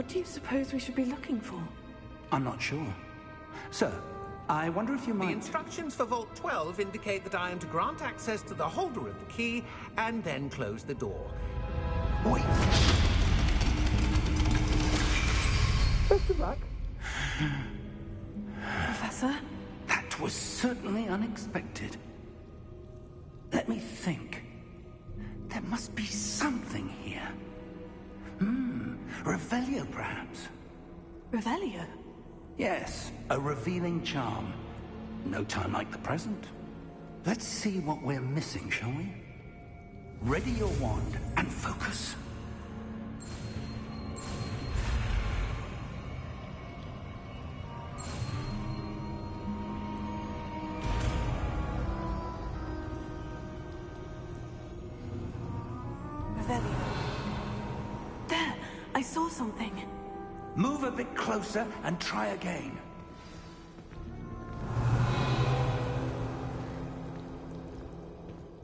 do you suppose we should be looking for? I'm not sure. Sir, I wonder if you might... The instructions for Vault 12 indicate that I am to grant access to the holder of the key and then close the door. Wait! Best of luck. Professor? That was certainly unexpected. Let me think. There must be something here. Revelio, perhaps. Revelio? Yes, a revealing charm. No time like the present. Let's see what we're missing, shall we? Ready your wand and focus. Revelio. There! I saw something. Move a bit closer and try again.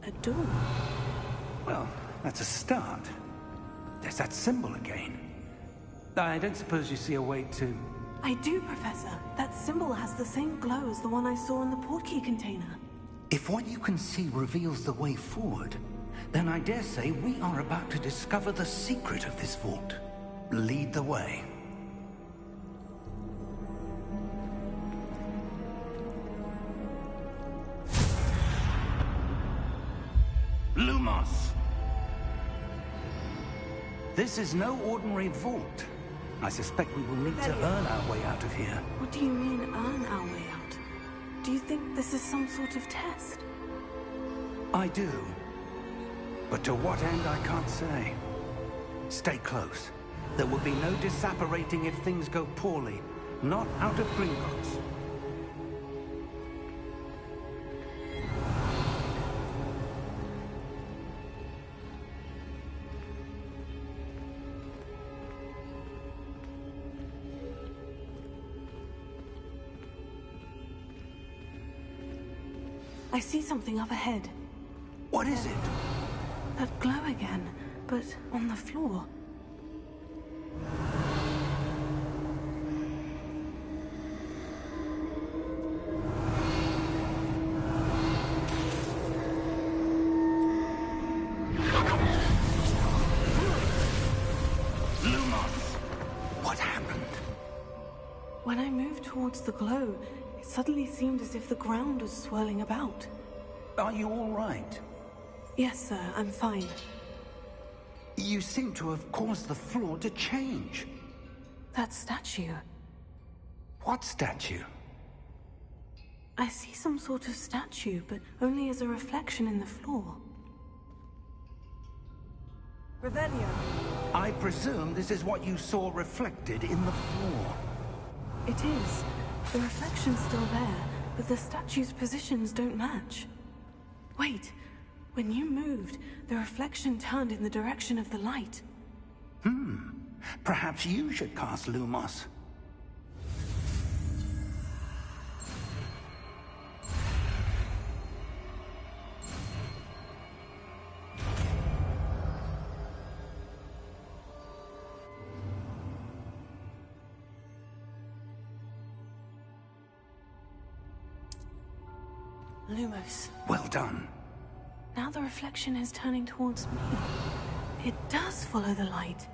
A door. Well, that's a start. There's that symbol again. I don't suppose you see a way to... I do, Professor. That symbol has the same glow as the one I saw in the portkey container. If what you can see reveals the way forward, then I dare say we are about to discover the secret of this vault. Lead the way. Lumos! This is no ordinary vault. I suspect we will need to earn our way out of here. What do you mean, earn our way out? Do you think this is some sort of test? I do. But to what end, I can't say. Stay close. There will be no disapparating if things go poorly. Not out of Gringotts. I see something up ahead. What is it? That glow again, but on the floor. Lumos! What happened? When I moved towards the glow, it suddenly seemed as if the ground was swirling about. Are you all right? Yes, sir, I'm fine. You seem to have caused the floor to change. That statue. What statue? I see some sort of statue, but only as a reflection in the floor. Revelio. I presume this is what you saw reflected in the floor. It is. The reflection's still there, but the statue's positions don't match. Wait. When you moved, the reflection turned in the direction of the light. Perhaps you should cast Lumos. Lumos. Well done. Now the reflection is turning towards me. It does follow the light.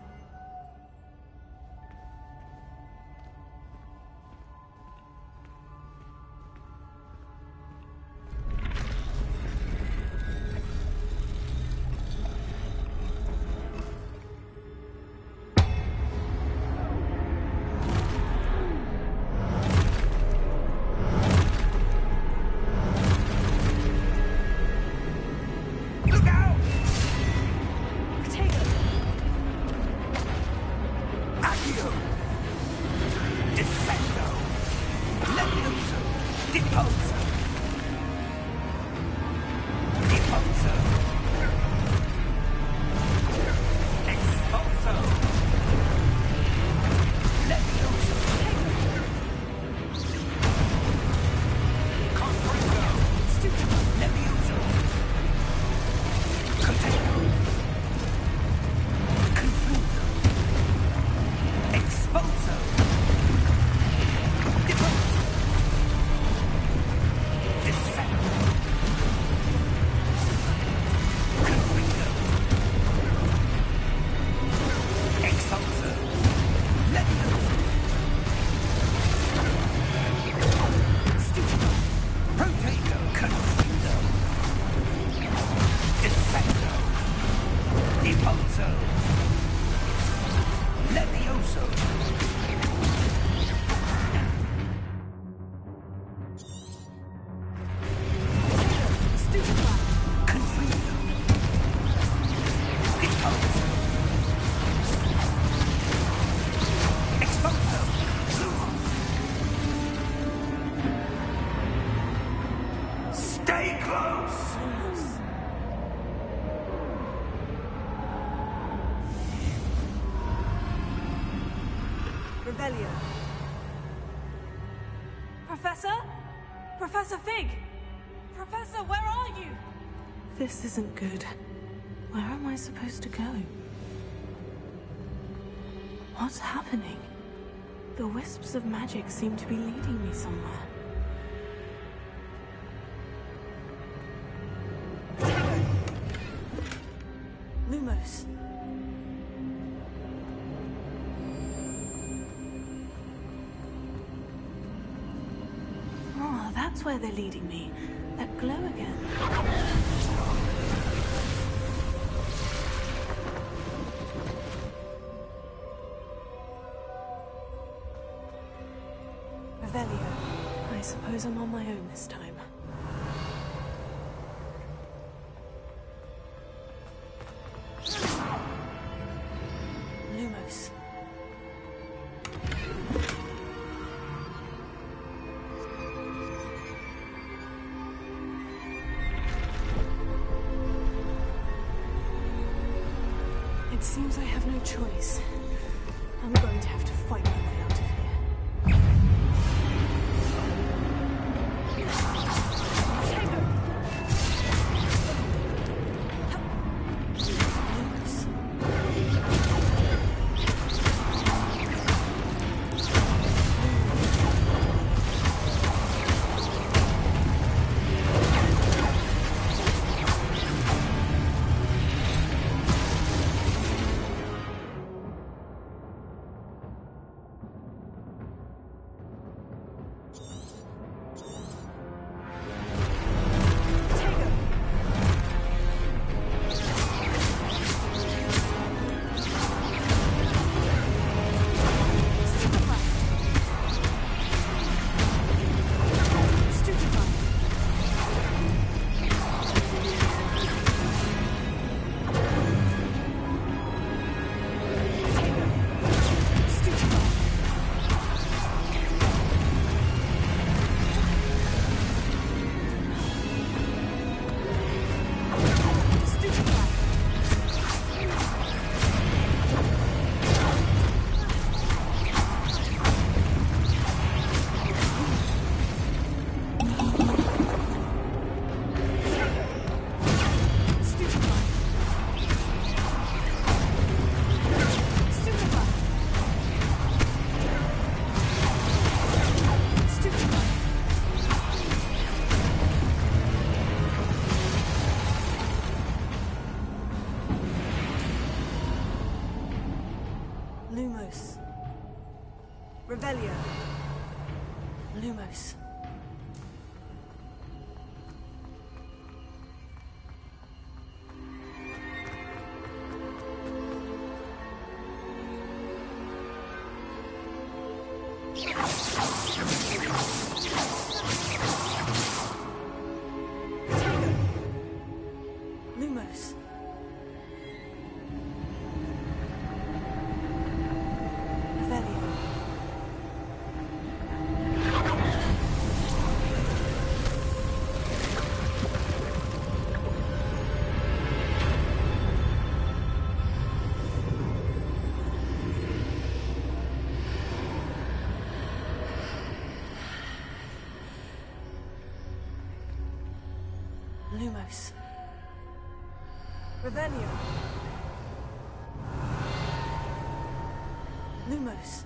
Revelio. Professor? Professor Fig! Professor, where are you? This isn't good. Where am I supposed to go? What's happening? The wisps of magic seem to be leading me somewhere. Lumos. Oh, that's where they're leading me. That glow again. Revelio. I suppose I'm on my own this time. Lumos. It seems I have no choice. I'm going to have to fight my way out of here. Lumos. Revelio. Lumos. Lumos. Revelio. Lumos. Revelio. Lumos.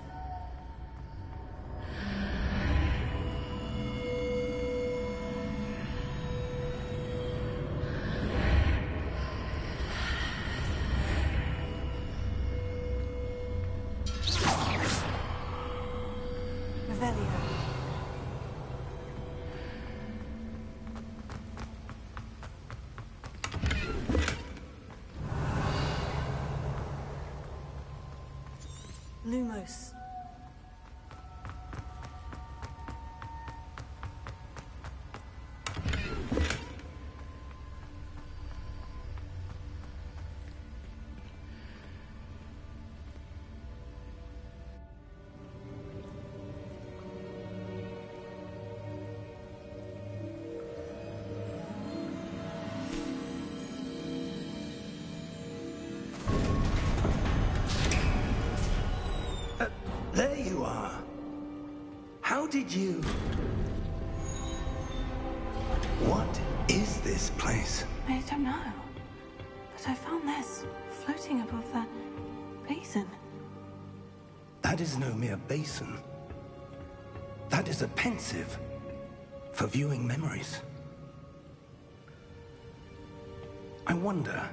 Revelio. Lumos. How did you... What is this place? I don't know. But I found this floating above that basin. That is no mere basin. That is a pensive for viewing memories. I wonder...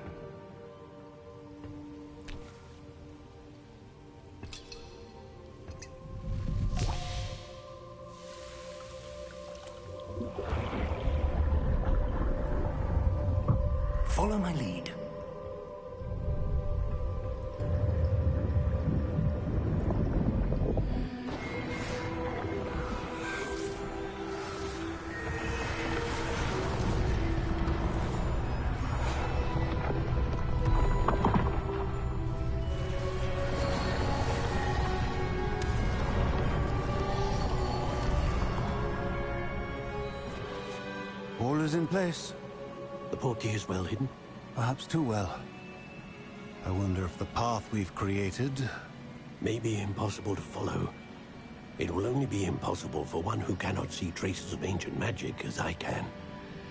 Follow my lead. All is in place. The portkey is well hidden? Perhaps too well. I wonder if the path we've created... May be impossible to follow. It will only be impossible for one who cannot see traces of ancient magic as I can.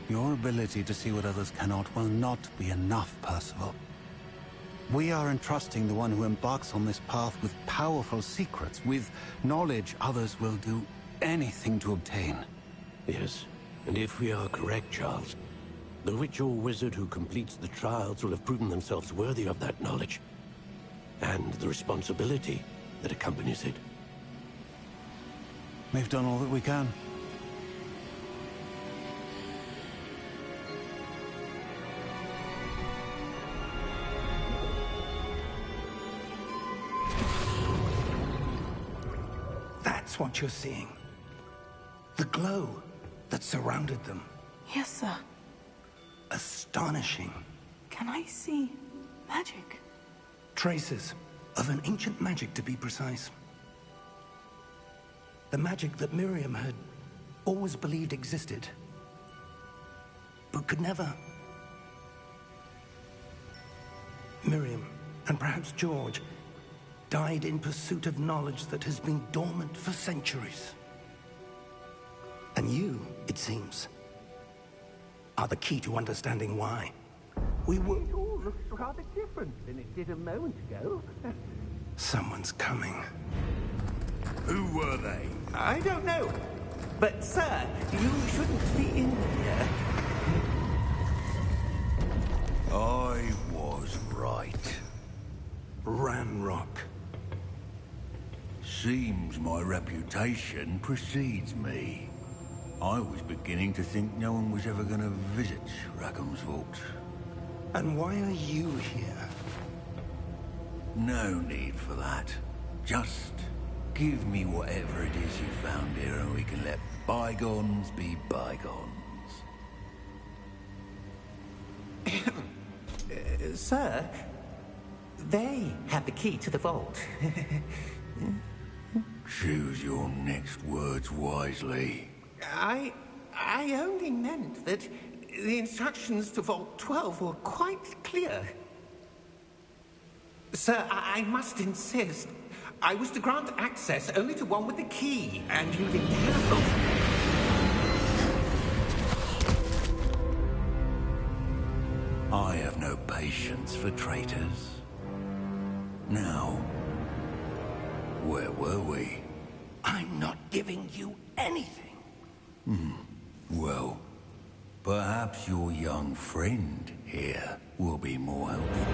Your ability to see what others cannot will not be enough, Percival. We are entrusting the one who embarks on this path with powerful secrets, with knowledge others will do anything to obtain. Yes, and if we are correct, Charles, the witch or wizard who completes the trials will have proven themselves worthy of that knowledge, and the responsibility that accompanies it. We've done all that we can. That's what you're seeing. The glow that surrounded them. Yes, sir. Astonishing. Can I see magic? Traces of an ancient magic, to be precise. The magic that Miriam had always believed existed, but could never. Miriam, and perhaps George, died in pursuit of knowledge that has been dormant for centuries. And you, it seems, are the key to understanding why. We were... It all looks rather different than it did a moment ago. Someone's coming. Who were they? I don't know. But, sir, you shouldn't be in here. I was right. Ranrock. Seems my reputation precedes me. I was beginning to think no one was ever going to visit Rackham's vault. And why are you here? No need for that. Just give me whatever it is you found here and we can let bygones be bygones. Sir, they have the key to the vault. Choose your next words wisely. I only meant that the instructions to Vault 12 were quite clear. Sir, I must insist. I was to grant access only to one with the key, and you didn't have I have no patience for traitors. Now, where were we? I'm not giving you anything. Well, perhaps your young friend here will be more helpful.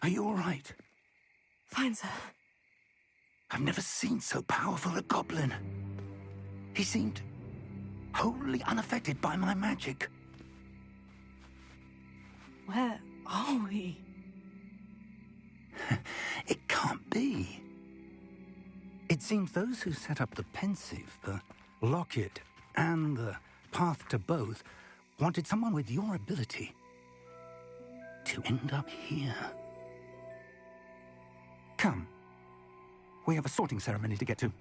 Are you all right? Fine, sir. I've never seen so powerful a goblin. He seemed wholly unaffected by my magic. Where are we? It can't be. It seems those who set up the pensive, the locket, and the path to both wanted someone with your ability to end up here. Come. We have a sorting ceremony to get to.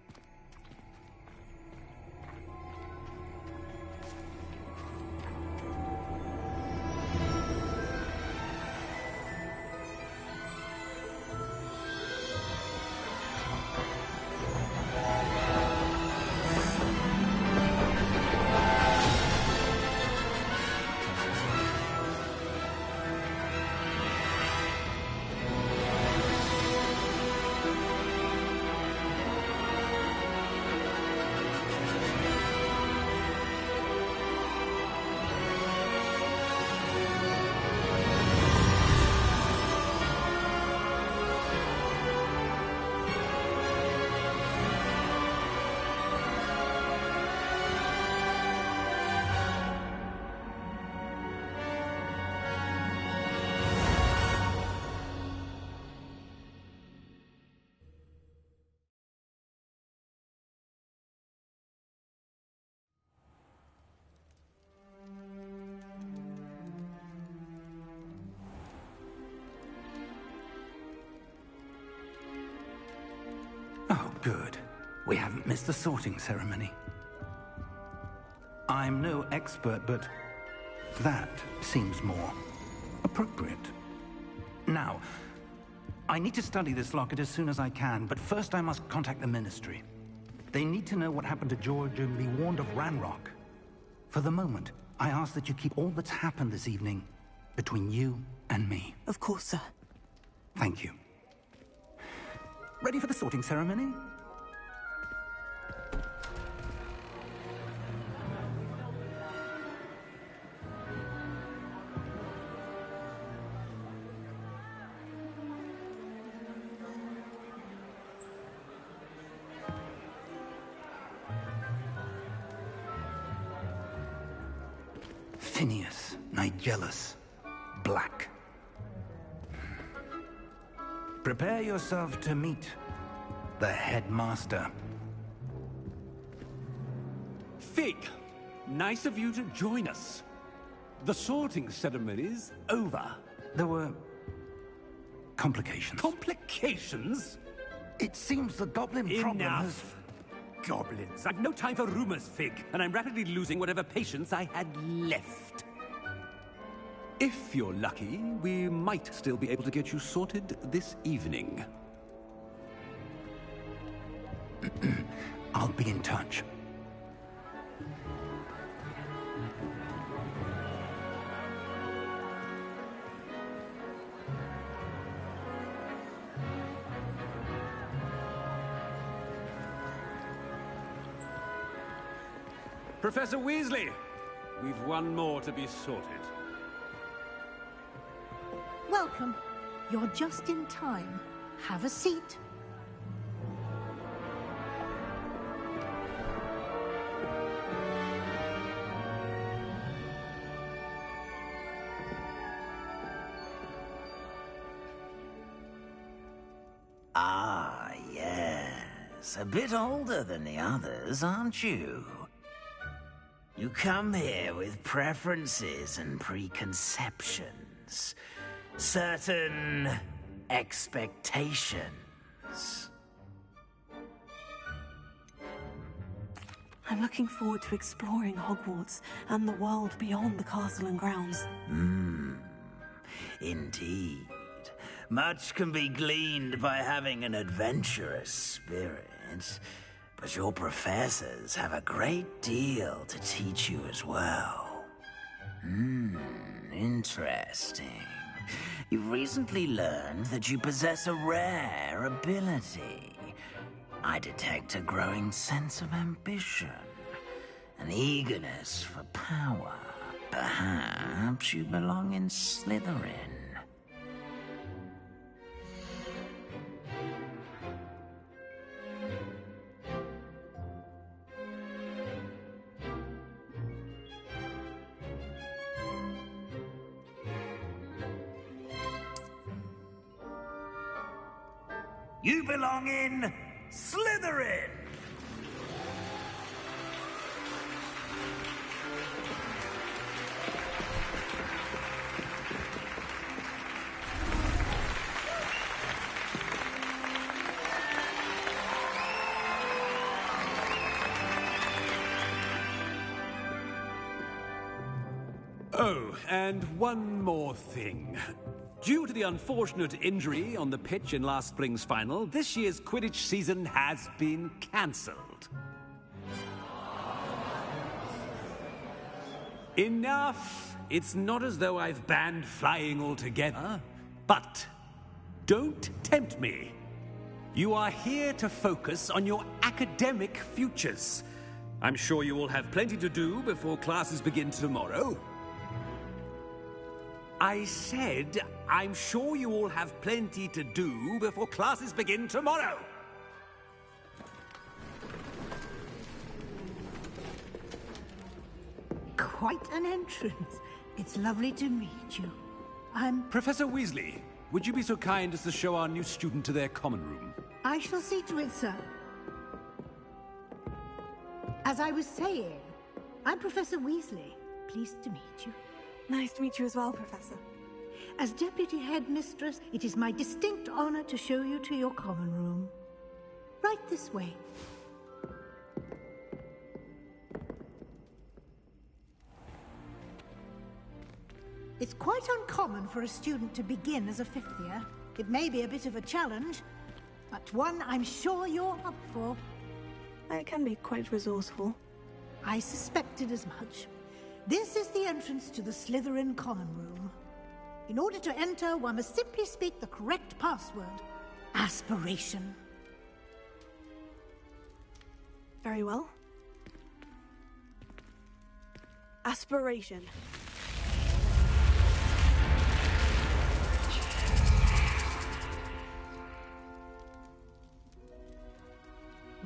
Oh, good. We haven't missed the sorting ceremony. I'm no expert, but that seems more appropriate. Now, I need to study this locket as soon as I can, but first I must contact the Ministry. They need to know what happened to George and be warned of Ranrock. For the moment, I ask that you keep all that's happened this evening between you and me. Of course, sir. Thank you. Ready for the sorting ceremony? Phineas, Nigellus, Black. Prepare yourself to meet the headmaster. Fig, nice of you to join us. The sorting ceremony's over. There were complications. Complications? It seems the goblin problem has... Enough! Goblins. I've no time for rumors, Fig, and I'm rapidly losing whatever patience I had left. If you're lucky, we might still be able to get you sorted this evening. I'll be in touch. Professor Weasley, we've one more to be sorted. Welcome. You're just in time. Have a seat. Ah, yes. A bit older than the others, aren't you? You come here with preferences and preconceptions. Certain expectations. I'm looking forward to exploring Hogwarts and the world beyond the castle and grounds. Indeed. Much can be gleaned by having an adventurous spirit. But your professors have a great deal to teach you as well. Interesting. You've recently learned that you possess a rare ability. I detect a growing sense of ambition, an eagerness for power. Perhaps you belong in Slytherin. You belong in Slytherin! Oh, and one more thing. Due to the unfortunate injury on the pitch in last spring's final, this year's Quidditch season has been cancelled. Enough! It's not as though I've banned flying altogether. But don't tempt me. You are here to focus on your academic futures. I'm sure you will have plenty to do before classes begin tomorrow. I said, I'm sure you all have plenty to do before classes begin tomorrow. Quite an entrance. It's lovely to meet you. I'm... Professor Weasley, would you be so kind as to show our new student to their common room? I shall see to it, sir. As I was saying, I'm Professor Weasley. Pleased to meet you. Nice to meet you as well, Professor. As Deputy Headmistress, it is my distinct honor to show you to your common room. Right this way. It's quite uncommon for a student to begin as a fifth year. It may be a bit of a challenge, but one I'm sure you're up for. It can be quite resourceful. I suspected as much. This is the entrance to the Slytherin common room. In order to enter, one must simply speak the correct password. Aspiration. Very well. Aspiration.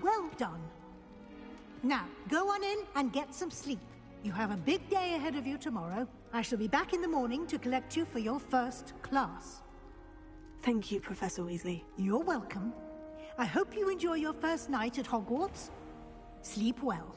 Well done. Now, go on in and get some sleep. You have a big day ahead of you tomorrow. I shall be back in the morning to collect you for your first class. Thank you, Professor Weasley. You're welcome. I hope you enjoy your first night at Hogwarts. Sleep well.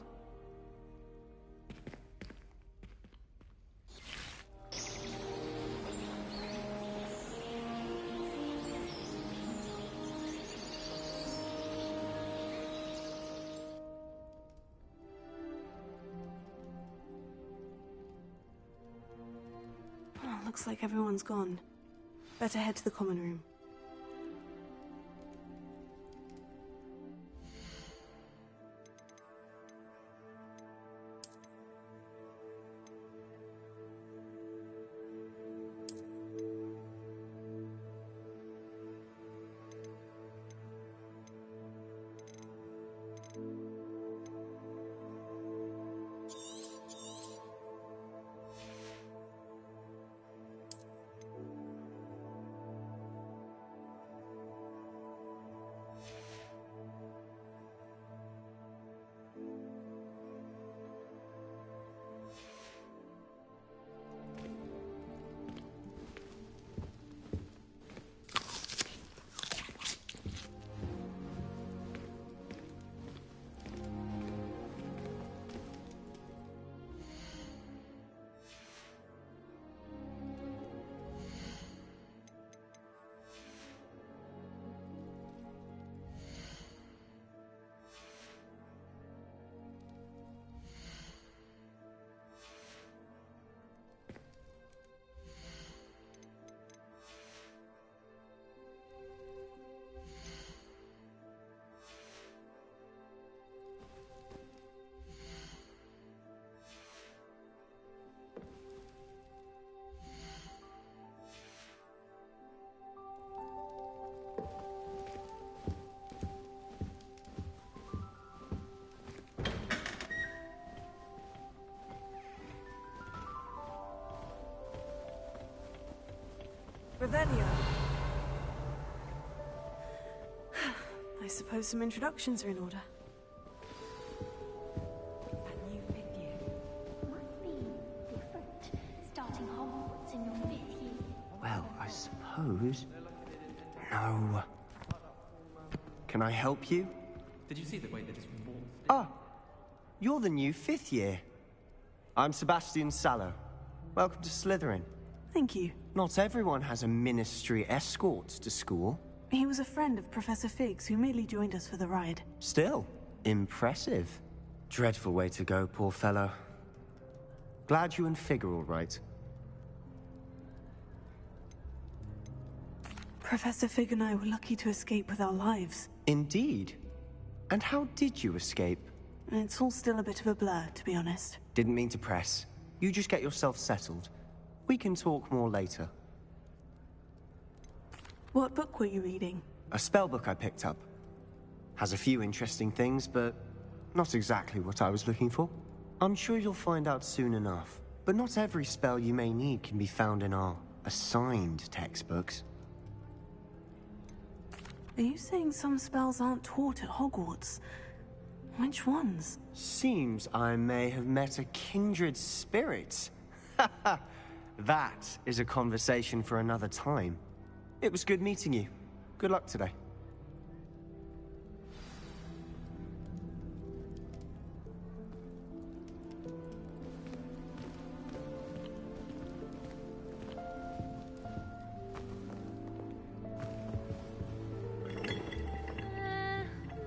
Looks like everyone's gone. Better head to the common room. Revelio. I suppose some introductions are in order. That new fifth year must be different, starting Hogwarts in your 5th year. Well, I suppose... No. Can I help you? Did you see the way they just waltzed? Ah, you're the new 5th year. I'm Sebastian Sallow. Welcome to Slytherin. Thank you. Not everyone has a ministry escort to school. He was a friend of Professor Fig's who merely joined us for the ride. Still, impressive. Dreadful way to go, poor fellow. Glad you and Fig are all right. Professor Fig and I were lucky to escape with our lives. Indeed. And how did you escape? It's all still a bit of a blur, to be honest. Didn't mean to press. You just get yourself settled. We can talk more later. What book were you reading? A spell book I picked up. Has a few interesting things, but not exactly what I was looking for. I'm sure you'll find out soon enough. But not every spell you may need can be found in our assigned textbooks. Are you saying some spells aren't taught at Hogwarts? Which ones? Seems I may have met a kindred spirit. That is a conversation for another time. It was good meeting you. Good luck today.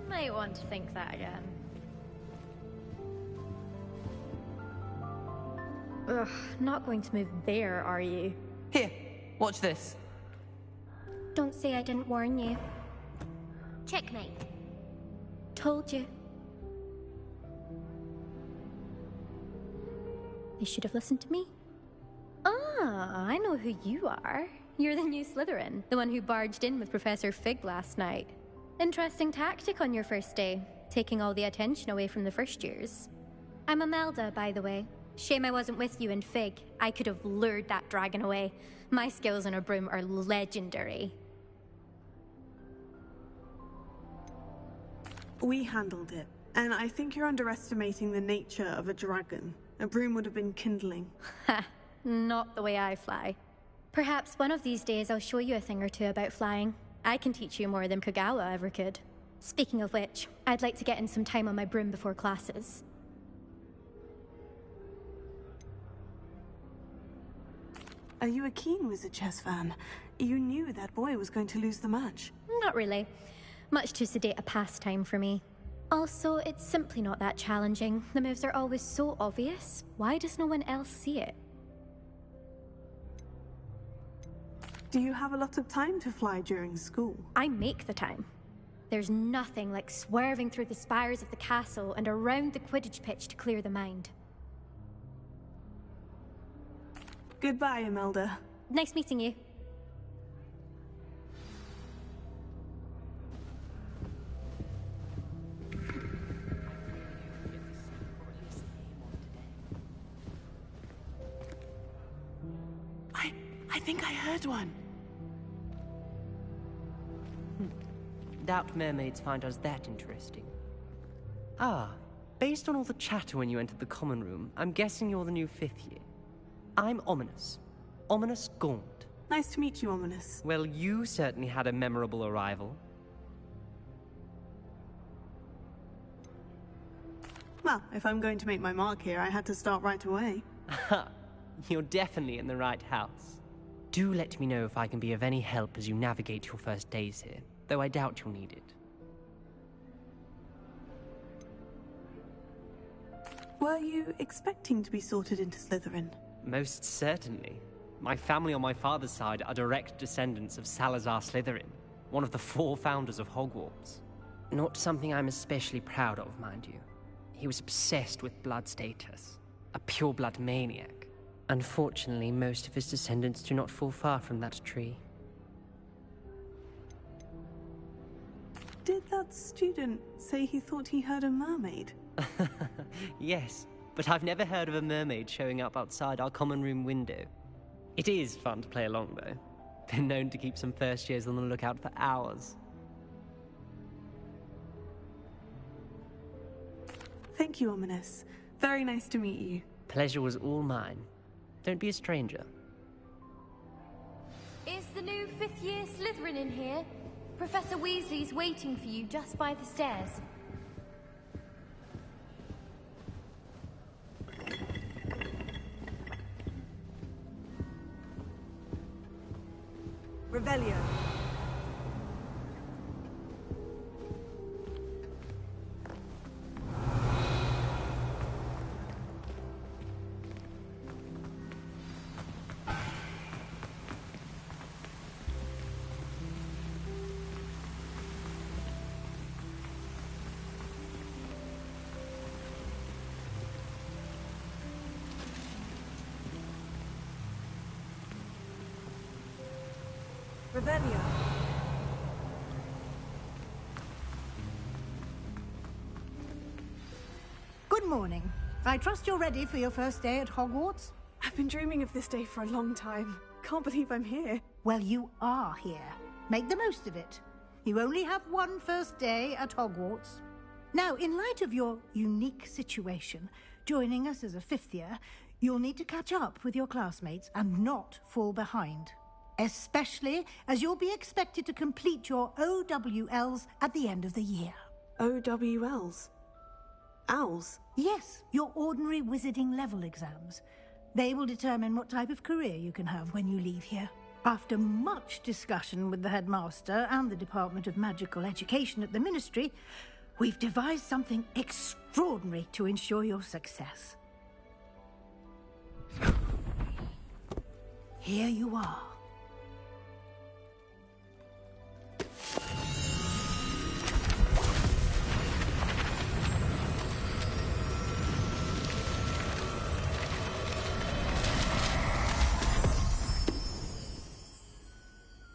Might want to think that again. Ugh, not going to move there, are you? Here, watch this. Don't say I didn't warn you. Checkmate. Told you. They should have listened to me. Ah, I know who you are. You're the new Slytherin, the one who barged in with Professor Fig last night. Interesting tactic on your first day, taking all the attention away from the first years. I'm Imelda, by the way. Shame I wasn't with you in Fig. I could have lured that dragon away. My skills on a broom are legendary. We handled it, and I think you're underestimating the nature of a dragon. A broom would have been kindling. Ha! Not the way I fly. Perhaps one of these days I'll show you a thing or two about flying. I can teach you more than Kogawa ever could. Speaking of which, I'd like to get in some time on my broom before classes. Are you a keen Wizard Chess fan? You knew that boy was going to lose the match. Not really. Much too sedate a pastime for me. Also, it's simply not that challenging. The moves are always so obvious. Why does no one else see it? Do you have a lot of time to fly during school? I make the time. There's nothing like swerving through the spires of the castle and around the Quidditch pitch to clear the mind. Goodbye, Imelda. Nice meeting you. I think I heard one. Doubt mermaids find us that interesting. Ah, based on all the chatter when you entered the common room, I'm guessing you're the new 5th year. I'm Ominous. Ominous Gaunt. Nice to meet you, Ominous. Well, you certainly had a memorable arrival. Well, if I'm going to make my mark here, I had to start right away. Ha! You're definitely in the right house. Do let me know if I can be of any help as you navigate your first days here, though I doubt you'll need it. Were you expecting to be sorted into Slytherin? Most certainly. My family on my father's side are direct descendants of Salazar Slytherin, one of the 4 founders of Hogwarts. Not something I'm especially proud of, mind you. He was obsessed with blood status, a pure-blood maniac. Unfortunately, most of his descendants do not fall far from that tree. Did that student say he thought he heard a mermaid? Yes, but I've never heard of a mermaid showing up outside our common room window. It is fun to play along, though. Been known to keep some first years on the lookout for hours. Thank you, Ominous. Very nice to meet you. Pleasure was all mine. Don't be a stranger. Is the new 5th year Slytherin in here? Professor Weasley's waiting for you just by the stairs. Revelio. Revelio. Good morning. I trust you're ready for your first day at Hogwarts? I've been dreaming of this day for a long time. Can't believe I'm here. Well, you are here. Make the most of it. You only have one first day at Hogwarts. Now, in light of your unique situation, joining us as a fifth year, you'll need to catch up with your classmates and not fall behind. Especially as you'll be expected to complete your OWLs at the end of the year. OWLs? Owls? Yes, your ordinary wizarding level exams. They will determine what type of career you can have when you leave here. After much discussion with the headmaster and the Department of Magical Education at the Ministry, we've devised something extraordinary to ensure your success. Here you are.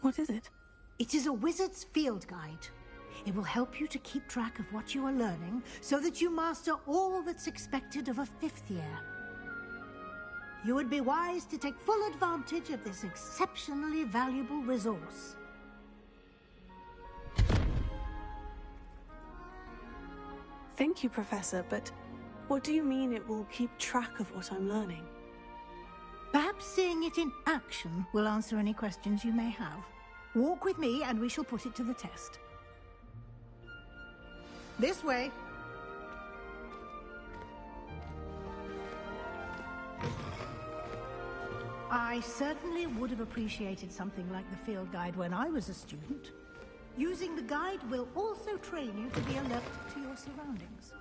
What is it? It is a wizard's field guide. It will help you to keep track of what you are learning so that you master all that's expected of a fifth year. You would be wise to take full advantage of this exceptionally valuable resource. Thank you, Professor, but what do you mean it will keep track of what I'm learning? Perhaps seeing it in action will answer any questions you may have. Walk with me and we shall put it to the test. This way. I certainly would have appreciated something like the field guide when I was a student. Using the guide will also train you to be alert to your surroundings.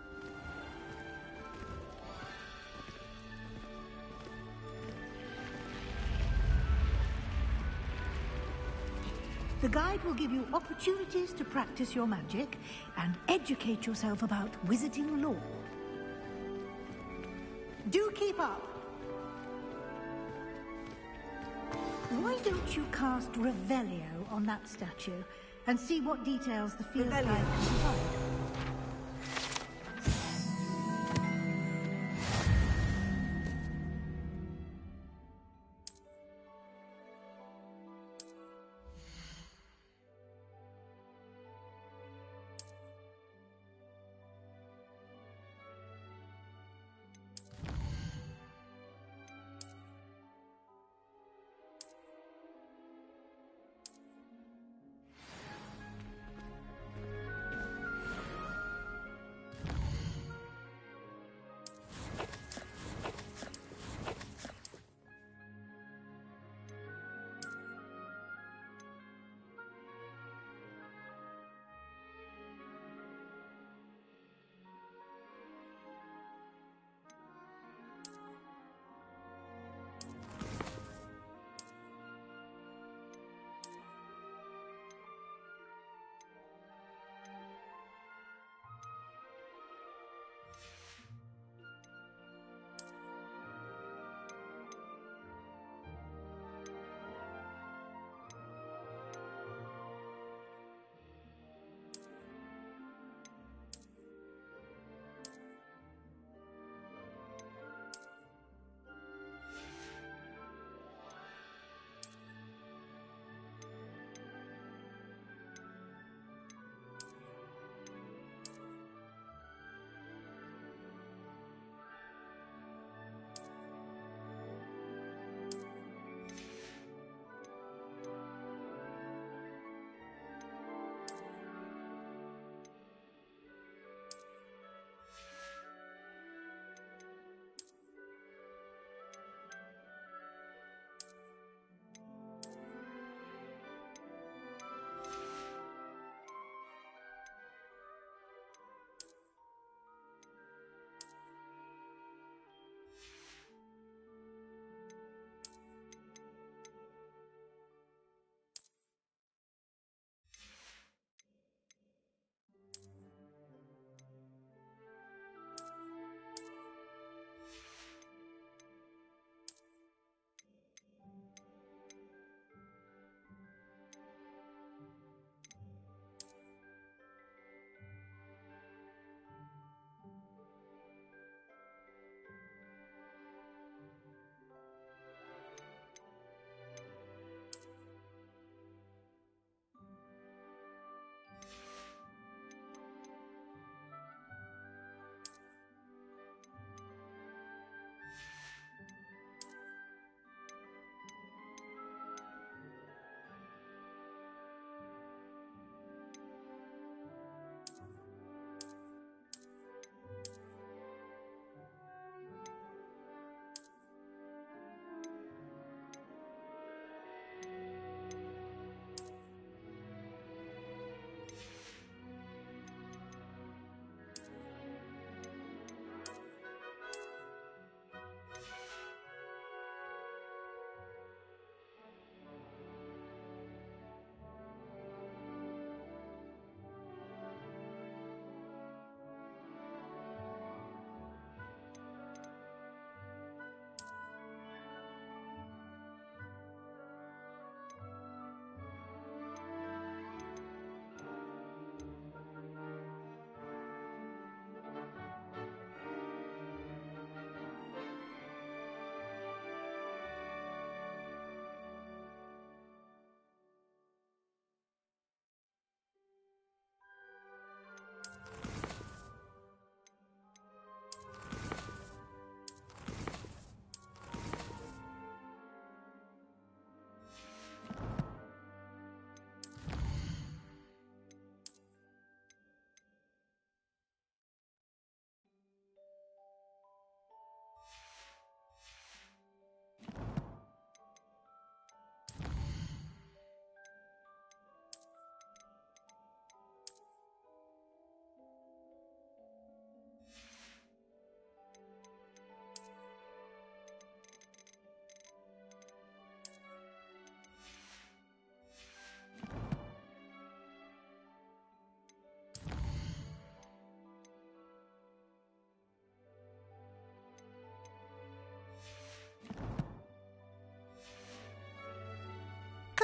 The guide will give you opportunities to practice your magic and educate yourself about wizarding lore. Do keep up! Why don't you cast Revelio on that statue and see what details the field guide can provide?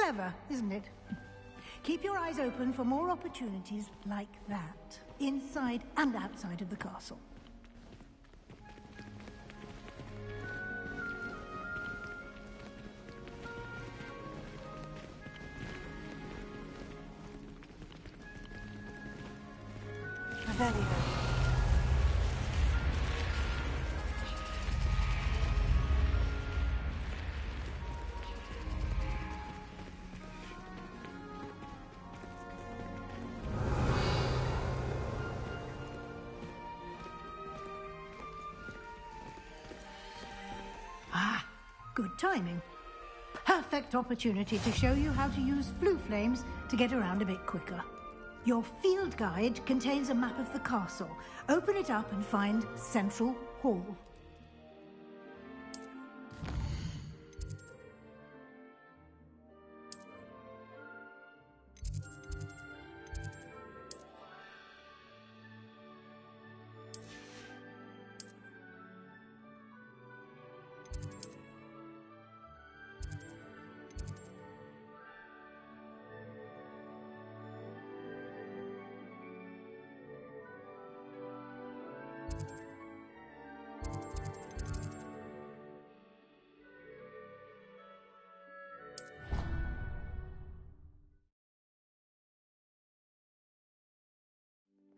Clever, isn't it? Keep your eyes open for more opportunities like that, inside and outside of the castle. Revelio. Ah, good timing. Perfect opportunity to show you how to use flue flames to get around a bit quicker. Your field guide contains a map of the castle. Open it up and find Central Hall.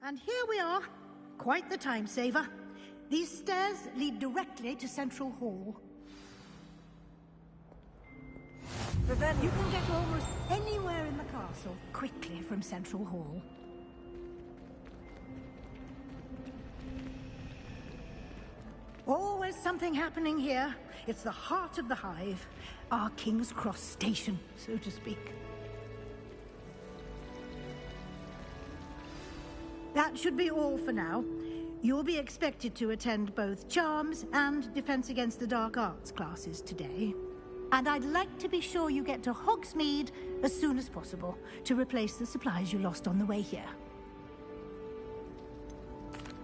And here we are. Quite the time saver. These stairs lead directly to Central Hall. But then you can get almost anywhere in the castle quickly from Central Hall. Always something happening here. It's the heart of the hive. Our King's Cross station, so to speak. That should be all for now. You'll be expected to attend both Charms and Defense Against the Dark Arts classes today. And I'd like to be sure you get to Hogsmeade as soon as possible to replace the supplies you lost on the way here.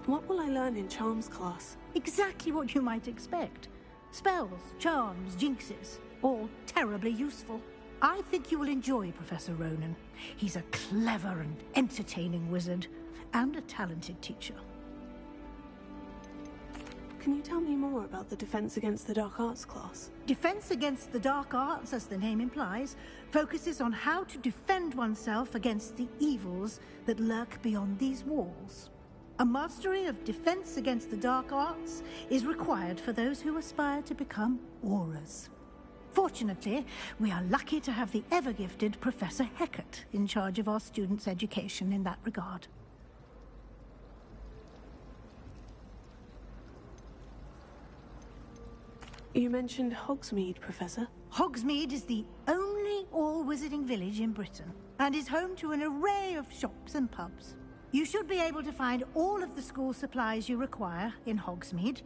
What will I learn in Charms class? Exactly what you might expect. Spells, charms, jinxes, all terribly useful. I think you will enjoy Professor Ronan. He's a clever and entertaining wizard, and a talented teacher. Can you tell me more about the Defense Against the Dark Arts class? Defense Against the Dark Arts, as the name implies, focuses on how to defend oneself against the evils that lurk beyond these walls. A mastery of Defense Against the Dark Arts is required for those who aspire to become Aurors. Fortunately, we are lucky to have the ever-gifted Professor Hecat in charge of our students' education in that regard. You mentioned Hogsmeade, Professor. Hogsmeade is the only all-wizarding village in Britain, and is home to an array of shops and pubs. You should be able to find all of the school supplies you require in Hogsmeade.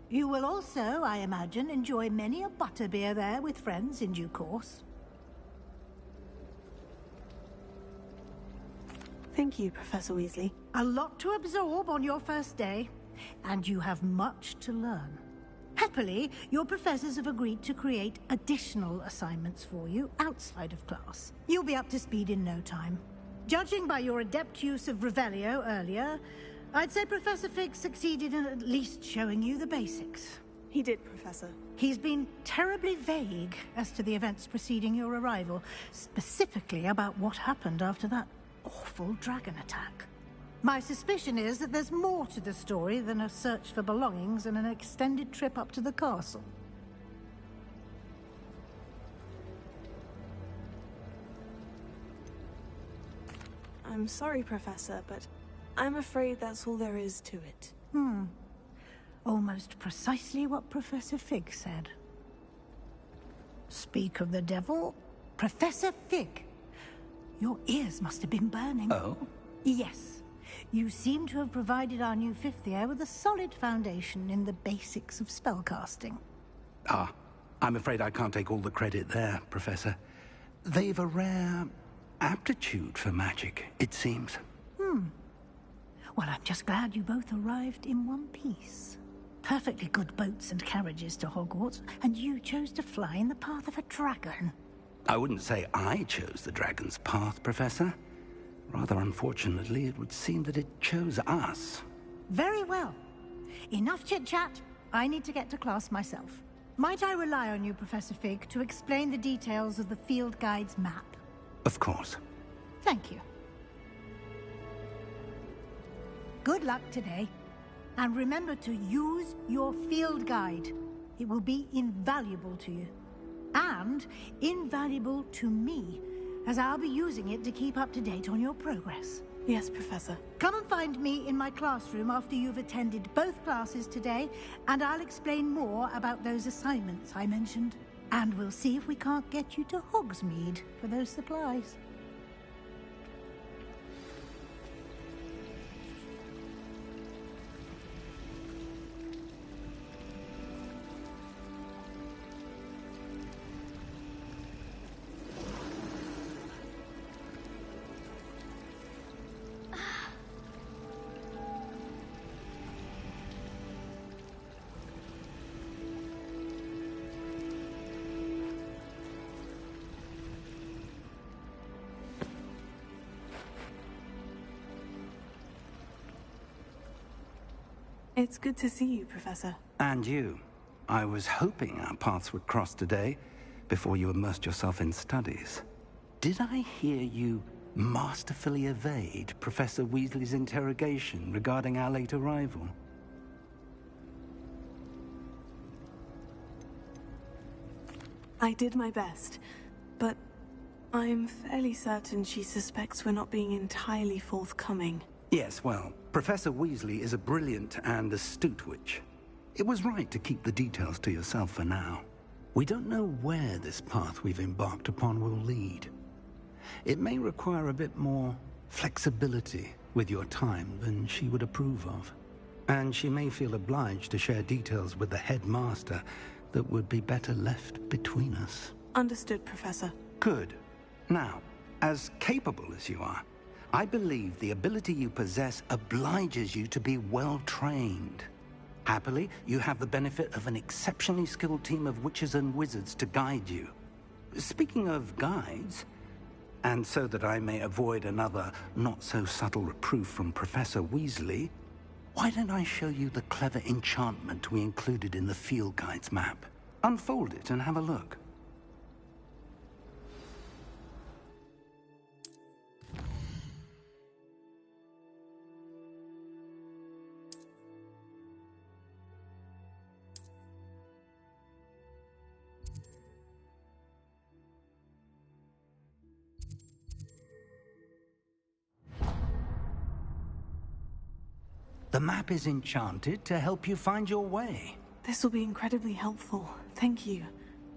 You will also, I imagine, enjoy many a butterbeer there with friends in due course. Thank you, Professor Weasley. A lot to absorb on your first day, and you have much to learn. Happily, your professors have agreed to create additional assignments for you outside of class. You'll be up to speed in no time. Judging by your adept use of Revelio earlier, I'd say Professor Fig succeeded in at least showing you the basics. He did, Professor. He's been terribly vague as to the events preceding your arrival, specifically about what happened after that awful dragon attack. My suspicion is that there's more to the story than a search for belongings and an extended trip up to the castle. I'm sorry, Professor, but I'm afraid that's all there is to it. Almost precisely what Professor Fig said. Speak of the devil, Professor Fig. Your ears must have been burning. Oh? Yes. You seem to have provided our new fifth year with a solid foundation in the basics of spellcasting. Ah, I'm afraid I can't take all the credit there, Professor. They've a rare aptitude for magic, it seems. Well, I'm just glad you both arrived in one piece. Perfectly good boats and carriages to Hogwarts, and you chose to fly in the path of a dragon. I wouldn't say I chose the dragon's path, Professor. Rather unfortunately, it would seem that it chose us. Very well. Enough chit-chat. I need to get to class myself. Might I rely on you, Professor Fig, to explain the details of the field guide's map? Of course. Thank you. Good luck today. And remember to use your field guide. It will be invaluable to you. And invaluable to me, as I'll be using it to keep up to date on your progress. Yes, Professor. Come and find me in my classroom after you've attended both classes today, and I'll explain more about those assignments I mentioned. And we'll see if we can't get you to Hogsmeade for those supplies. It's good to see you, Professor. And you. I was hoping our paths would cross today, before you immersed yourself in studies. Did I hear you masterfully evade Professor Weasley's interrogation regarding our late arrival? I did my best, but I'm fairly certain she suspects we're not being entirely forthcoming. Yes, well, Professor Weasley is a brilliant and astute witch. It was right to keep the details to yourself for now. We don't know where this path we've embarked upon will lead. It may require a bit more flexibility with your time than she would approve of. And she may feel obliged to share details with the headmaster that would be better left between us. Understood, Professor. Good. Now, as capable as you are, I believe the ability you possess obliges you to be well-trained. Happily, you have the benefit of an exceptionally skilled team of witches and wizards to guide you. Speaking of guides, and so that I may avoid another not-so-subtle reproof from Professor Weasley, why don't I show you the clever enchantment we included in the field guide's map? Unfold it and have a look. The map is enchanted to help you find your way. This will be incredibly helpful. Thank you.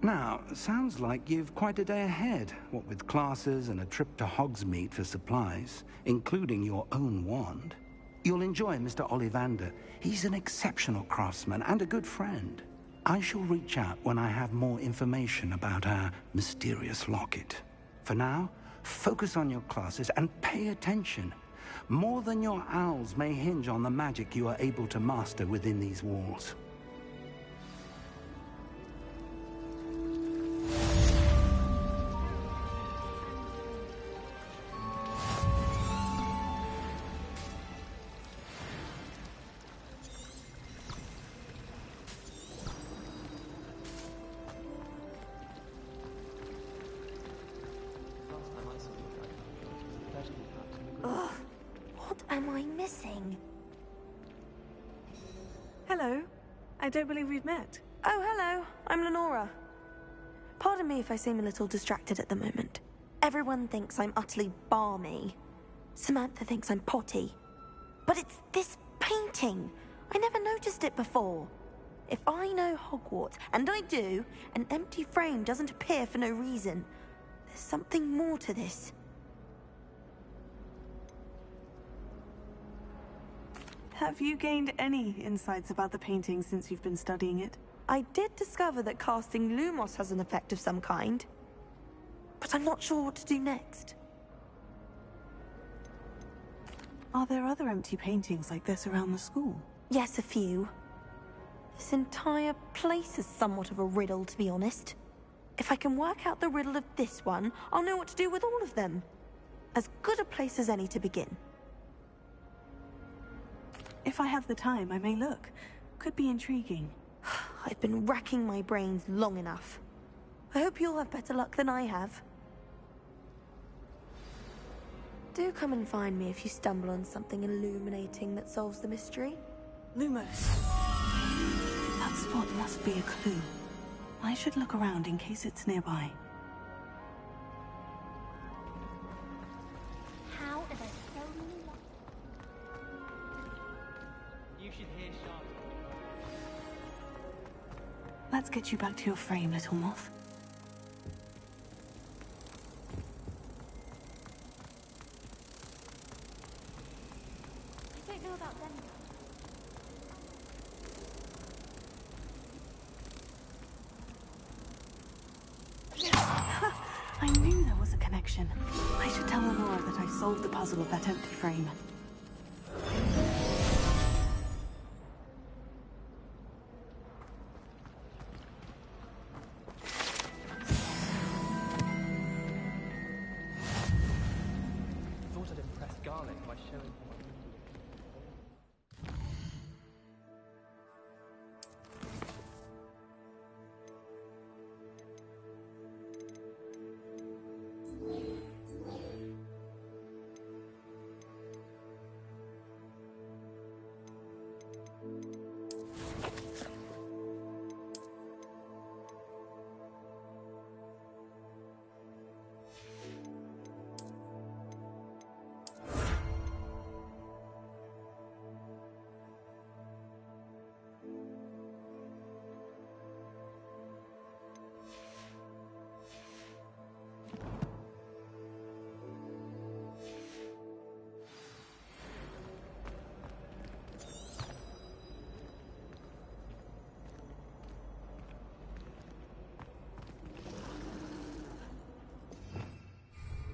Now, sounds like you've quite a day ahead, what with classes and a trip to Hogsmeade for supplies, including your own wand. You'll enjoy Mr. Ollivander. He's an exceptional craftsman and a good friend. I shall reach out when I have more information about our mysterious locket. For now, focus on your classes and pay attention. More than your owls may hinge on the magic you are able to master within these walls. Hello. I don't believe we've met. Oh, hello. I'm Lenora. Pardon me if I seem a little distracted at the moment. Everyone thinks I'm utterly balmy. Samantha thinks I'm potty. But it's this painting. I never noticed it before. If I know Hogwarts, and I do, an empty frame doesn't appear for no reason. There's something more to this. Have you gained any insights about the painting since you've been studying it? I did discover that casting Lumos has an effect of some kind. But I'm not sure what to do next. Are there other empty paintings like this around the school? Yes, a few. This entire place is somewhat of a riddle, to be honest. If I can work out the riddle of this one, I'll know what to do with all of them. As good a place as any to begin. If I have the time, I may look. Could be intriguing. I've been racking my brains long enough. I hope you'll have better luck than I have. Do come and find me if you stumble on something illuminating that solves the mystery. Lumos. That spot must be a clue. I should look around in case it's nearby. How are there so many You should hear Charlotte. Let's get you back to your frame, little moth. I don't know about them. I knew there was a connection. I should tell Lenora that I solved the puzzle of that empty frame. Thought I'd impress Garlic by showing him what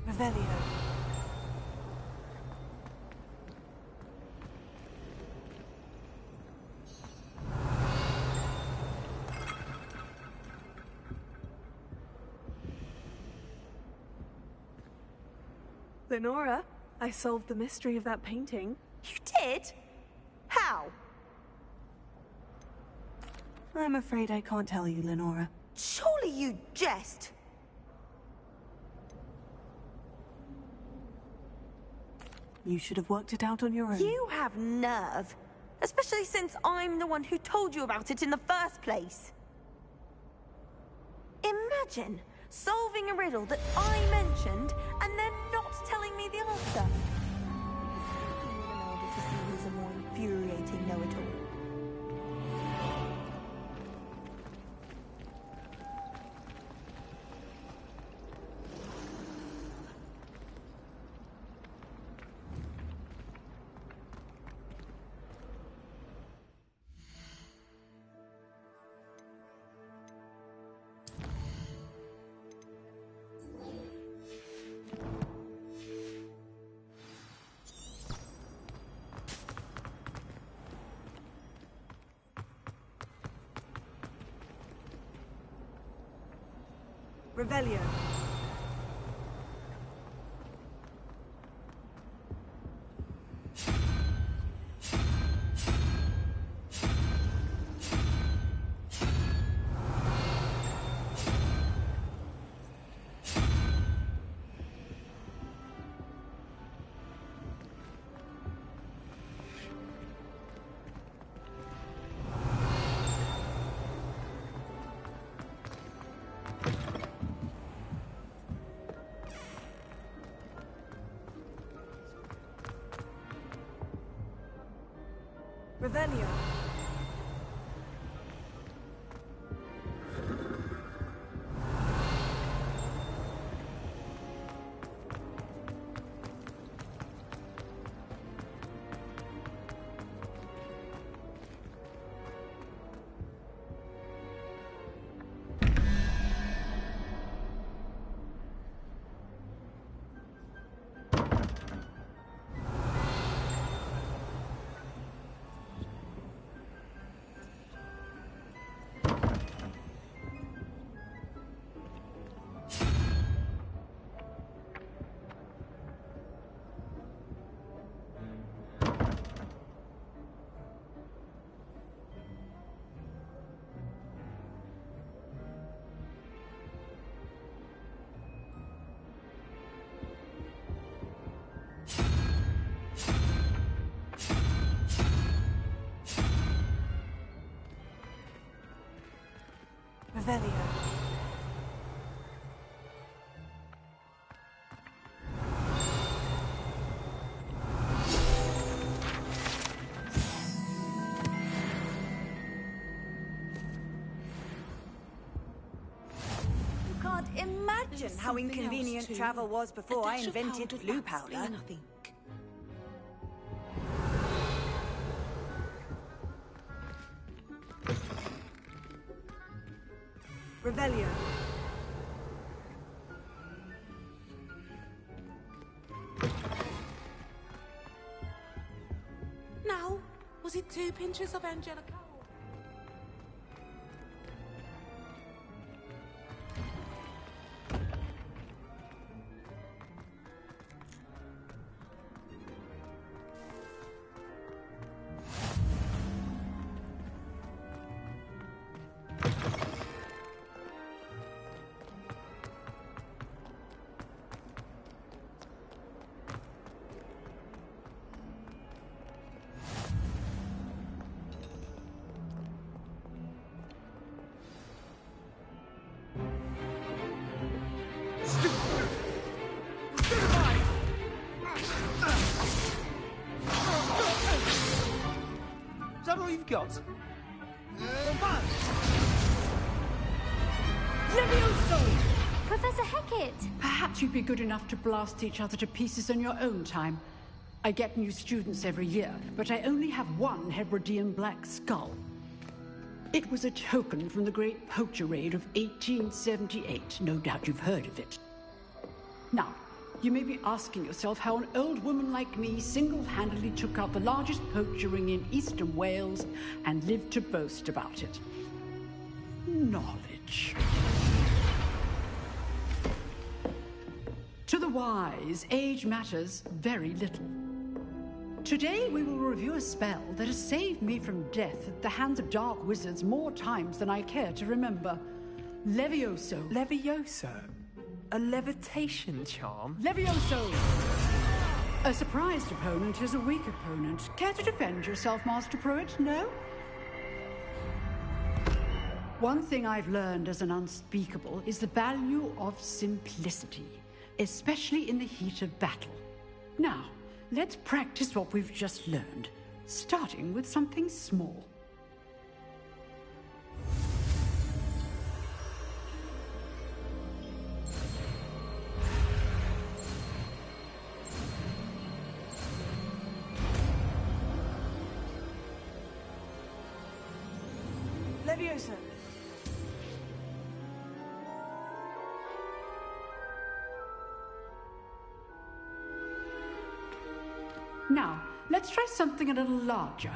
Revelio. Lenora, I solved the mystery of that painting. You did? How? I'm afraid I can't tell you, Lenora. Surely you jest. You should have worked it out on your own. You have nerve. Especially since I'm the one who told you about it in the first place. Imagine solving a riddle that I mentioned and then not telling me the answer. In order to see who's a more infuriating know-it-all. Revelio. Revelio. imagine how inconvenient travel was before I invented blue powder. Revelio. Now, was it 2 pinches of Angelica? Is that all you've got? Levioso! Professor Hackett! Perhaps you'd be good enough to blast each other to pieces in your own time. I get new students every year, but I only have one Hebridean black skull. It was a token from the Great Poacher Raid of 1878. No doubt you've heard of it. Now, you may be asking yourself how an old woman like me single-handedly took out the largest poacher ring in eastern Wales and lived to boast about it. Knowledge. To the wise, age matters very little. Today we will review a spell that has saved me from death at the hands of dark wizards more times than I care to remember. Levioso. Levioso? A levitation charm? Levioso! A surprised opponent is a weak opponent. Care to defend yourself, Master Pruitt? No? One thing I've learned as an unspeakable is the value of simplicity, especially in the heat of battle. Now, let's practice what we've just learned, starting with something small. Levioso. Now, let's try something a little larger.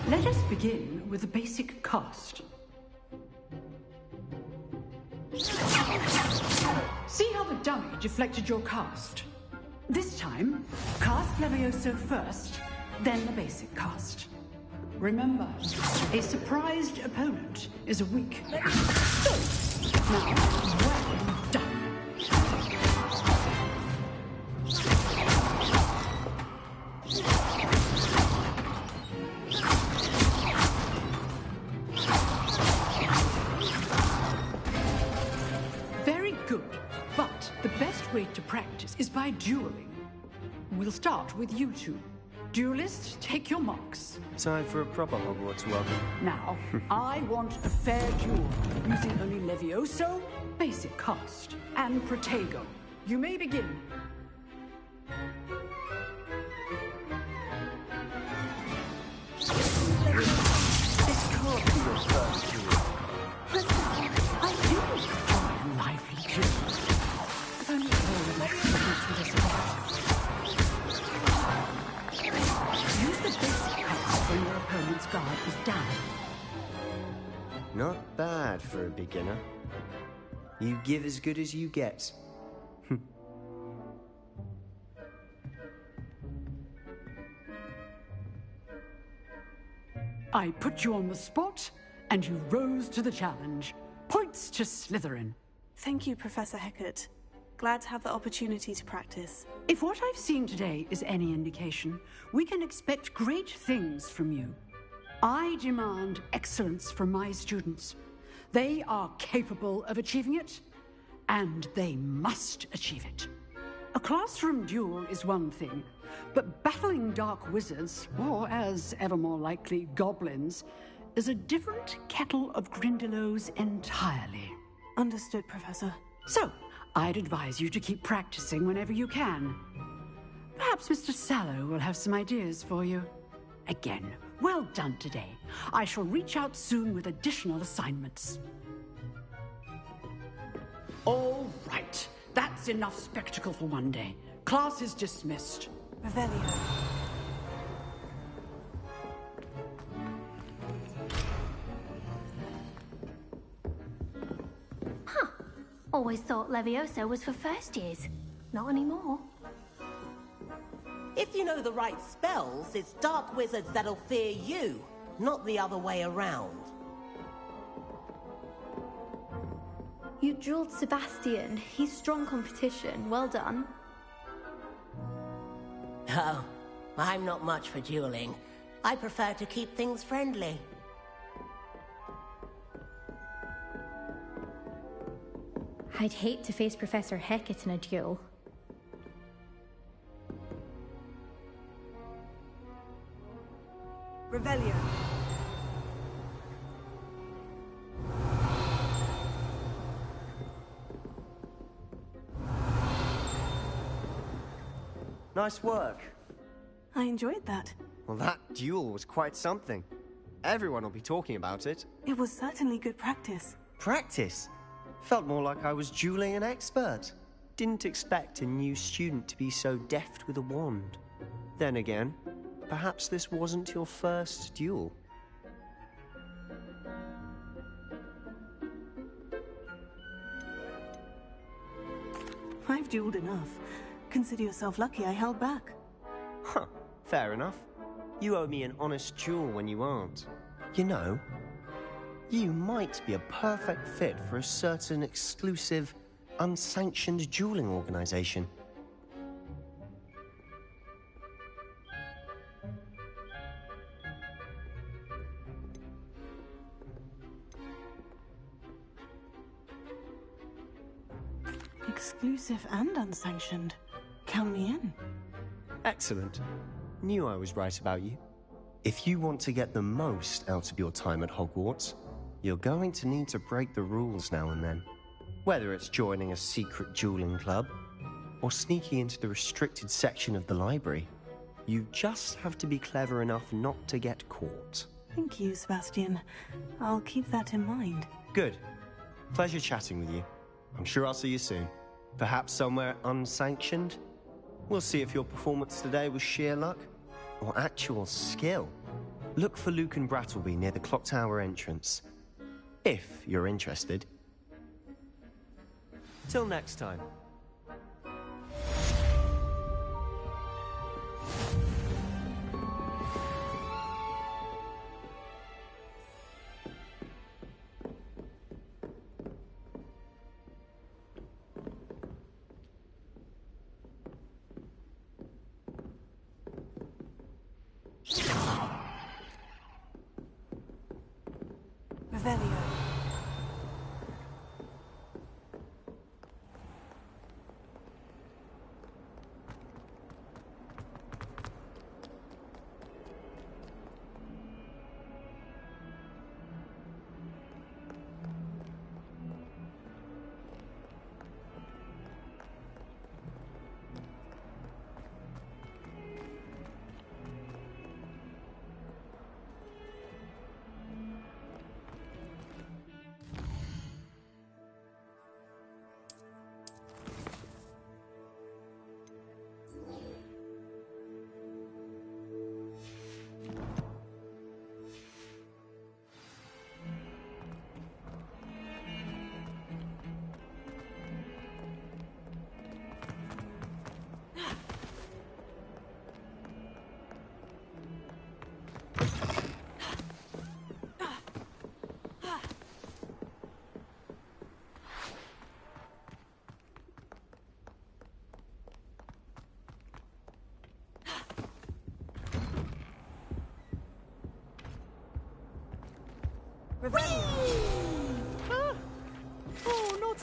Let us begin with a basic cast. See how the dummy deflected your cast? This time, cast Levioso first, then the basic cast. Remember, a surprised opponent is a weak. So, now, well done. To practice is by dueling. We'll start with you two. Duelists, take your marks. Time for a proper Hogwarts welcome. Now, I want a fair duel, using only Levioso, basic cast, and Protego. You may begin. This can't be your first duel. I do enjoy a lively duel. Use the basic cast when your opponent's guard is down. Not bad for a beginner. You give as good as you get. I put you on the spot, and you rose to the challenge. Points to Slytherin. Thank you, Professor Hackett. Glad to have the opportunity to practice. If what I've seen today is any indication, we can expect great things from you. I demand excellence from my students. They are capable of achieving it, and they must achieve it. A classroom duel is one thing, but battling dark wizards, or as ever more likely, goblins, is a different kettle of Grindylows entirely. Understood, Professor. So, I'd advise you to keep practicing whenever you can. Perhaps Mr. Sallow will have some ideas for you. Again, well done today. I shall reach out soon with additional assignments. All right. That's enough spectacle for one day. Class is dismissed. Revelio. Huh. Always thought Levioso was for first years. Not anymore. If you know the right spells, it's dark wizards that'll fear you, not the other way around. You drilled Sebastian. He's strong competition. Well done. Oh, I'm not much for dueling. I prefer to keep things friendly. I'd hate to face Professor Hecat in a duel. Revelio. Nice work. I enjoyed that. Well, that duel was quite something. Everyone will be talking about it. It was certainly good practice. Practice? Felt more like I was dueling an expert. Didn't expect a new student to be so deft with a wand. Then again, perhaps this wasn't your first duel. I've dueled enough. Consider yourself lucky I held back. Huh, fair enough. You owe me an honest duel when you aren't. You know, you might be a perfect fit for a certain exclusive, unsanctioned dueling organization. Exclusive and unsanctioned. Count me in. Excellent. Knew I was right about you. If you want to get the most out of your time at Hogwarts, you're going to need to break the rules now and then. Whether it's joining a secret dueling club, or sneaking into the restricted section of the library, you just have to be clever enough not to get caught. Thank you, Sebastian. I'll keep that in mind. Good. Pleasure chatting with you. I'm sure I'll see you soon. Perhaps somewhere unsanctioned? We'll see if your performance today was sheer luck or actual skill. Look for Luke and Brattleby near the clock tower entrance, if you're interested. Till next time. Revelio.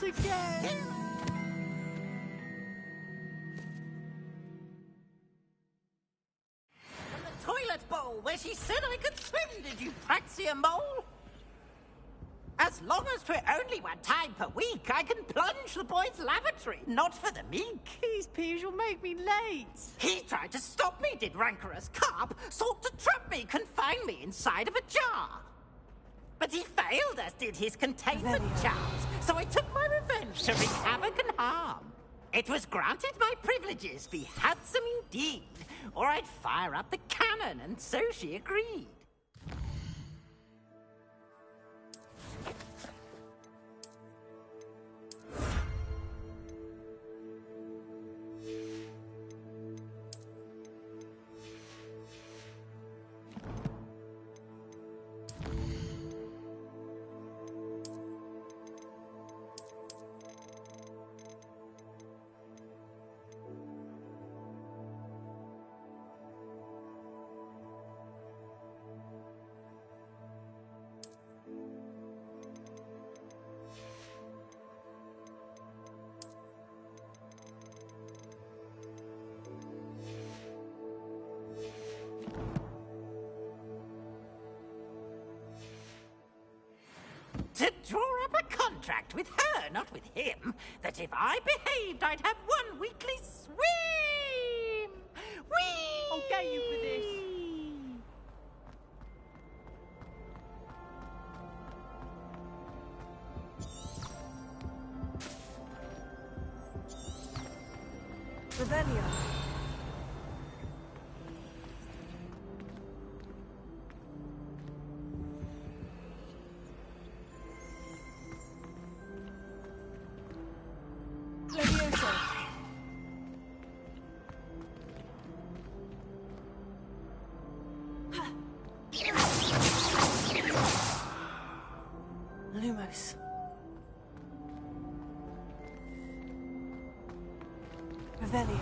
again! And the toilet bowl where she said I could swim, did you praxia mole? As long as 'twere only one time per week, I can plunge the boy's lavatory, not for the meek. These peas will make me late. He tried to stop me, did rancorous carp, sought to trap me, confine me inside of a jar. But he failed, as did his containment charms, so I took my revenge to wreak havoc and harm. It was granted my privileges be handsome indeed, or I'd fire up the cannon, and so she agreed. To draw up a contract with her, not with him, that if I behaved, I'd have one weekly swim! Whee! I'll get you for this. Revelio. Lumos. Revelio.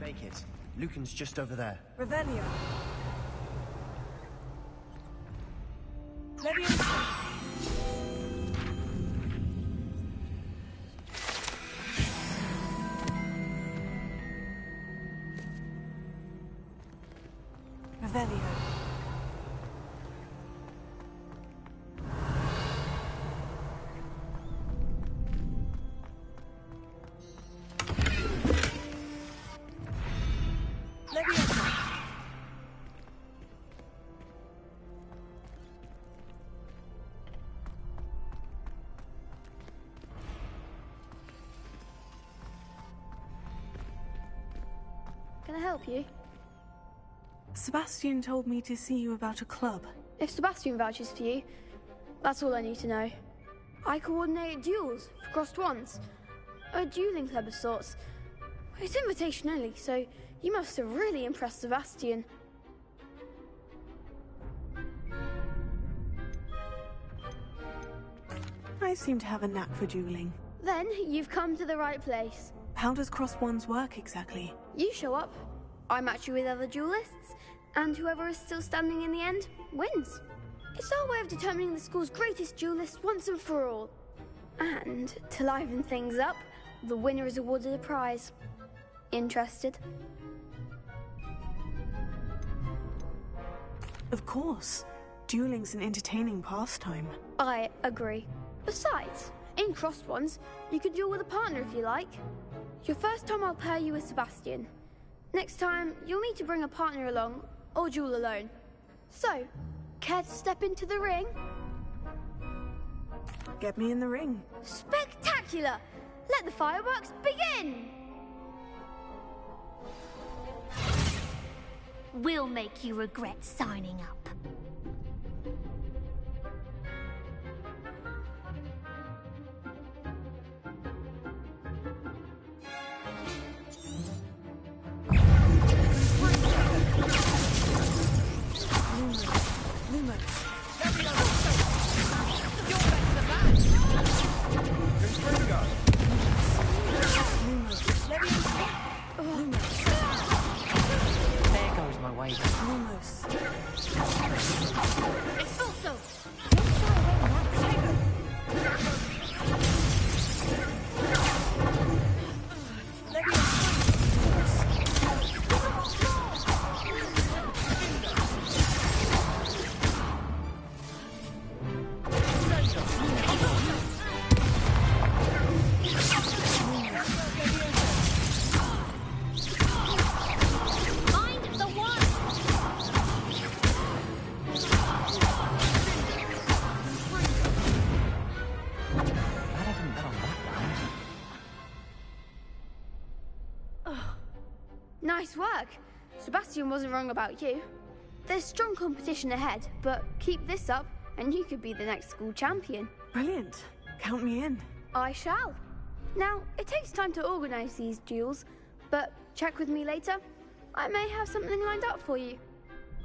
Make it. Lucan's just over there. Revelio. Leviosa. Revelio. Can I help you? Sebastian told me to see you about a club. If Sebastian vouches for you, that's all I need to know. I coordinate duels for crossed ones. A dueling club of sorts. It's invitation only, so you must have really impressed Sebastian. I seem to have a knack for dueling. Then you've come to the right place. How does cross ones work exactly? You show up, I match you with other duelists, and whoever is still standing in the end wins. It's our way of determining the school's greatest duelist once and for all. And to liven things up, the winner is awarded a prize. Interested? Of course. Dueling's an entertaining pastime. I agree. Besides, in crossed ones, you could duel with a partner if you like. Your first time I'll pair you with Sebastian. Next time, you'll need to bring a partner along, or duel alone. So, care to step into the ring? Get me in the ring. Spectacular! Let the fireworks begin! We'll make you regret signing up. Lumos. You're better than that! There goes my way. Lumos. Expulso! Nice work. Sebastian wasn't wrong about you. There's strong competition ahead, but keep this up and you could be the next school champion. Brilliant. Count me in. I shall. Now, it takes time to organise these duels, but check with me later. I may have something lined up for you.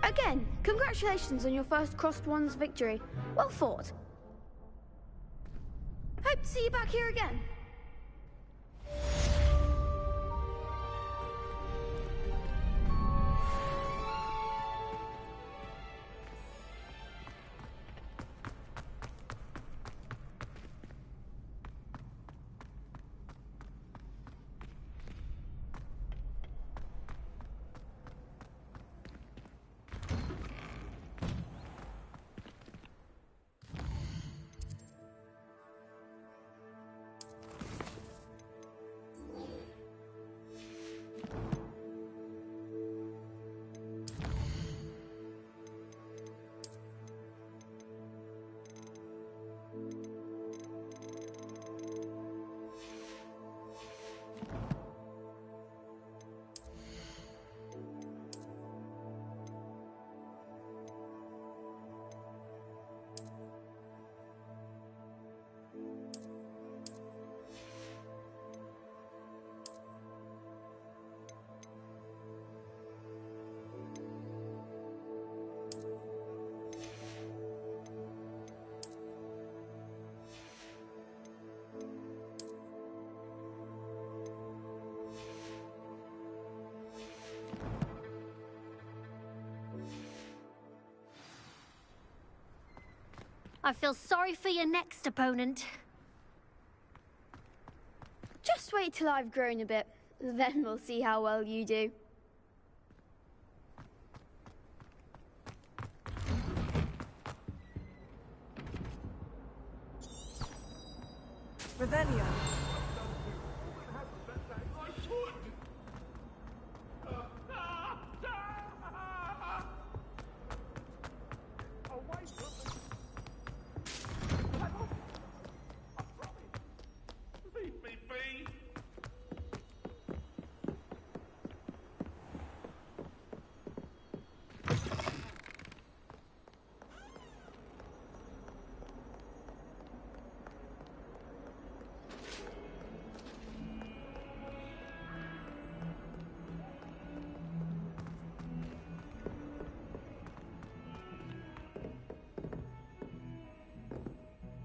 Again, congratulations on your first Crossed Ones victory. Well fought. Hope to see you back here again. I feel sorry for your next opponent. Just wait till I've grown a bit, then we'll see how well you do. Revelio.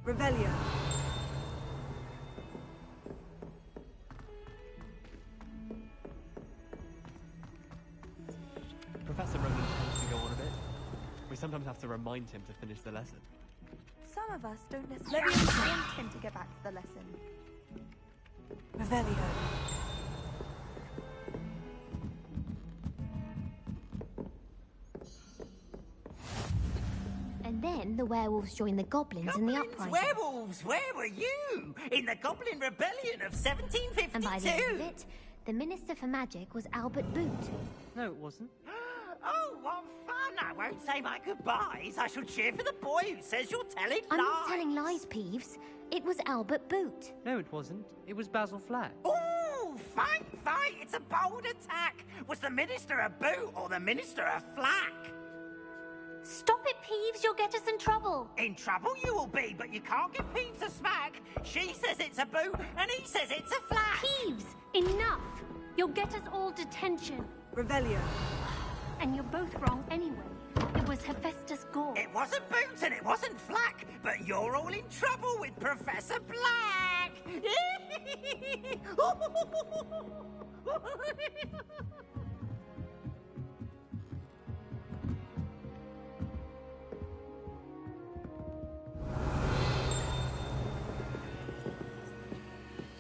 Revelio. Professor Ronan tends to go on a bit. We sometimes have to remind him to finish the lesson. Some of us don't necessarily want him to get back to the lesson. Revelio. And then the werewolves joined the goblins in the uprising. Werewolves, where were you? In the Goblin Rebellion of 1752. And by the end of it, the Minister for Magic was Albert Boot. No, it wasn't. Oh, what fun! I won't say my goodbyes. I shall cheer for the boy who says you're telling lies. I'm not telling lies, Peeves. It was Albert Boot. No, it wasn't. It was Basil Flack. Oh, fight! It's a bold attack. Was the Minister a boot or the Minister a flack? Stop it, Peeves. You'll get us in trouble. In trouble you will be, but you can't give Peeves a smack. She says it's a boot, and he says it's a flack. Peeves, enough. You'll get us all detention. Revelio. And you're both wrong anyway. It was Hephaestus Gore. It wasn't Boots and it wasn't Flack, but you're all in trouble with Professor Black!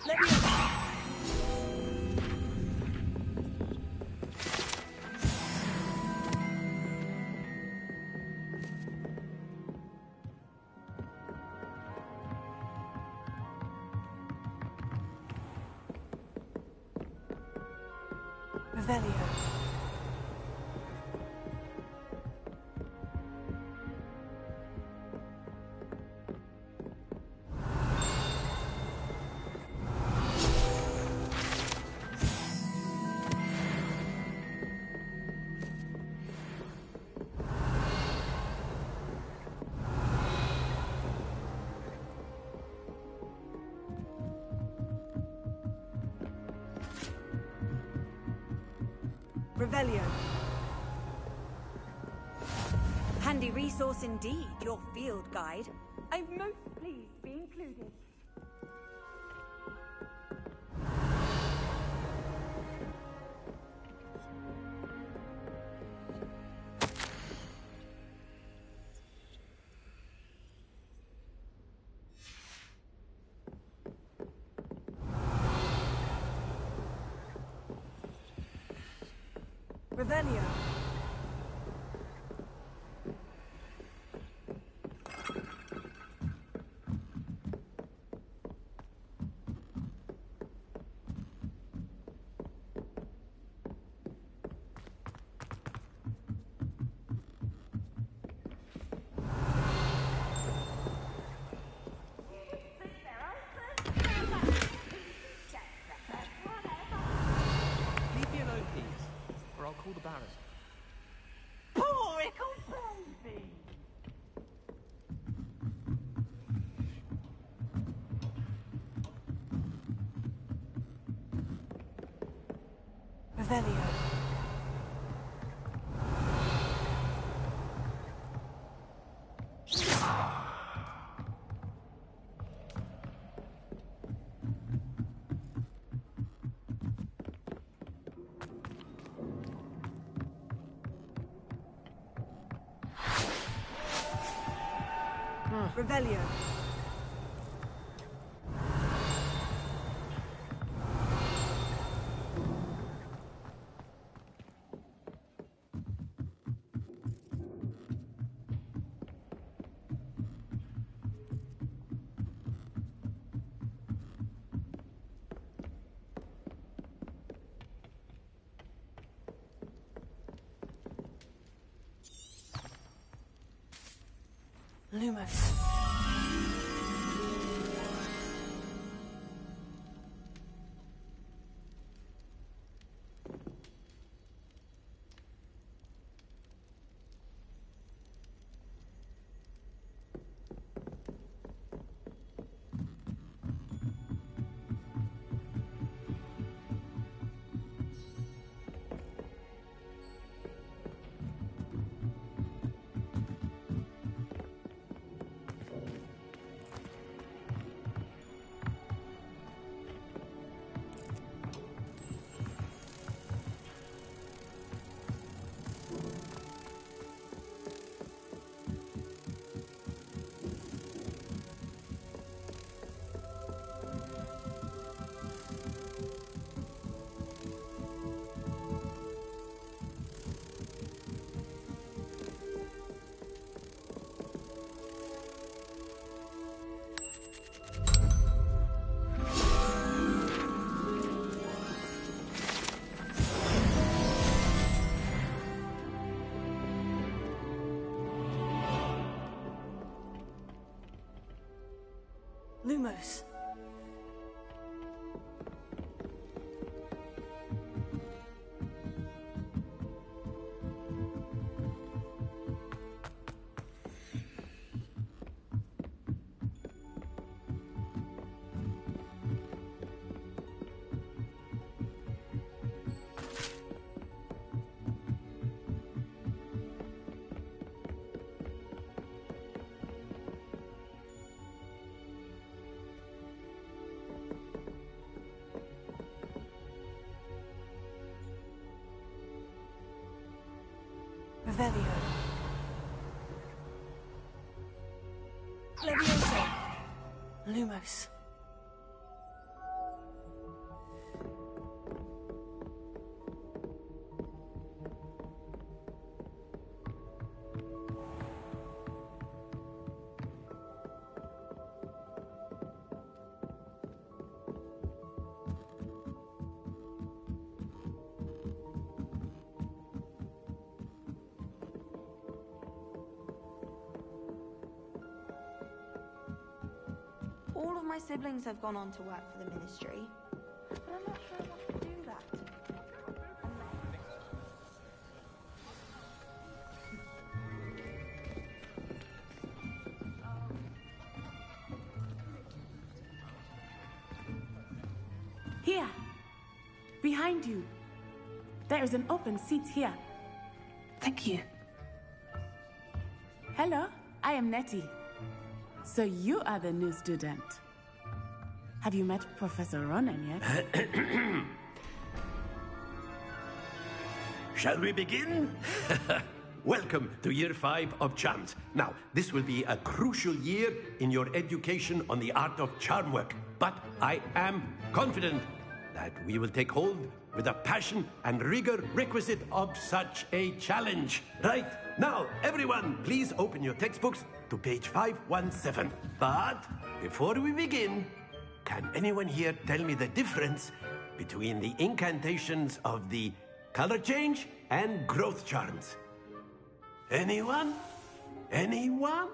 Let me... Revelio. Revelio. Handy resource indeed, your field guide. I'm most pleased to be included. Revelio. Leave me alone, please, or I'll call the Barras. Poor ickle baby! Revelio. Revelio. Lumos. Lumos. Revelio. Levioso. Lumos. All of my siblings have gone on to work for the ministry, but I'm not sure I want to do that. Here! Behind you! There is an open seat here. Thank you. Hello, I am Nettie. So you are the new student. Have you met Professor Ronan yet? Shall we begin? Welcome to Year 5 of Charms. Now, this will be a crucial year in your education on the art of charm work. But I am confident that we will take hold with the passion and rigor requisite of such a challenge. Right, now, everyone, please open your textbooks to page 517. But before we begin, can anyone here tell me the difference between the incantations of the color change and growth charms? Anyone? Anyone?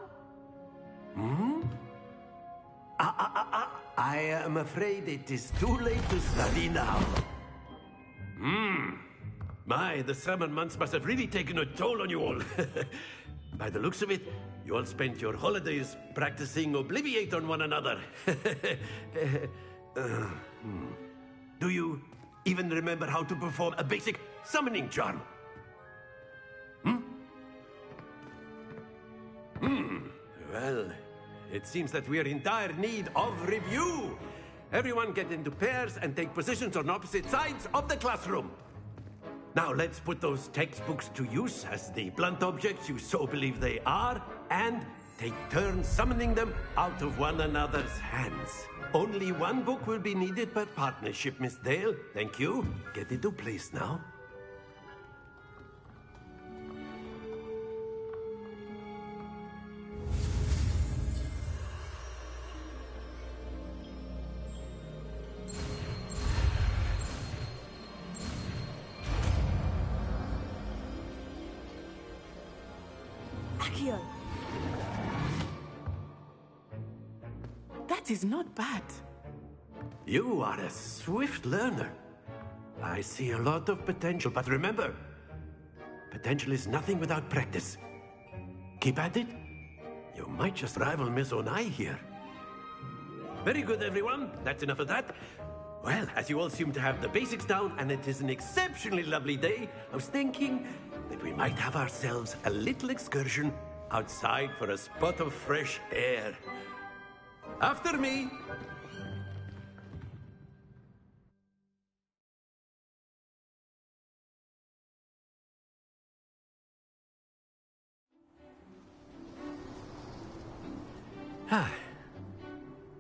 I am afraid it is too late to study now. My, the summer months must have really taken a toll on you all. By the looks of it, you all spent your holidays practicing Obliviate on one another. Do you even remember how to perform a basic summoning charm? Well, it seems that we are in dire need of review. Everyone get into pairs and take positions on opposite sides of the classroom. Now let's put those textbooks to use as the blunt objects you so believe they are, and take turns summoning them out of one another's hands. Only one book will be needed per partnership, Miss Dale. Thank you. Get into place now. Akio. That is not bad. You are a swift learner. I see a lot of potential, but remember, potential is nothing without practice. Keep at it. You might just rival Miss Onai here. Very good, everyone. That's enough of that. Well, as you all seem to have the basics down, and it is an exceptionally lovely day, I was thinking that we might have ourselves a little excursion outside for a spot of fresh air. After me.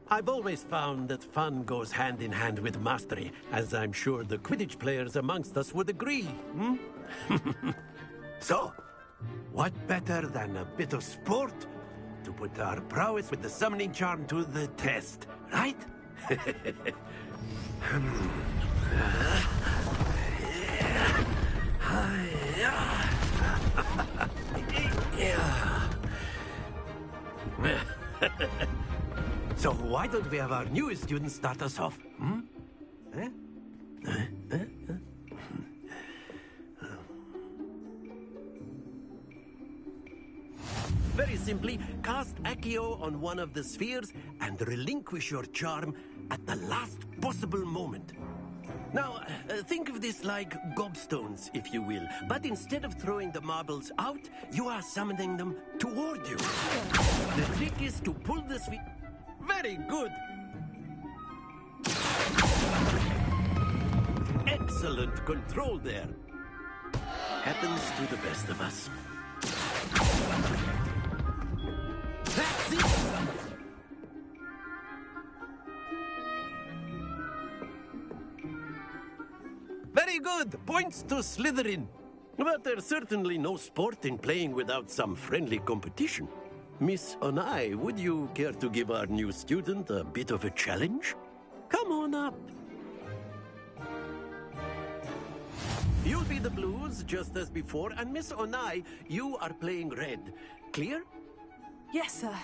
I've always found that fun goes hand in hand with mastery, as I'm sure the Quidditch players amongst us would agree. So, what better than a bit of sport to put our prowess with the summoning charm to the test, right? So why don't we have our newest student start us off? Very simply, cast Accio on one of the spheres and relinquish your charm at the last possible moment. Now, think of this like gobstones, if you will. But instead of throwing the marbles out, you are summoning them toward you. The trick is to pull the sphere... Very good! Excellent control there. Happens to the best of us. That's it! Very good! Points to Slytherin. But there's certainly no sport in playing without some friendly competition. Miss Onai, would you care to give our new student a bit of a challenge? Come on up. You'll be the blues, just as before, and Miss Onai, you are playing red. Clear? Yes, sir.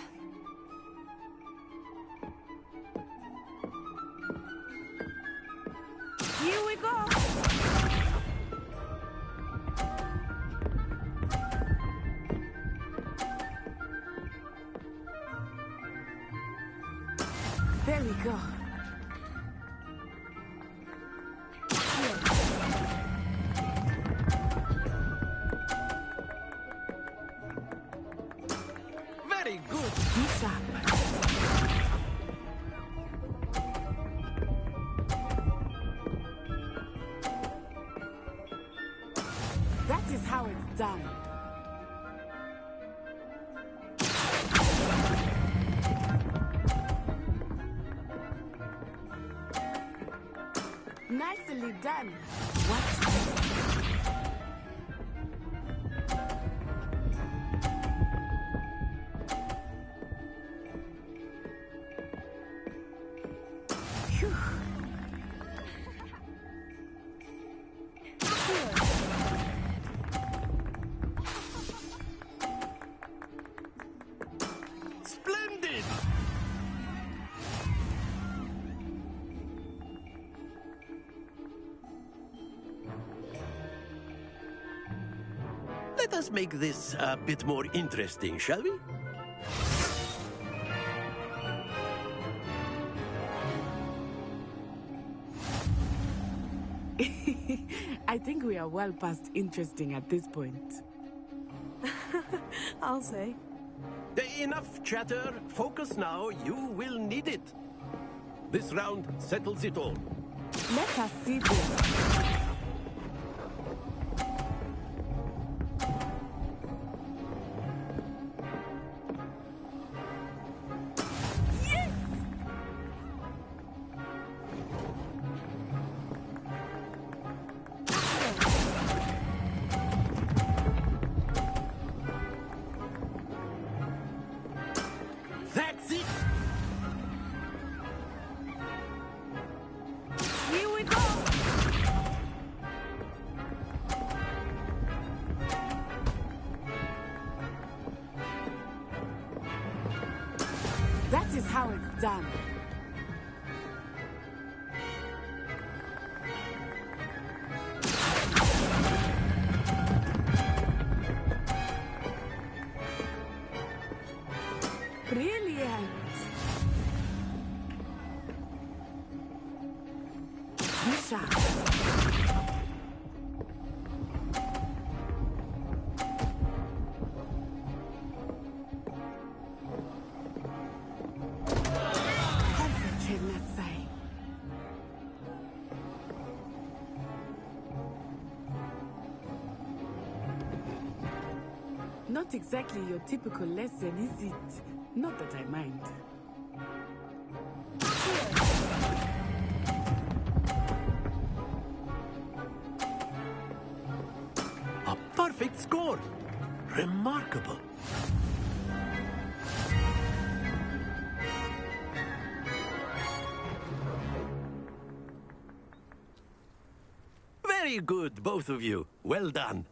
Here we go! There we go. Very good. Keep up. That is how it's done. Nicely done. Phew. Splendid! Let us make this a bit more interesting, shall we? I think we are well past interesting at this point. I'll say. Enough chatter. Focus now. You will need it. This round settles it all. Let us see this. That's it! Here we go! That is how it's done. Brilliant! Bishop. Concentrate, Natsai. Not exactly your typical lesson, is it? Not that I mind. A perfect score! Remarkable! Very good, both of you. Well done.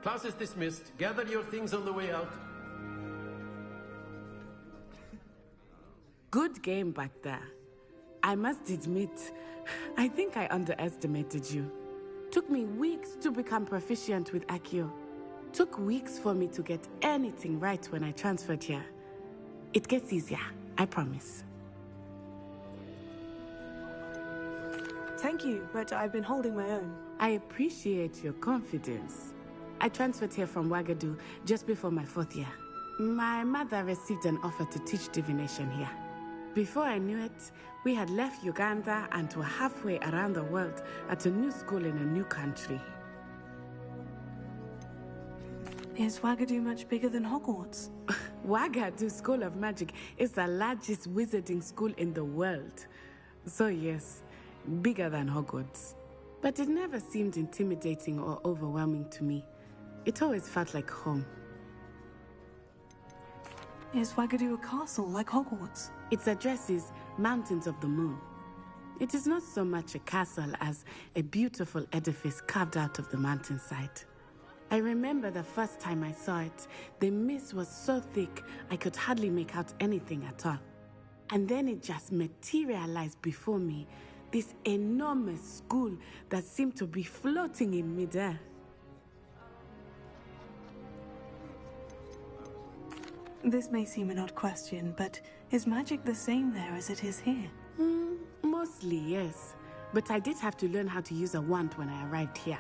Class is dismissed. Gather your things on the way out. Good game back there. I must admit, I think I underestimated you. Took me weeks to become proficient with Accio. Took weeks for me to get anything right when I transferred here. It gets easier, I promise. Thank you, but I've been holding my own. I appreciate your confidence. I transferred here from Wagadu just before my 4th year. My mother received an offer to teach divination here. Before I knew it, we had left Uganda and were halfway around the world at a new school in a new country. Is Wagadu much bigger than Hogwarts? Wagadu School of Magic is the largest wizarding school in the world. So yes, bigger than Hogwarts. But it never seemed intimidating or overwhelming to me. It always felt like home. Is Wagadu a castle like Hogwarts? Its address is Mountains of the Moon. It is not so much a castle as a beautiful edifice carved out of the mountainside. I remember the first time I saw it, the mist was so thick I could hardly make out anything at all. And then it just materialized before me, this enormous school that seemed to be floating in midair. This may seem an odd question, but is magic the same there as it is here? Mostly, yes. But I did have to learn how to use a wand when I arrived here.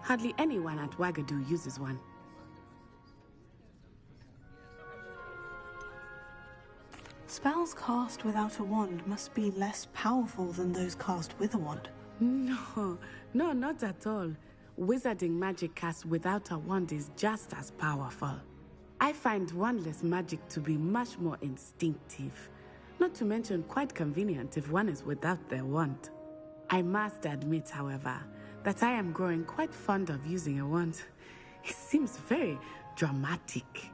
Hardly anyone at Wagadu uses one. Spells cast without a wand must be less powerful than those cast with a wand. No, not at all. Wizarding magic cast without a wand is just as powerful. I find wandless magic to be much more instinctive. Not to mention quite convenient if one is without their wand. I must admit, however, that I am growing quite fond of using a wand. It seems very dramatic.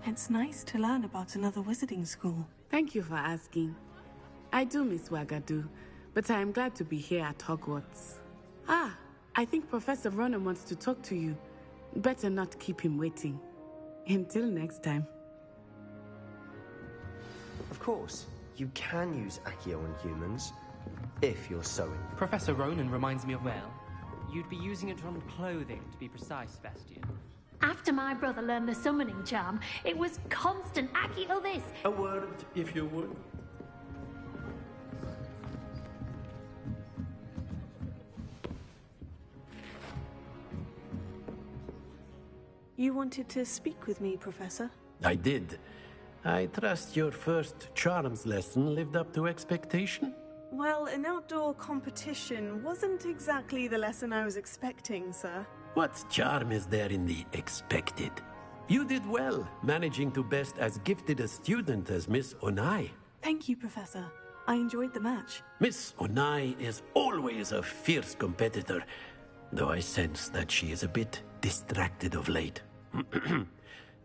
It's nice to learn about another wizarding school. Thank you for asking. I do miss Wagadu, but I am glad to be here at Hogwarts. I think Professor Ronan wants to talk to you. Better not keep him waiting. Until next time. Of course, you can use Accio on humans, if you're sewing. Professor Ronan reminds me of, well, you'd be using it on clothing, to be precise, Sebastian. After my brother learned the summoning charm, it was constant Accio this. A word, if you would. You wanted to speak with me, Professor? I did. I trust your first charms lesson lived up to expectation? Well, an outdoor competition wasn't exactly the lesson I was expecting, sir. What charm is there in the expected? You did well, managing to best as gifted a student as Miss Onai. Thank you, Professor. I enjoyed the match. Miss Onai is always a fierce competitor, though I sense that she is a bit distracted of late.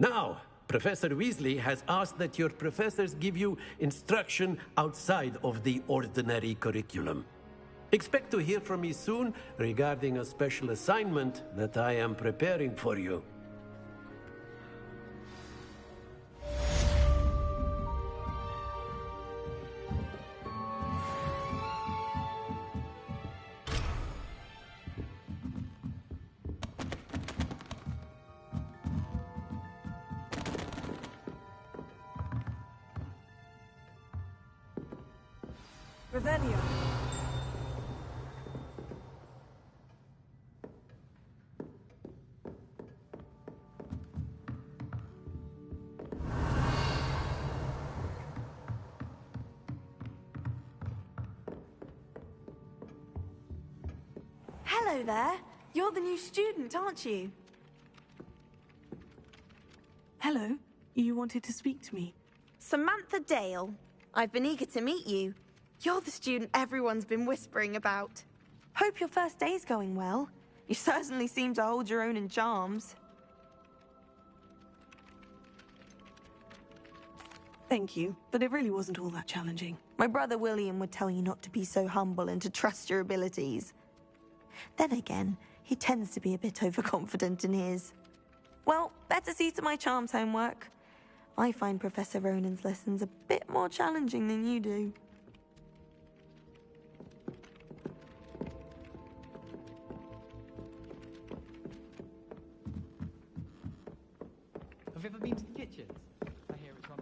Now, Professor Weasley has asked that your professors give you instruction outside of the ordinary curriculum. Expect to hear from me soon regarding a special assignment that I am preparing for you. Revelio. Hello there. You're the new student, aren't you? Hello. You wanted to speak to me? Samantha Dale. I've been eager to meet you. You're the student everyone's been whispering about. Hope your first day's going well. You certainly seem to hold your own in charms. Thank you, but it really wasn't all that challenging. My brother William would tell you not to be so humble and to trust your abilities. Then again, he tends to be a bit overconfident in his. Well, better see to my charms homework. I find Professor Ronan's lessons a bit more challenging than you do. Have you ever been to the kitchens? I hear it's run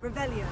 Revelio.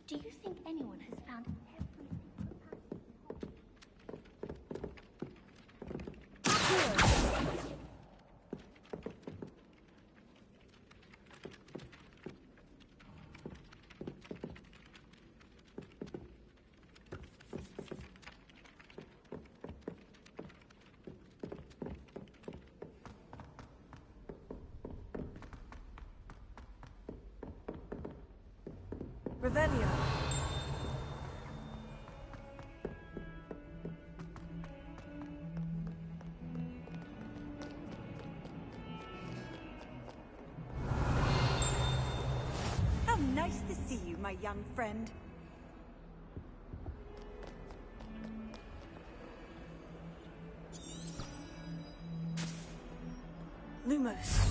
Do you think anyone has found every Revelio. How nice to see you, my young friend. Lumos.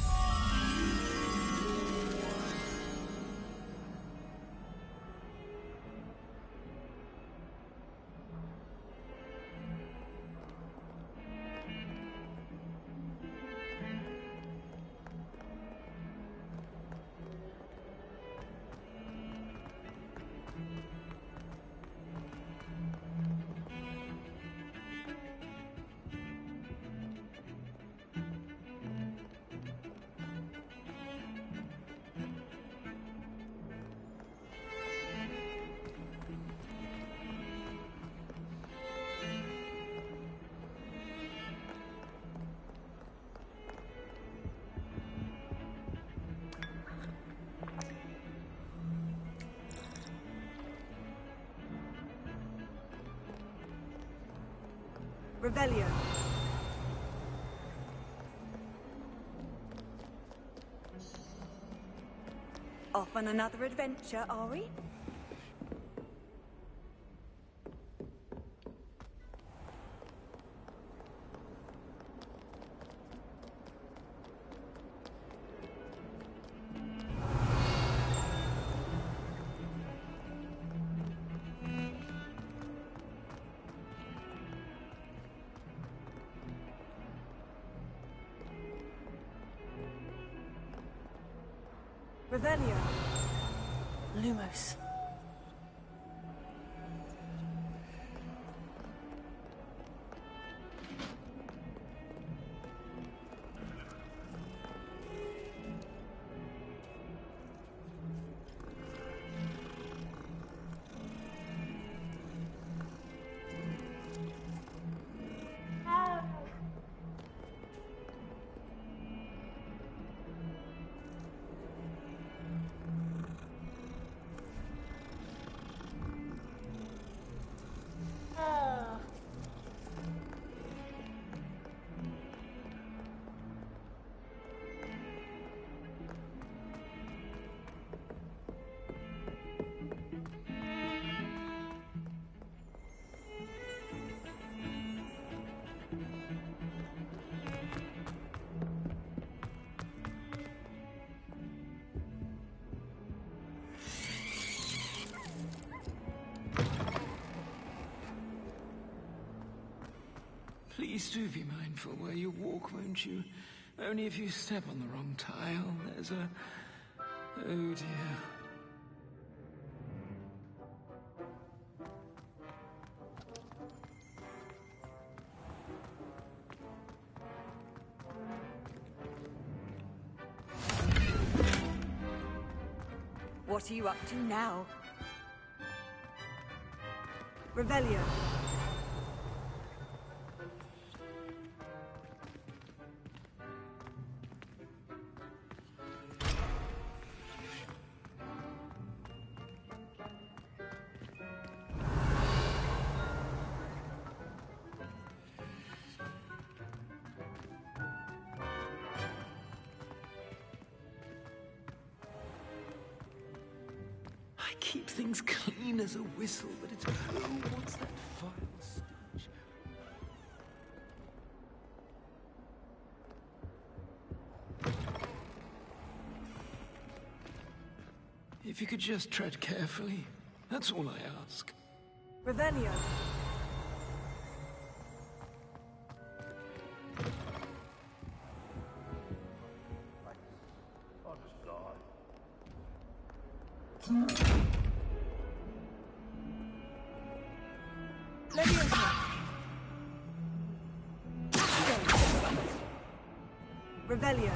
Revelio. Off on another adventure, are we? Revelio. Lumos. Please do be mindful where you walk, won't you? Only if you step on the wrong tile, there's a... Oh dear. What are you up to now? Revelio. I keep things clean as a whistle, but it's... Oh, what's that vile stench? If you could just tread carefully, that's all I ask. Revelio. Revelio.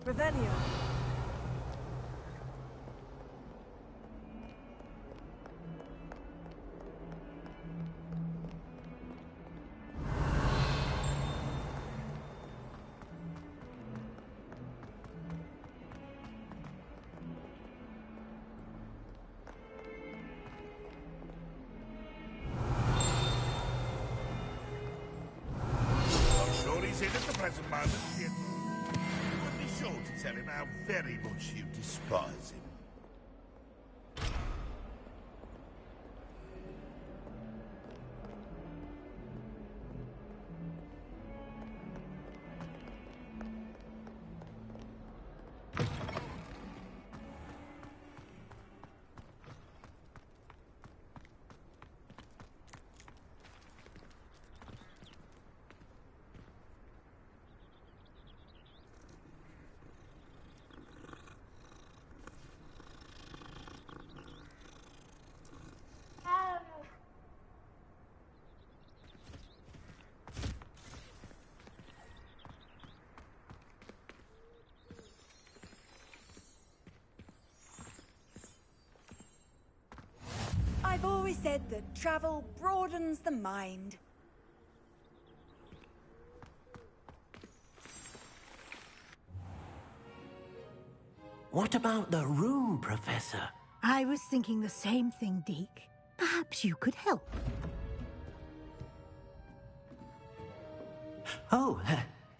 Revelio. I'm sure he's in at the present moment. Sure to tell him how very much you despise him. I've always said that travel broadens the mind. What about the room, Professor? I was thinking the same thing, Deke. Perhaps you could help. Oh,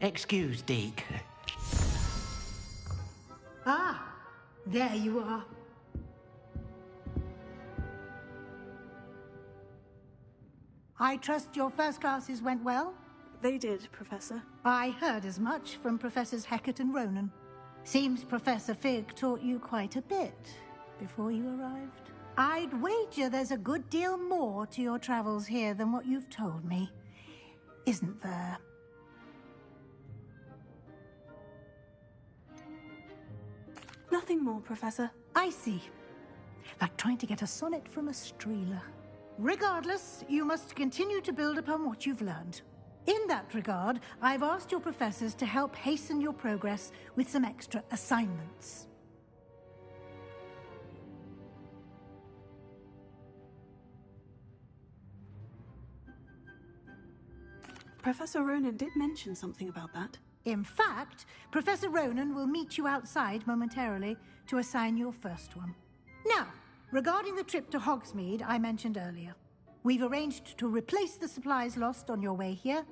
excuse, Deke. Ah, there you are. I trust your first classes went well? They did, Professor. I heard as much from Professors Hecat and Ronan. Seems Professor Fig taught you quite a bit before you arrived. I'd wager there's a good deal more to your travels here than what you've told me. Isn't there? Nothing more, Professor. I see. Like trying to get a sonnet from a streeler. Regardless, you must continue to build upon what you've learned. In that regard, I've asked your professors to help hasten your progress with some extra assignments. Professor Ronan did mention something about that. In fact, Professor Ronan will meet you outside momentarily to assign your first one. Now, regarding the trip to Hogsmeade I mentioned earlier, we've arranged to replace the supplies lost on your way here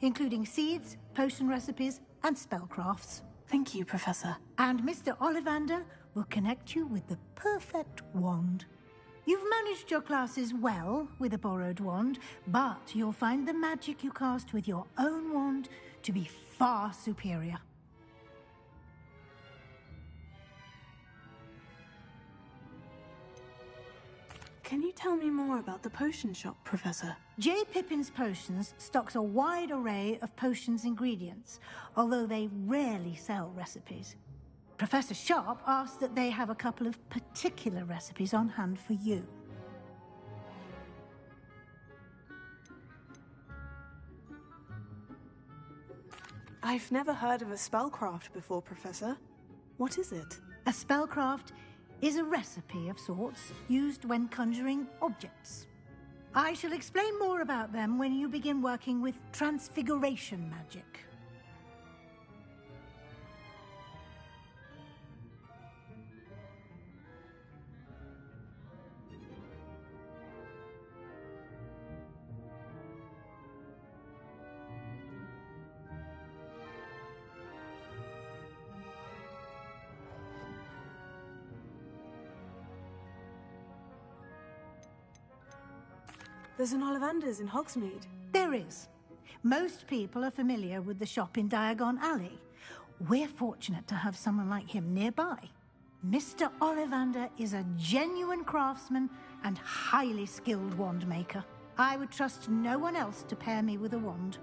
including seeds, potion recipes, and spellcrafts. Thank you, Professor. And Mr. Ollivander will connect you with the perfect wand. You've managed your classes well with a borrowed wand, but you'll find the magic you cast with your own wand to be far superior. Can you tell me more about the potion shop, Professor? J. Pippin's Potions stocks a wide array of potions ingredients, although they rarely sell recipes. Professor Sharp asked that they have a couple of particular recipes on hand for you. I've never heard of a spellcraft before, Professor. What is it? A spellcraft is a recipe of sorts used when conjuring objects. I shall explain more about them when you begin working with transfiguration magic. There's an Ollivander's in Hogsmeade. There is. Most people are familiar with the shop in Diagon Alley. We're fortunate to have someone like him nearby. Mr. Ollivander is a genuine craftsman and highly skilled wand maker. I would trust no one else to pair me with a wand.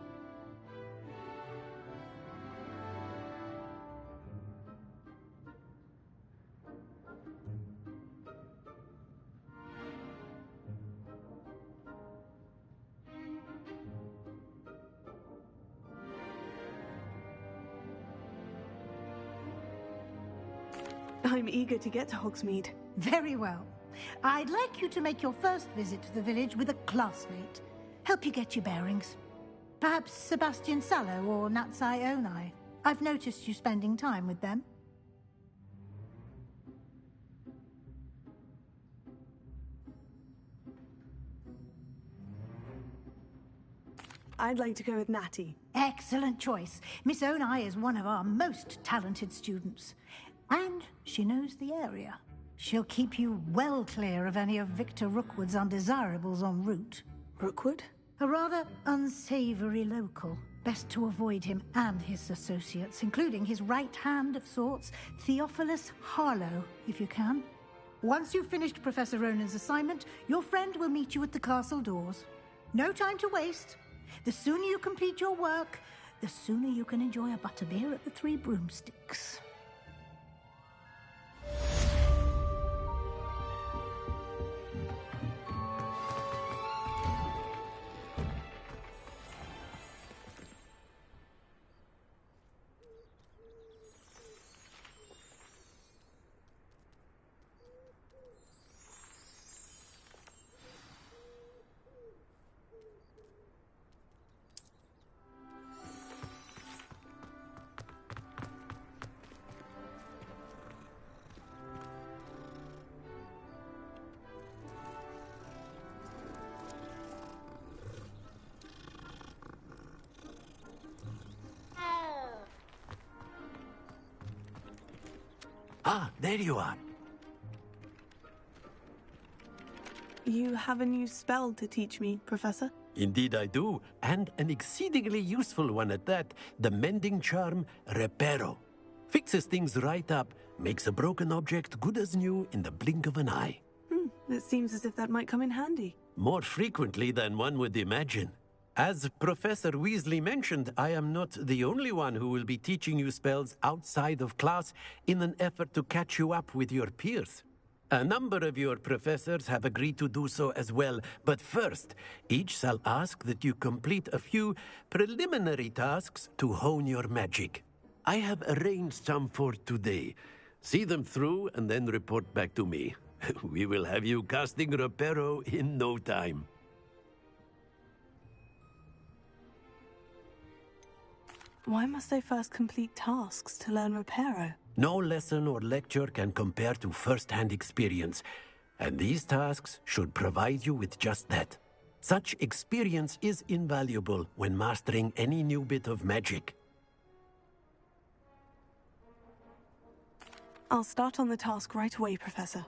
I'm eager to get to Hogsmeade. Very well. I'd like you to make your first visit to the village with a classmate. Help you get your bearings. Perhaps Sebastian Sallow or Natsai Onai. I've noticed you spending time with them. I'd like to go with Natty. Excellent choice. Miss Onai is one of our most talented students. And she knows the area. She'll keep you well clear of any of Victor Rookwood's undesirables en route. Rookwood? A rather unsavory local. Best to avoid him and his associates, including his right hand of sorts, Theophilus Harlow, if you can. Once you've finished Professor Ronan's assignment, your friend will meet you at the castle doors. No time to waste. The sooner you complete your work, the sooner you can enjoy a butterbeer at the Three Broomsticks. Ah, there you are. You have a new spell to teach me, Professor? Indeed I do, and an exceedingly useful one at that. The mending charm, Reparo. Fixes things right up, makes a broken object good as new in the blink of an eye. It seems as if that might come in handy. More frequently than one would imagine. As Professor Weasley mentioned, I am not the only one who will be teaching you spells outside of class in an effort to catch you up with your peers. A number of your professors have agreed to do so as well, but first, each shall ask that you complete a few preliminary tasks to hone your magic. I have arranged some for today. See them through and then report back to me. We will have you casting Reparo in no time. Why must I first complete tasks to learn Reparo? No lesson or lecture can compare to first-hand experience, and these tasks should provide you with just that. Such experience is invaluable when mastering any new bit of magic. I'll start on the task right away, Professor.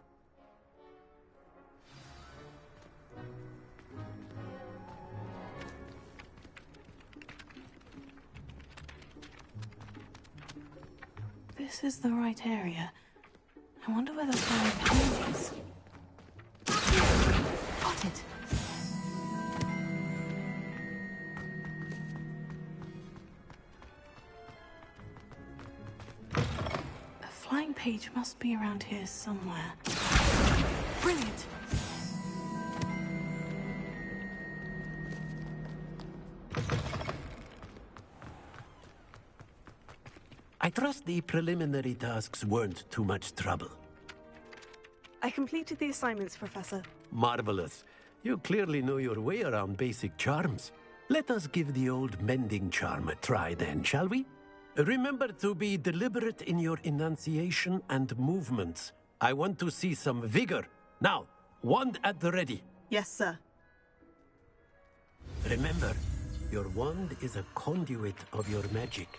This is the right area. I wonder where the flying panel is. Got it. A flying page must be around here somewhere. Brilliant! I trust the preliminary tasks weren't too much trouble. I completed the assignments, Professor. Marvelous. You clearly know your way around basic charms. Let us give the old mending charm a try then, shall we? Remember to be deliberate in your enunciation and movements. I want to see some vigor. Now, wand at the ready. Yes, sir. Remember, your wand is a conduit of your magic.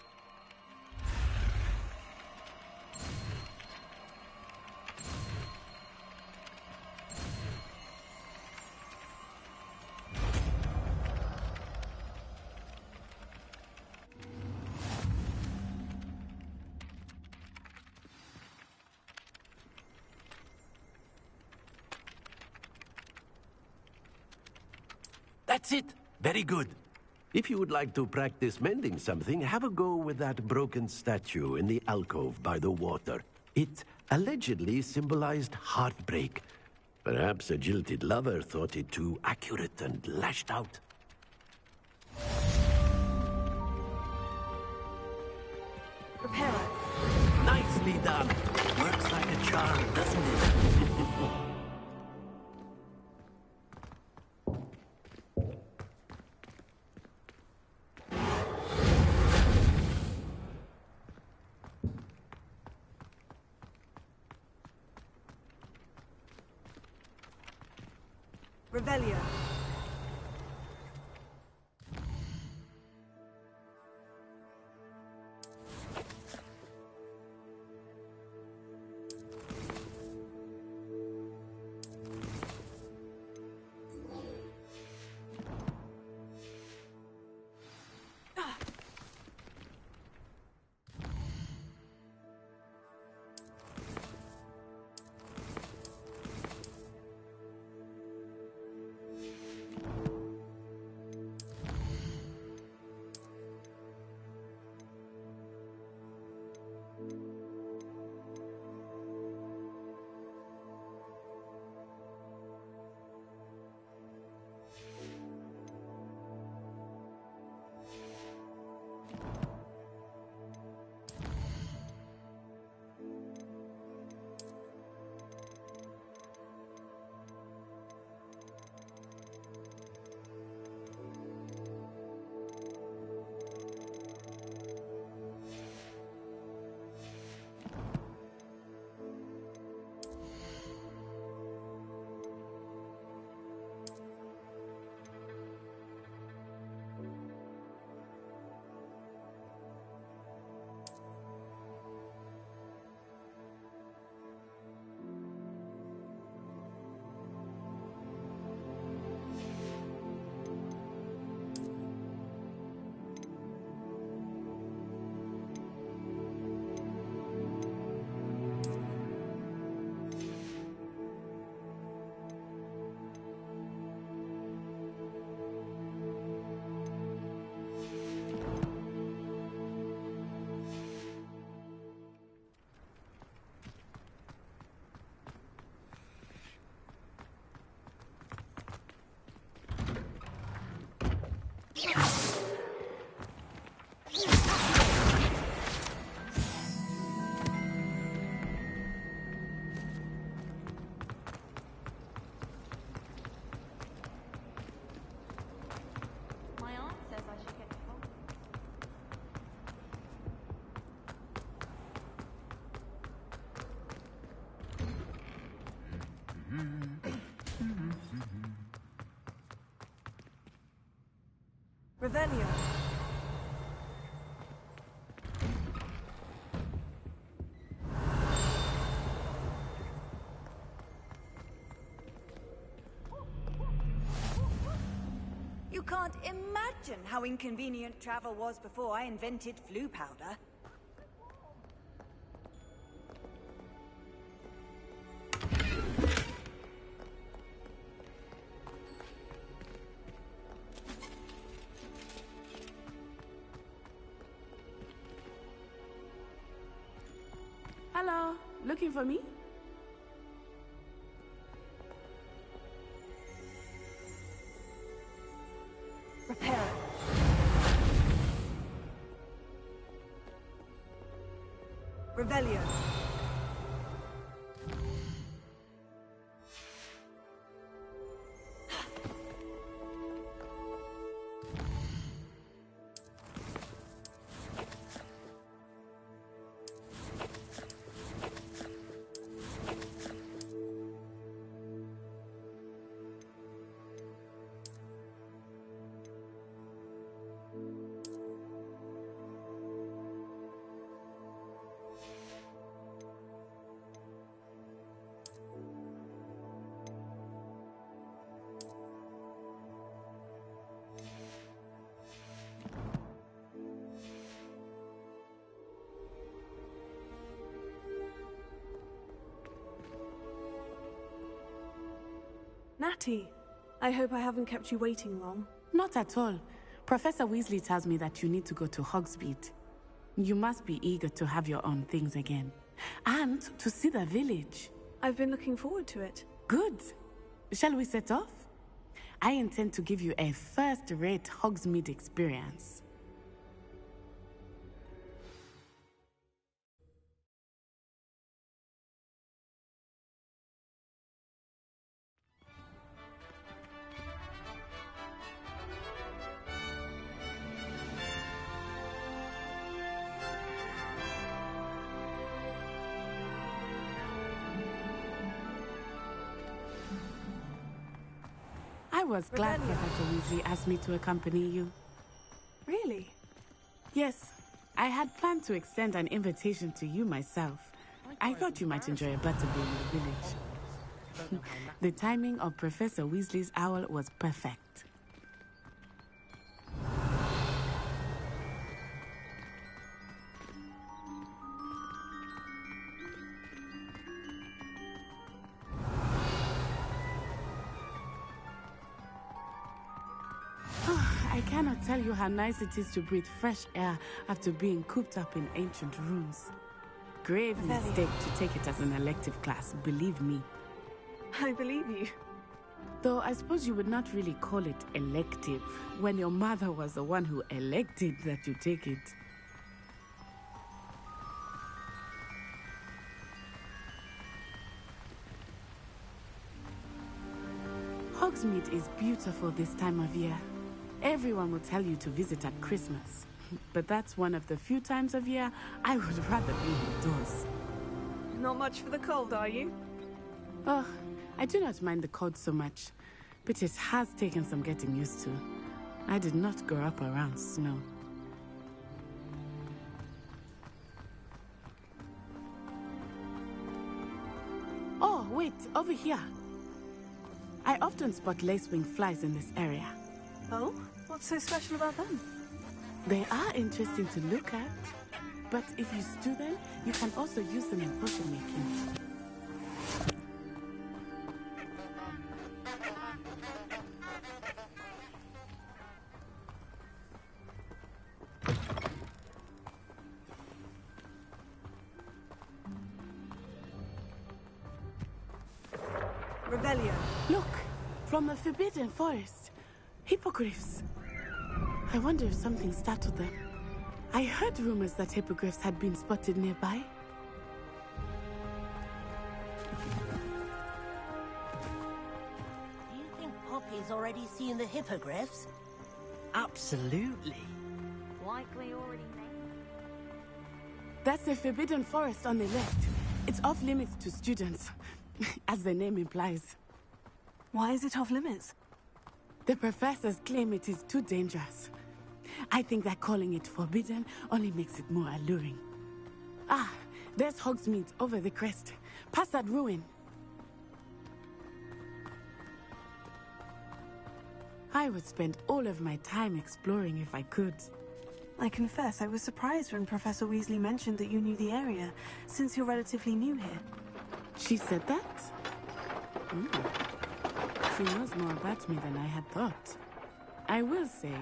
That's it. Very good. If you would like to practice mending something, have a go with that broken statue in the alcove by the water. It allegedly symbolized heartbreak. Perhaps a jilted lover thought it too accurate and lashed out. Repairer. Nicely done. Works like a charm, doesn't it? Revelio. Revelio. You can't imagine how inconvenient travel was before I invented flu powder. Hello, looking for me? Repair it. Revelio. Natty, I hope I haven't kept you waiting long. Not at all. Professor Weasley tells me that you need to go to Hogsmeade. You must be eager to have your own things again. And to see the village. I've been looking forward to it. Good. Shall we set off? I intend to give you a first-rate Hogsmeade experience. I was glad Professor Weasley asked me to accompany you. Really? Yes. I had planned to extend an invitation to you myself. I thought you might enjoy a better day in the village. The timing of Professor Weasley's owl was perfect. I cannot tell you how nice it is to breathe fresh air after being cooped up in ancient rooms. Grave mistake to take it as an elective class, believe me. I believe you. Though I suppose you would not really call it elective when your mother was the one who elected that you take it. Hogsmeade is beautiful this time of year. Everyone will tell you to visit at Christmas. But that's one of the few times of year I would rather be indoors. Not much for the cold, are you? Oh, I do not mind the cold so much, but it has taken some getting used to. I did not grow up around snow. Oh, wait, over here. I often spot lacewing flies in this area. Oh? What's so special about them? They are interesting to look at, but if you stew them, you can also use them in potion making. Revelio. Look, from the Forbidden Forest. Hippogriffs. I wonder if something startled them. I heard rumors that hippogriffs had been spotted nearby. Do you think Poppy's already seen the hippogriffs? Absolutely. Likely already made. That's the Forbidden Forest on the left. It's off limits to students, as the name implies. Why is it off limits? The professors claim it is too dangerous. I think that calling it forbidden only makes it more alluring. Ah, there's Hogsmeade over the crest. Past that ruin. I would spend all of my time exploring if I could. I confess I was surprised when Professor Weasley mentioned that you knew the area, since you're relatively new here. She said that? She knows more about me than I had thought. I will say,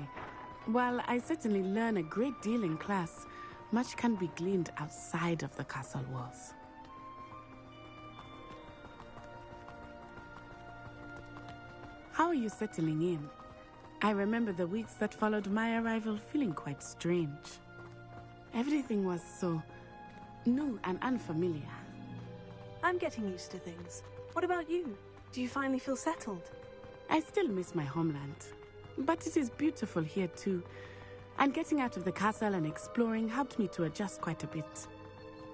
while I certainly learn a great deal in class, much can be gleaned outside of the castle walls. How are you settling in? I remember the weeks that followed my arrival feeling quite strange. Everything was so new and unfamiliar. I'm getting used to things. What about you? Do you finally feel settled? I still miss my homeland, but it is beautiful here too. And getting out of the castle and exploring helped me to adjust quite a bit.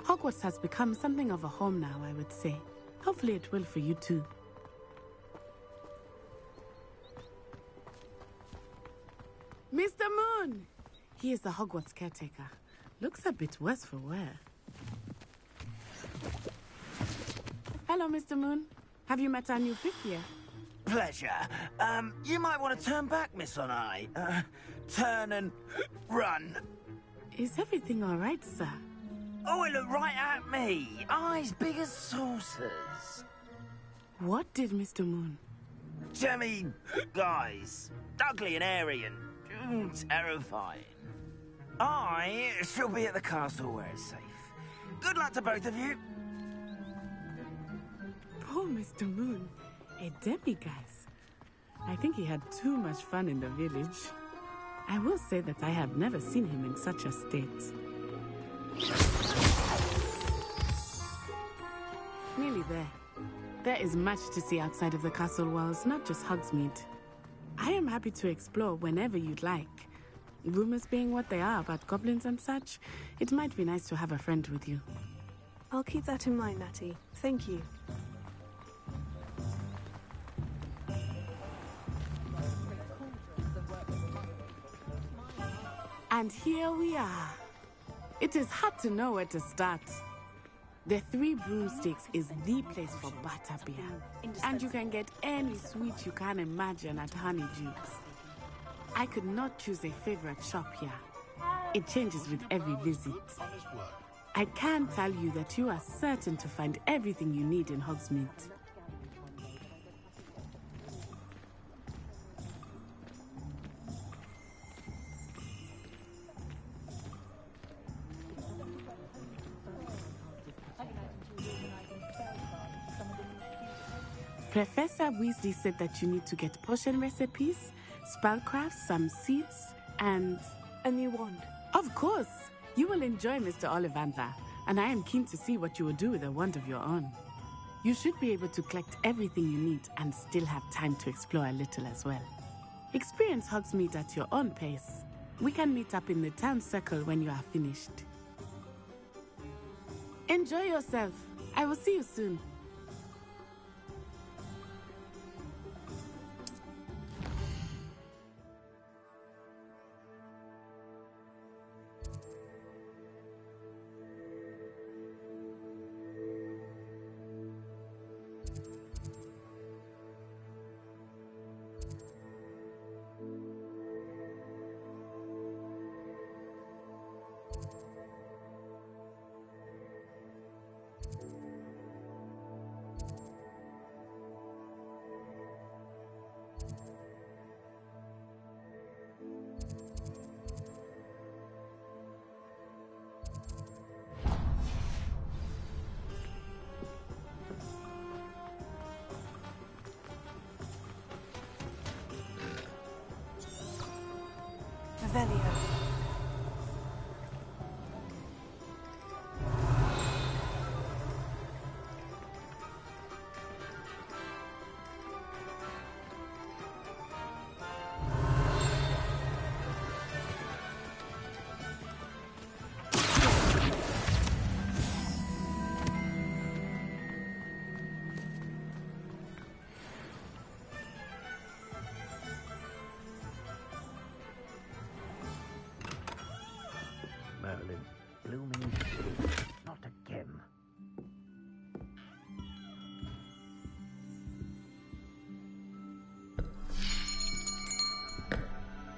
Hogwarts has become something of a home now, I would say. Hopefully it will for you too. Mr. Moon! He is the Hogwarts caretaker. Looks a bit worse for wear. Hello, Mr. Moon. Have you met our new fifth year? Pleasure. You might want to turn back, Miss Onai. Turn and run. Is everything all right, sir? Oh, it looked right at me. Eyes big as saucers. What did Mr. Moon? Jemmy, guys. Ugly and airy and terrifying. I shall be at the castle where it's safe. Good luck to both of you. Poor Mr. Moon. A demiguise. I think he had too much fun in the village. I will say that I have never seen him in such a state. Nearly there. There is much to see outside of the castle walls, not just Hogsmeade. I am happy to explore whenever you'd like. Rumors being what they are about goblins and such, it might be nice to have a friend with you. I'll keep that in mind, Natty. Thank you. And here we are. It is hard to know where to start. The Three Broomsticks is the place for butterbeer. And you can get any sweet you can imagine at Honeydukes. I could not choose a favorite shop here. It changes with every visit. I can tell you that you are certain to find everything you need in Hogsmeade. Professor Weasley said that you need to get potion recipes, spellcrafts, some seeds, and a new wand. Of course! You will enjoy Mr. Ollivander, and I am keen to see what you will do with a wand of your own. You should be able to collect everything you need and still have time to explore a little as well. Experience Hogsmeade at your own pace. We can meet up in the town circle when you are finished. Enjoy yourself. I will see you soon.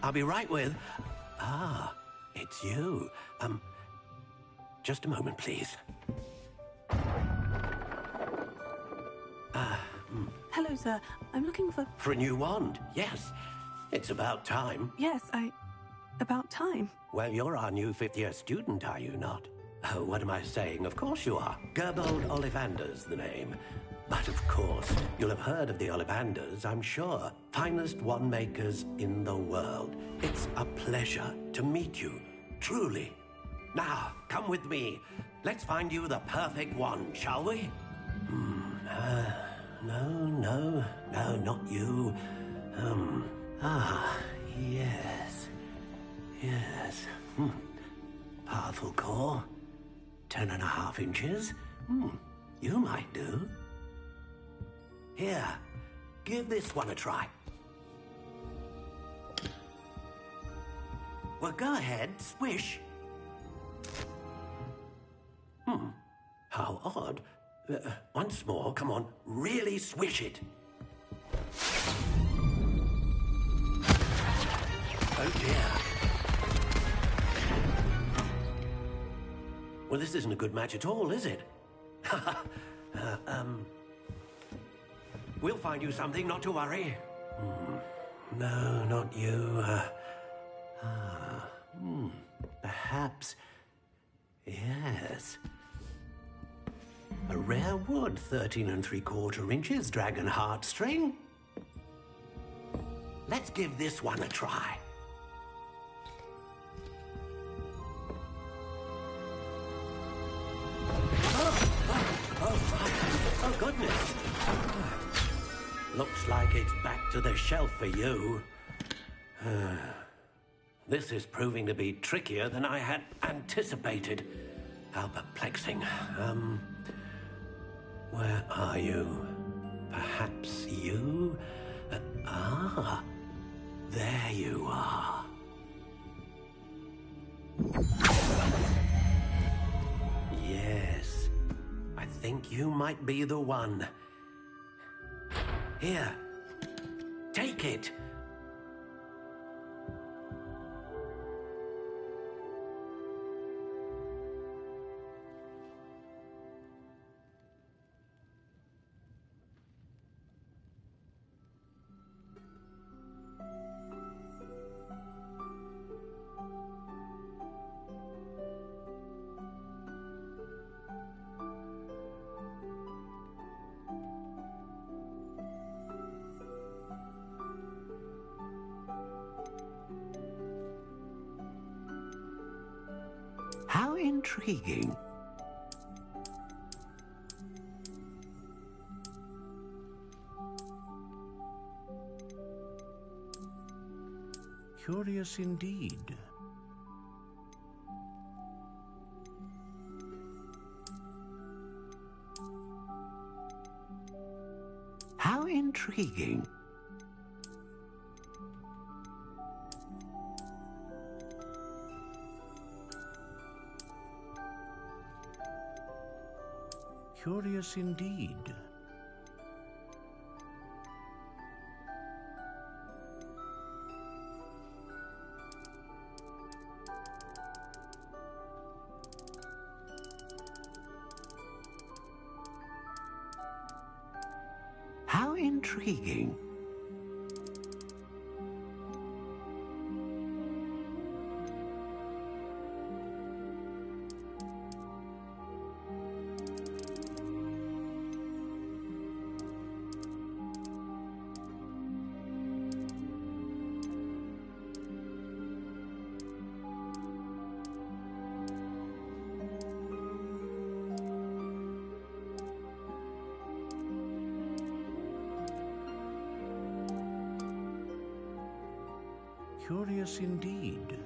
I'll be right with... Ah, it's you. Just a moment, please. Hello, sir. I'm looking for... For a new wand, yes. It's about time. Yes, about time. Well, you're our new fifth-year student, are you not? Oh, what am I saying? Of course you are. Gerbold Ollivander's the name. But of course, you'll have heard of the Ollivanders, I'm sure. Finest wand makers in the world. It's a pleasure to meet you, truly. Now, come with me. Let's find you the perfect wand, shall we? No, not you. Yes. Powerful core. 10.5 inches. You might do. Here, give this one a try. Well, go ahead, swish. How odd. Once more, come on, really swish it. Oh dear. Well, this isn't a good match at all, is it? We'll find you something, not to worry. No, not you. Perhaps... Yes. A rare wood, 13 3/4 inches, dragon heartstring. Let's give this one a try. Oh, goodness. Looks like it's back to the shelf for you. This is proving to be trickier than I had anticipated. How perplexing. Where are you? Perhaps you? There you are. Yes, I think you might be the one. Here, take it. How intriguing. Curious indeed. How intriguing. Curious indeed. How intriguing. Curious indeed.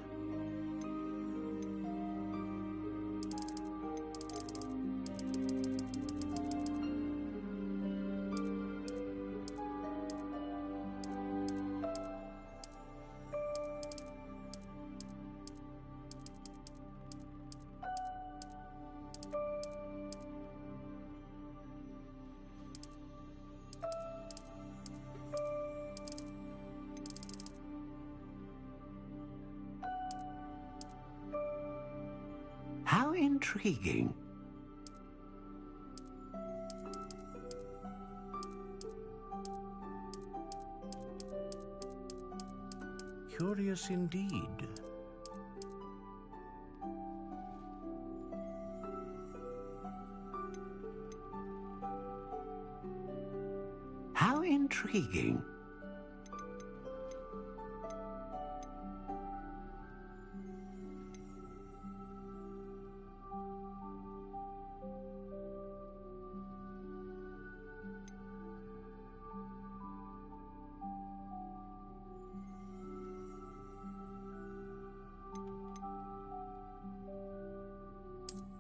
intriguing. Curious indeed. How intriguing.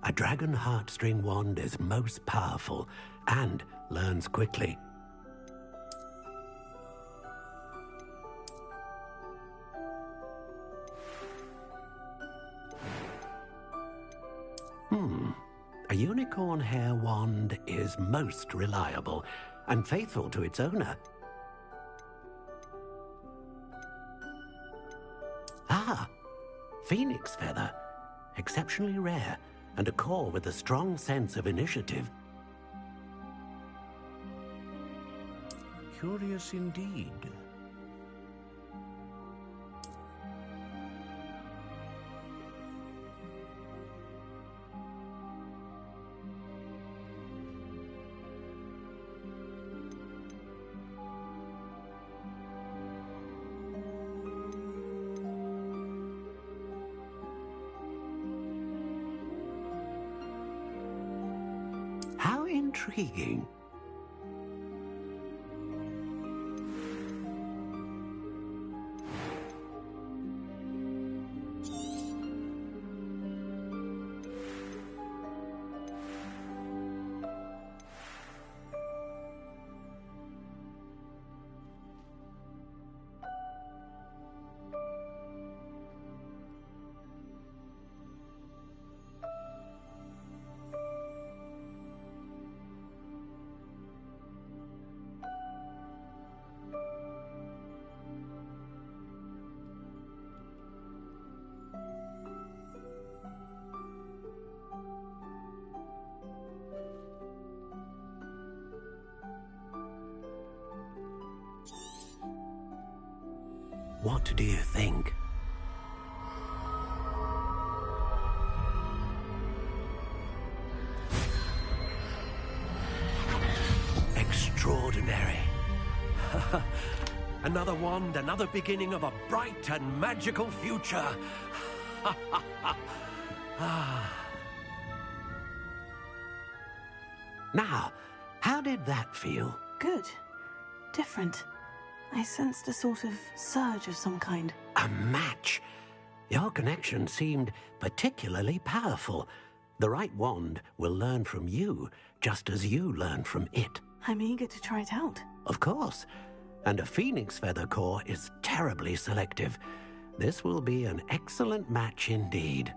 A dragon heartstring wand is most powerful and learns quickly. A unicorn hair wand is most reliable and faithful to its owner. Ah, phoenix feather. Exceptionally rare, and a core with a strong sense of initiative. Curious indeed. How intriguing. What do you think? Extraordinary. Another wand, another beginning of a bright and magical future. Now, how did that feel? Good. Different. I sensed a sort of surge of some kind. A match. Your connection seemed particularly powerful. The right wand will learn from you, just as you learn from it. I'm eager to try it out. Of course. And a phoenix feather core is terribly selective. This will be an excellent match indeed.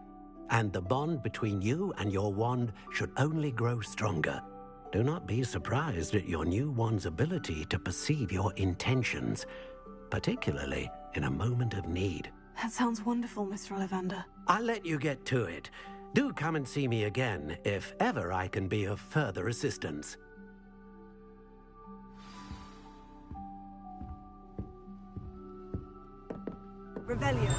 And the bond between you and your wand should only grow stronger. Do not be surprised at your new wand's ability to perceive your intentions, particularly in a moment of need. That sounds wonderful, Mr. Ollivander. I'll let you get to it. Do come and see me again if ever I can be of further assistance. Revelio.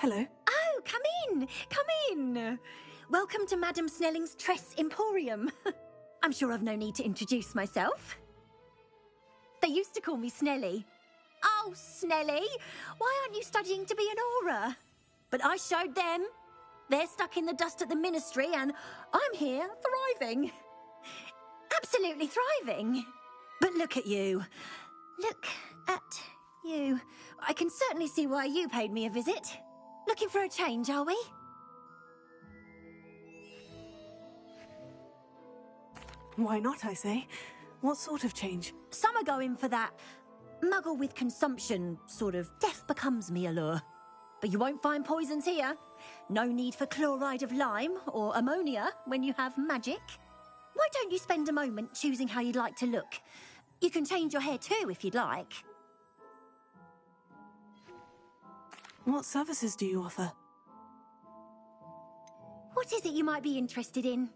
Hello. Oh, come in! Come in! Welcome to Madame Snelling's Tress Emporium. I'm sure I've no need to introduce myself. They used to call me Snelly. Oh, Snelly! Why aren't you studying to be an aura? But I showed them. They're stuck in the dust at the Ministry, and I'm here, thriving. Absolutely thriving. But look at you. Look at you. I can certainly see why you paid me a visit. Looking for a change, are we? Why not, I say? What sort of change? Some are going for that muggle with consumption, sort of death becomes me allure. But you won't find poisons here. No need for chloride of lime or ammonia when you have magic. Why don't you spend a moment choosing how you'd like to look? You can change your hair too if you'd like. What services do you offer? What is it you might be interested in?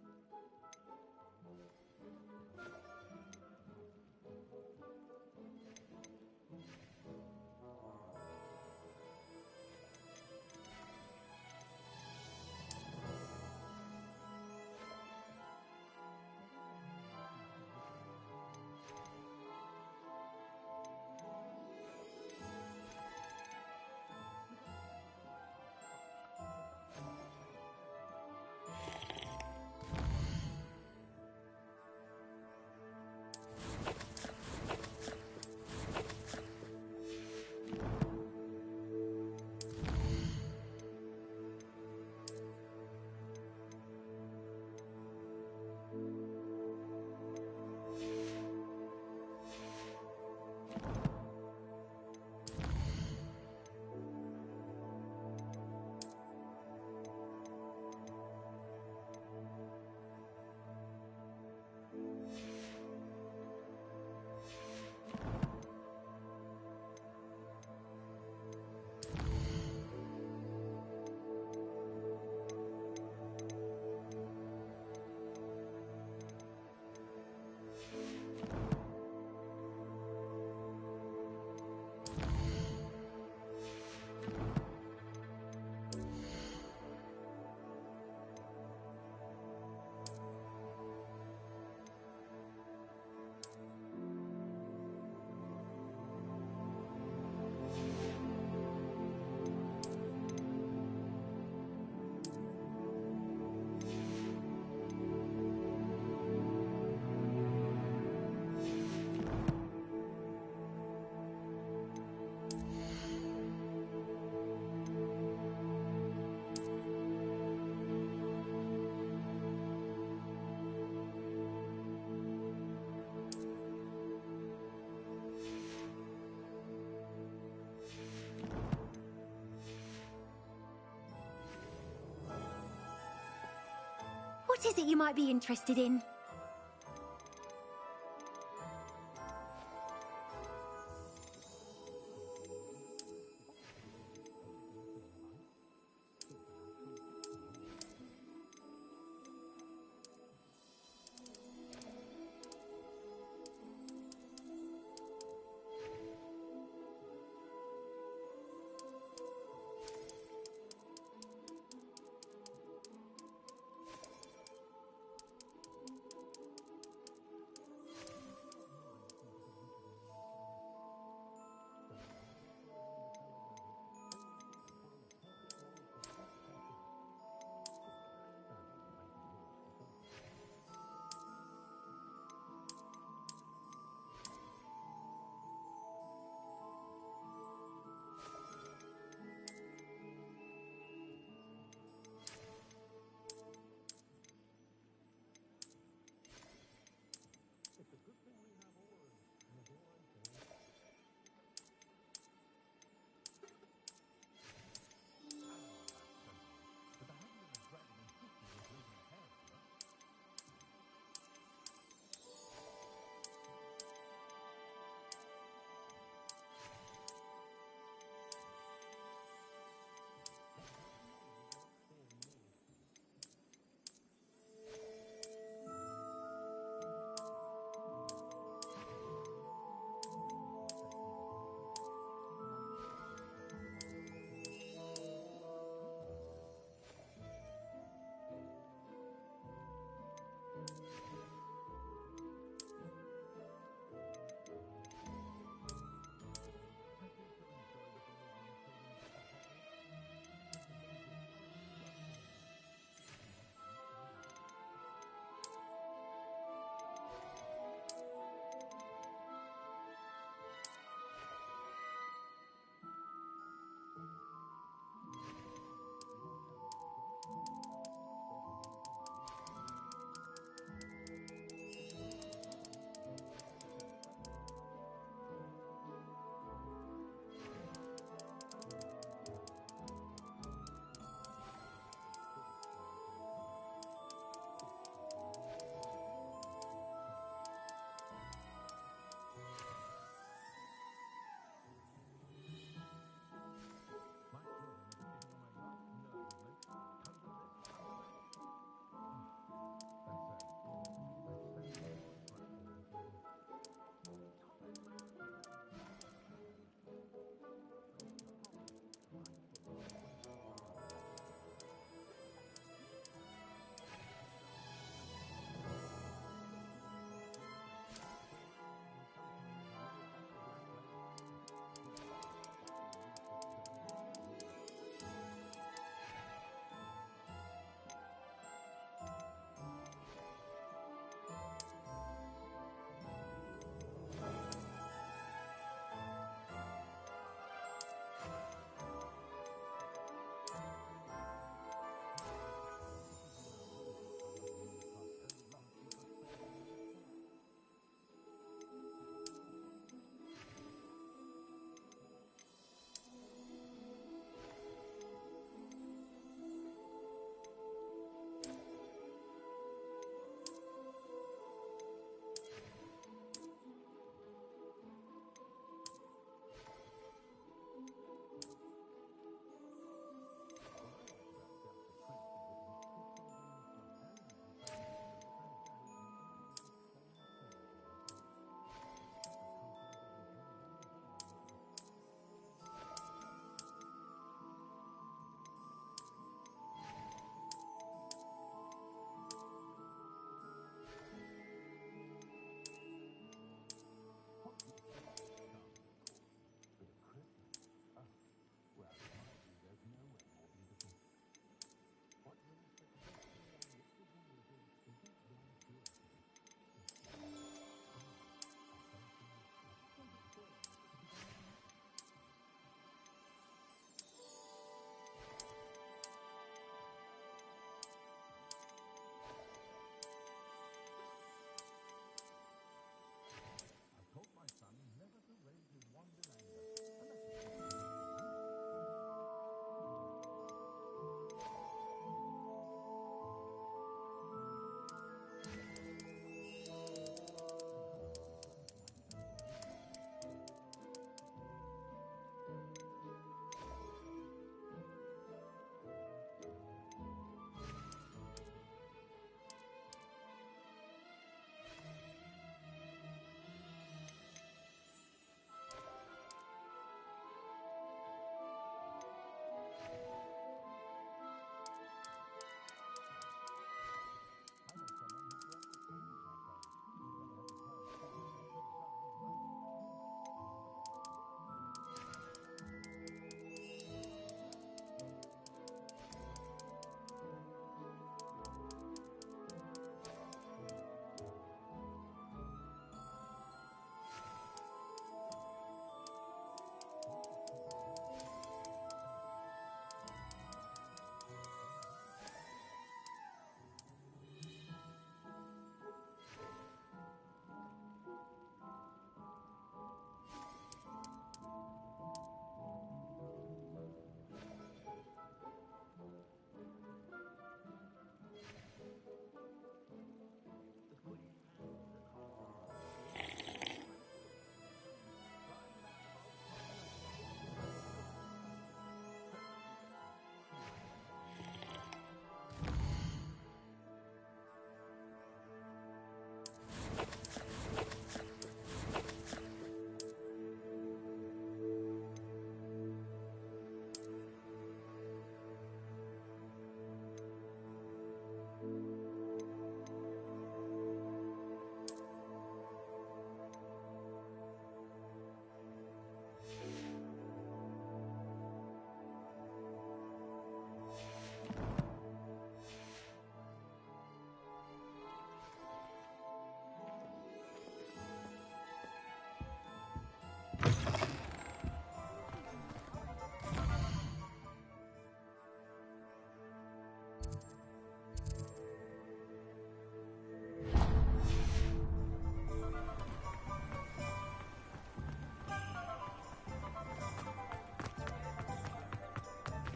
What is it you might be interested in?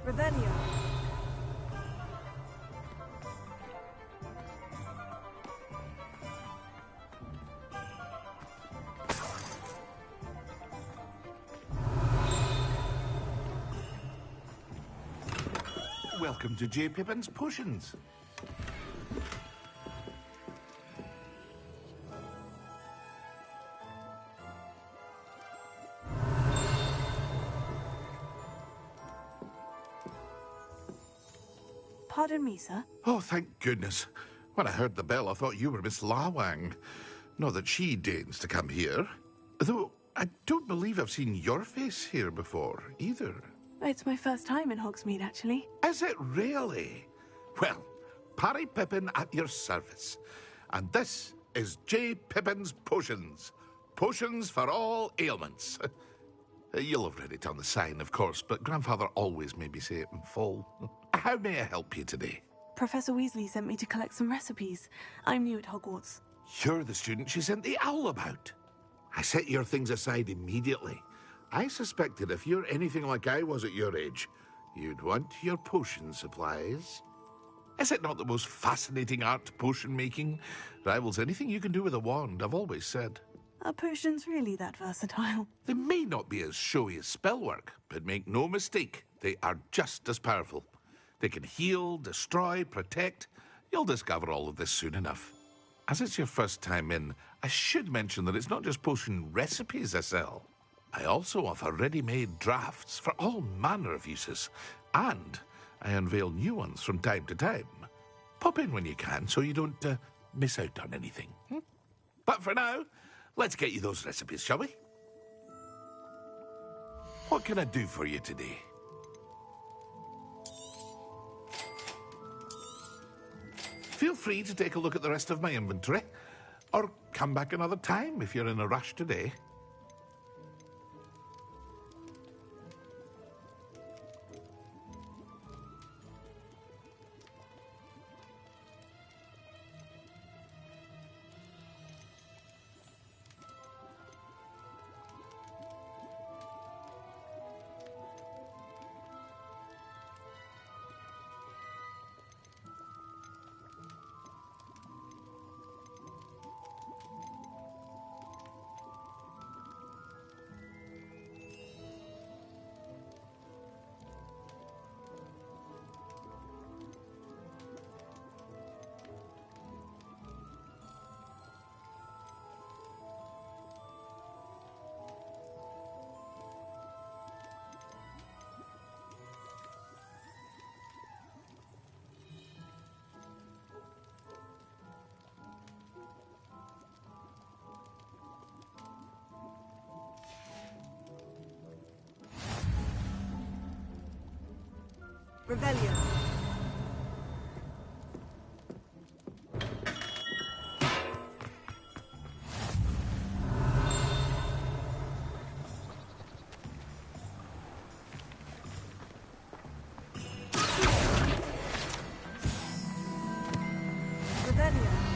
Revelio. Welcome to J. Pippin's Potions. Pardon me, sir. Oh, thank goodness. When I heard the bell, I thought you were Miss Lawang. Not that she deigns to come here. Though, I don't believe I've seen your face here before, either. It's my first time in Hogsmeade, actually. Is it really? Well, Parry Pippin at your service. And this is J. Pippin's Potions. Potions for all ailments. You'll have read it on the sign, of course, but Grandfather always made me say it in full. How may I help you today? Professor Weasley sent me to collect some recipes. I'm new at Hogwarts. You're the student she sent the owl about. I set your things aside immediately. I suspected if you're anything like I was at your age, you'd want your potion supplies. Is it not the most fascinating art, potion making? Rivals anything you can do with a wand, I've always said. Are potions really that versatile? They may not be as showy as spellwork, but make no mistake, they are just as powerful. They can heal, destroy, protect. You'll discover all of this soon enough. As it's your first time in, I should mention that it's not just potion recipes I sell. I also offer ready-made drafts for all manner of uses, and I unveil new ones from time to time. Pop in when you can so you don't miss out on anything. But for now, let's get you those recipes, shall we? What can I do for you today? Feel free to take a look at the rest of my inventory, or come back another time if you're in a rush today. Revelio. Revelio.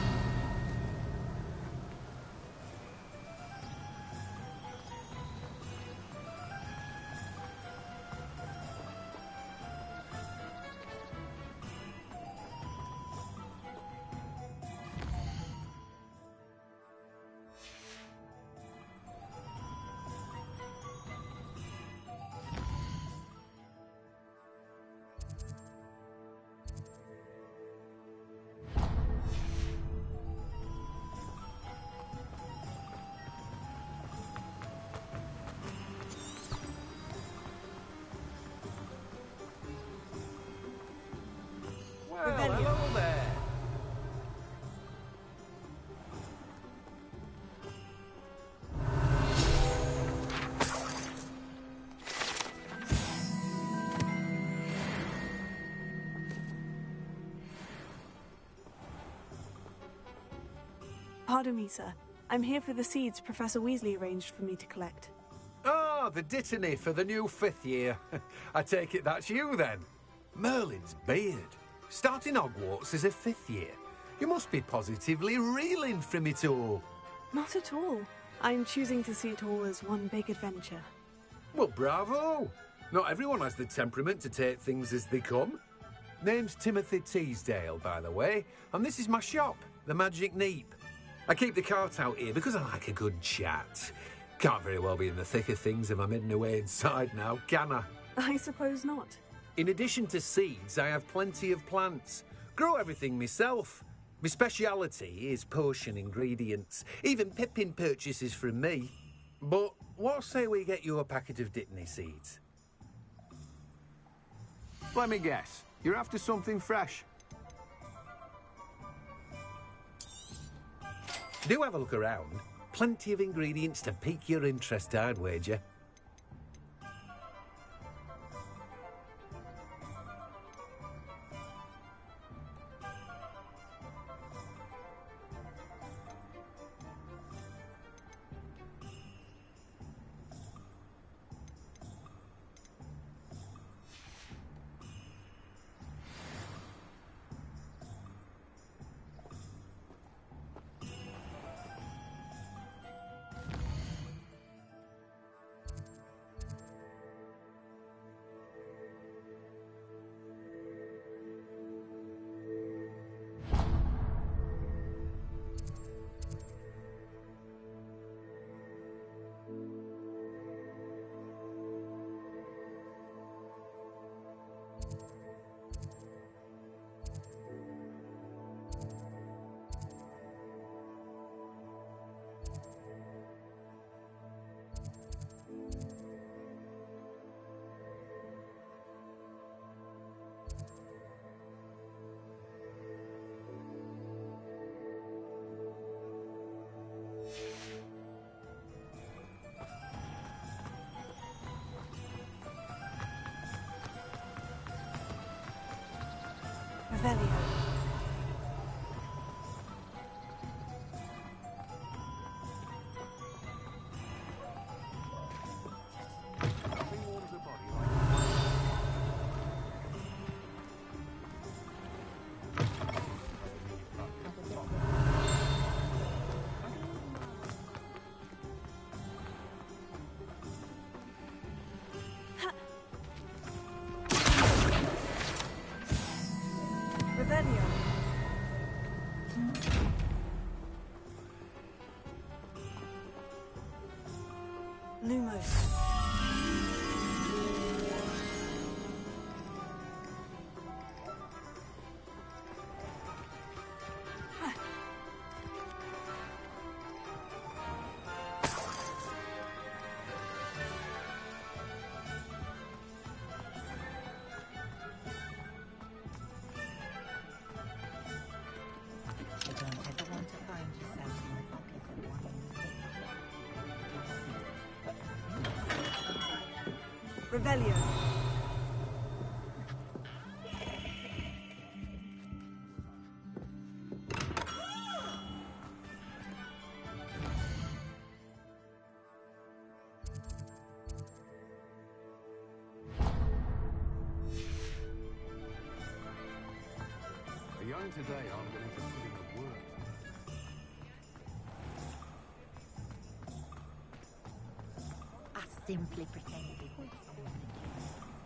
Well, hello there. Pardon me, sir. I'm here for the seeds Professor Weasley arranged for me to collect. Ah, the dittany for the new 5th year. I take it that's you, then. Merlin's beard. Starting Hogwarts as a 5th year. You must be positively reeling from it all. Not at all. I'm choosing to see it all as one big adventure. Well, bravo. Not everyone has the temperament to take things as they come. Name's Timothy Teasdale, by the way, and this is my shop, the Magic Neep. I keep the cart out here because I like a good chat. Can't very well be in the thick of things if I'm hidden away inside now, can I? I suppose not. In addition to seeds, I have plenty of plants. Grow everything myself. My speciality is potion ingredients. Even Pippin purchases from me. But what say we get you a packet of Dittany seeds? Let me guess. You're after something fresh. Do have a look around. Plenty of ingredients to pique your interest, I'd wager. Revelio. Revelio. Lumos. You don't ever want to find yourself in the pocket of one. Revelio. The young today aren't willing to put in the work. I simply pretended when someone became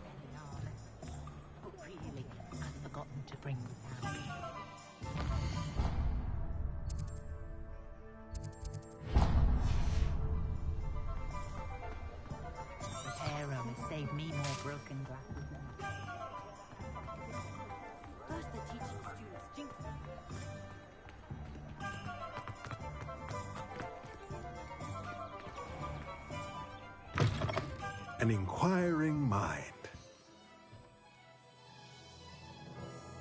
very honest. But really, I'd forgotten to bring the family. Repair only saved me more broken glasses than First they're teaching students jinx. An inquiring mind.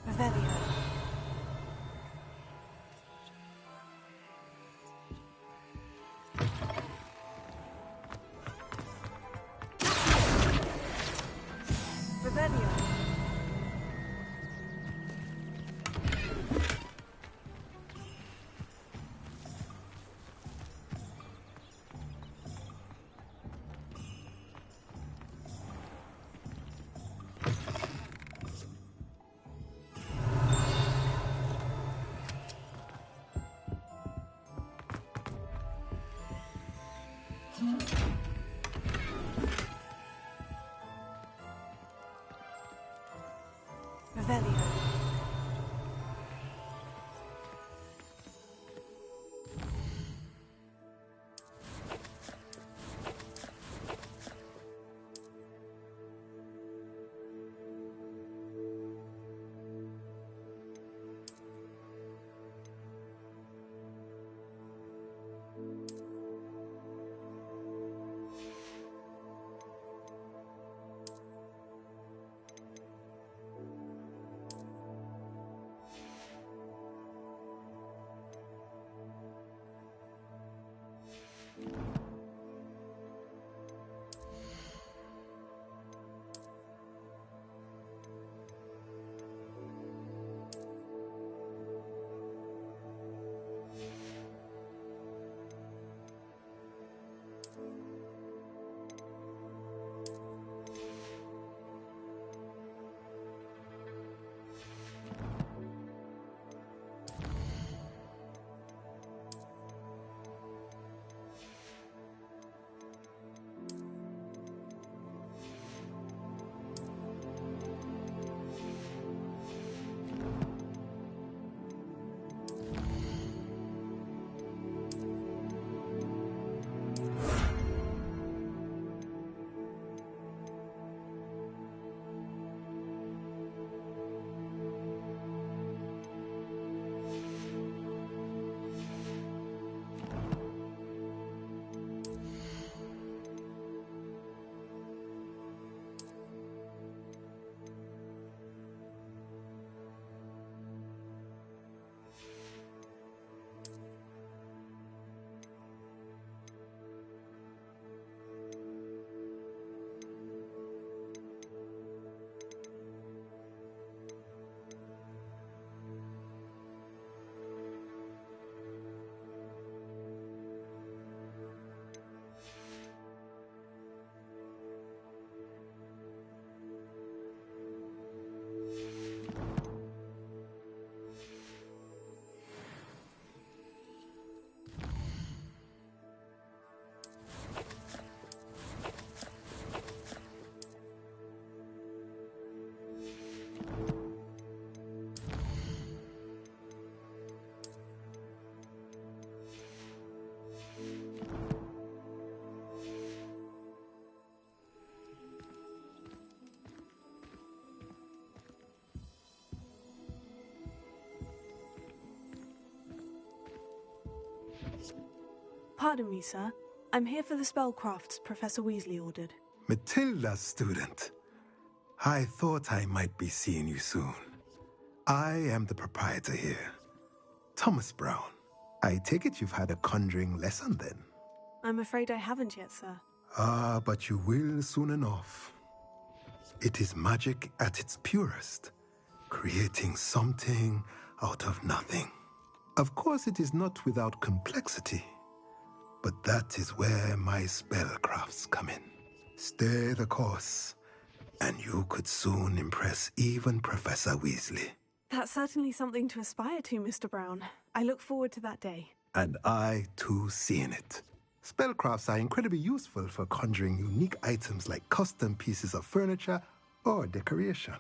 Revelio. Revelio. Revelio. Pardon me, sir. I'm here for the spellcrafts Professor Weasley ordered. Matilda's student. I thought I might be seeing you soon. I am the proprietor here, Thomas Brown. I take it you've had a conjuring lesson then? I'm afraid I haven't yet, sir. Ah, but you will soon enough. It is magic at its purest, creating something out of nothing. Of course, it is not without complexity, but that is where my spellcrafts come in. Stay the course, and you could soon impress even Professor Weasley. That's certainly something to aspire to, Mr. Brown. I look forward to that day. And I, too, seeing it. Spellcrafts are incredibly useful for conjuring unique items like custom pieces of furniture or decoration.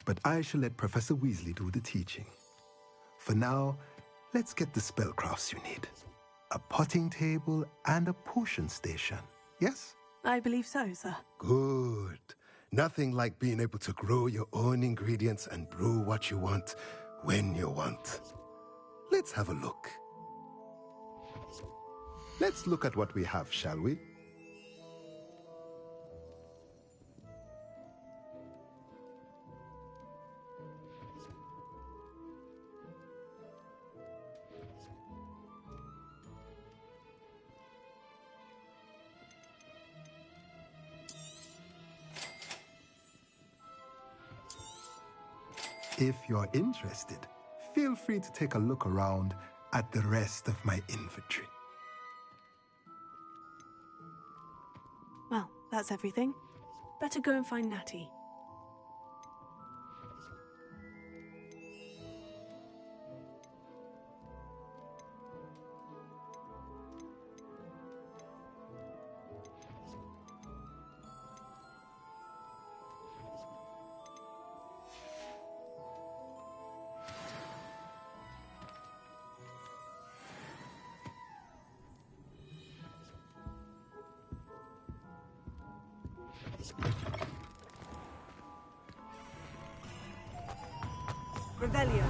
But I shall let Professor Weasley do the teaching. For now, let's get the spellcrafts you need. A potting table and a potion station, yes? I believe so, sir. Good. Nothing like being able to grow your own ingredients and brew what you want when you want. Let's have a look. Let's look at what we have, shall we? If you're interested, feel free to take a look around at the rest of my inventory. Well, that's everything. Better go and find Natty. Revelio.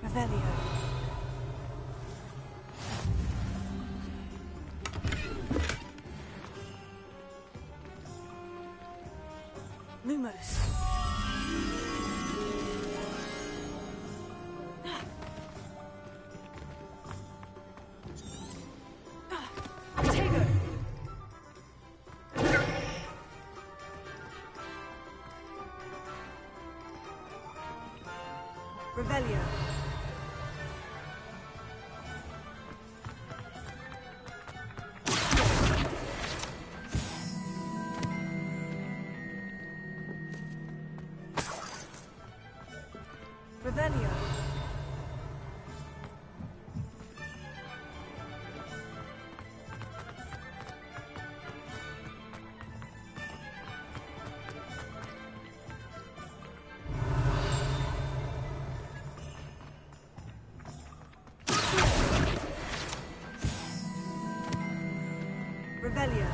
Revelio. Lumos. Tego. Revelio. Revelio. Revelio.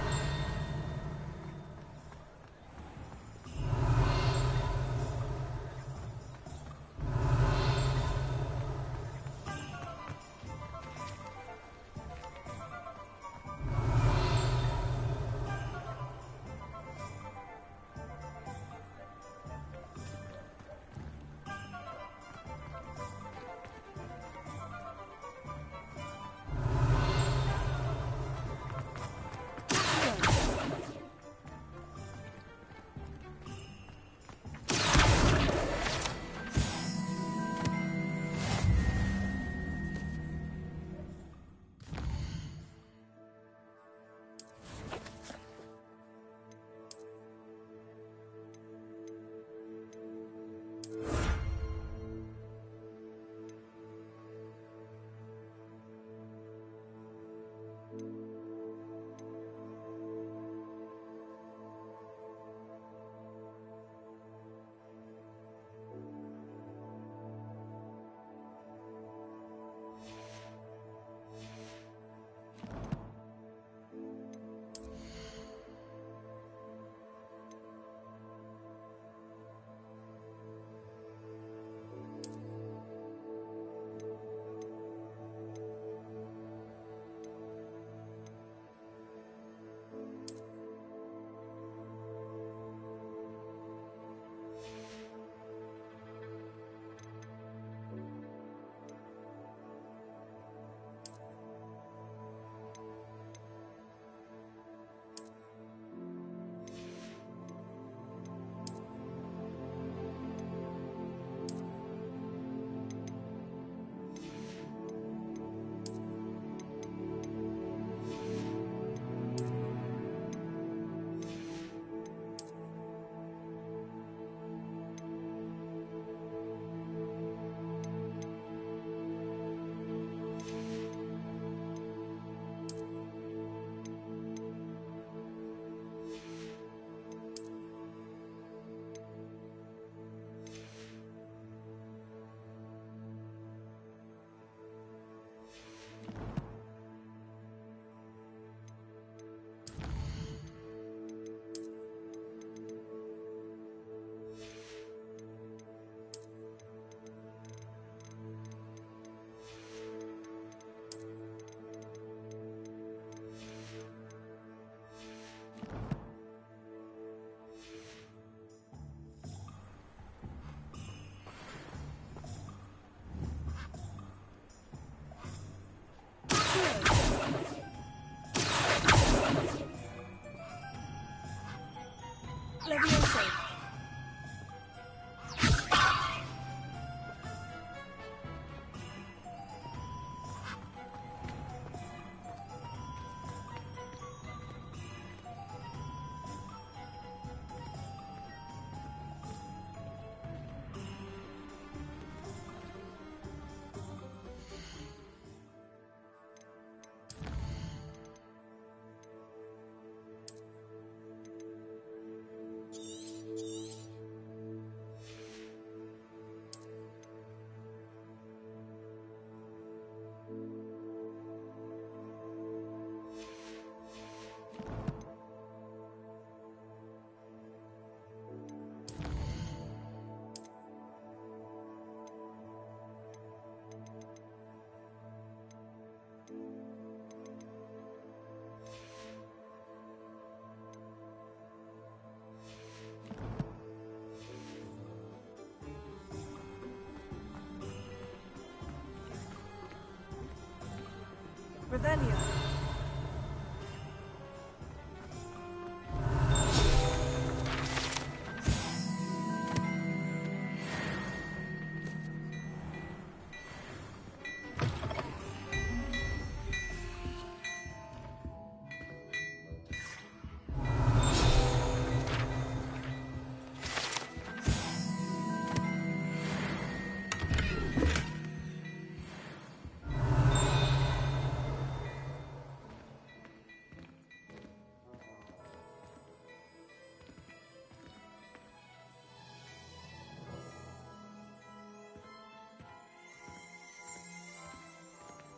Revelio.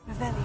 Revelio.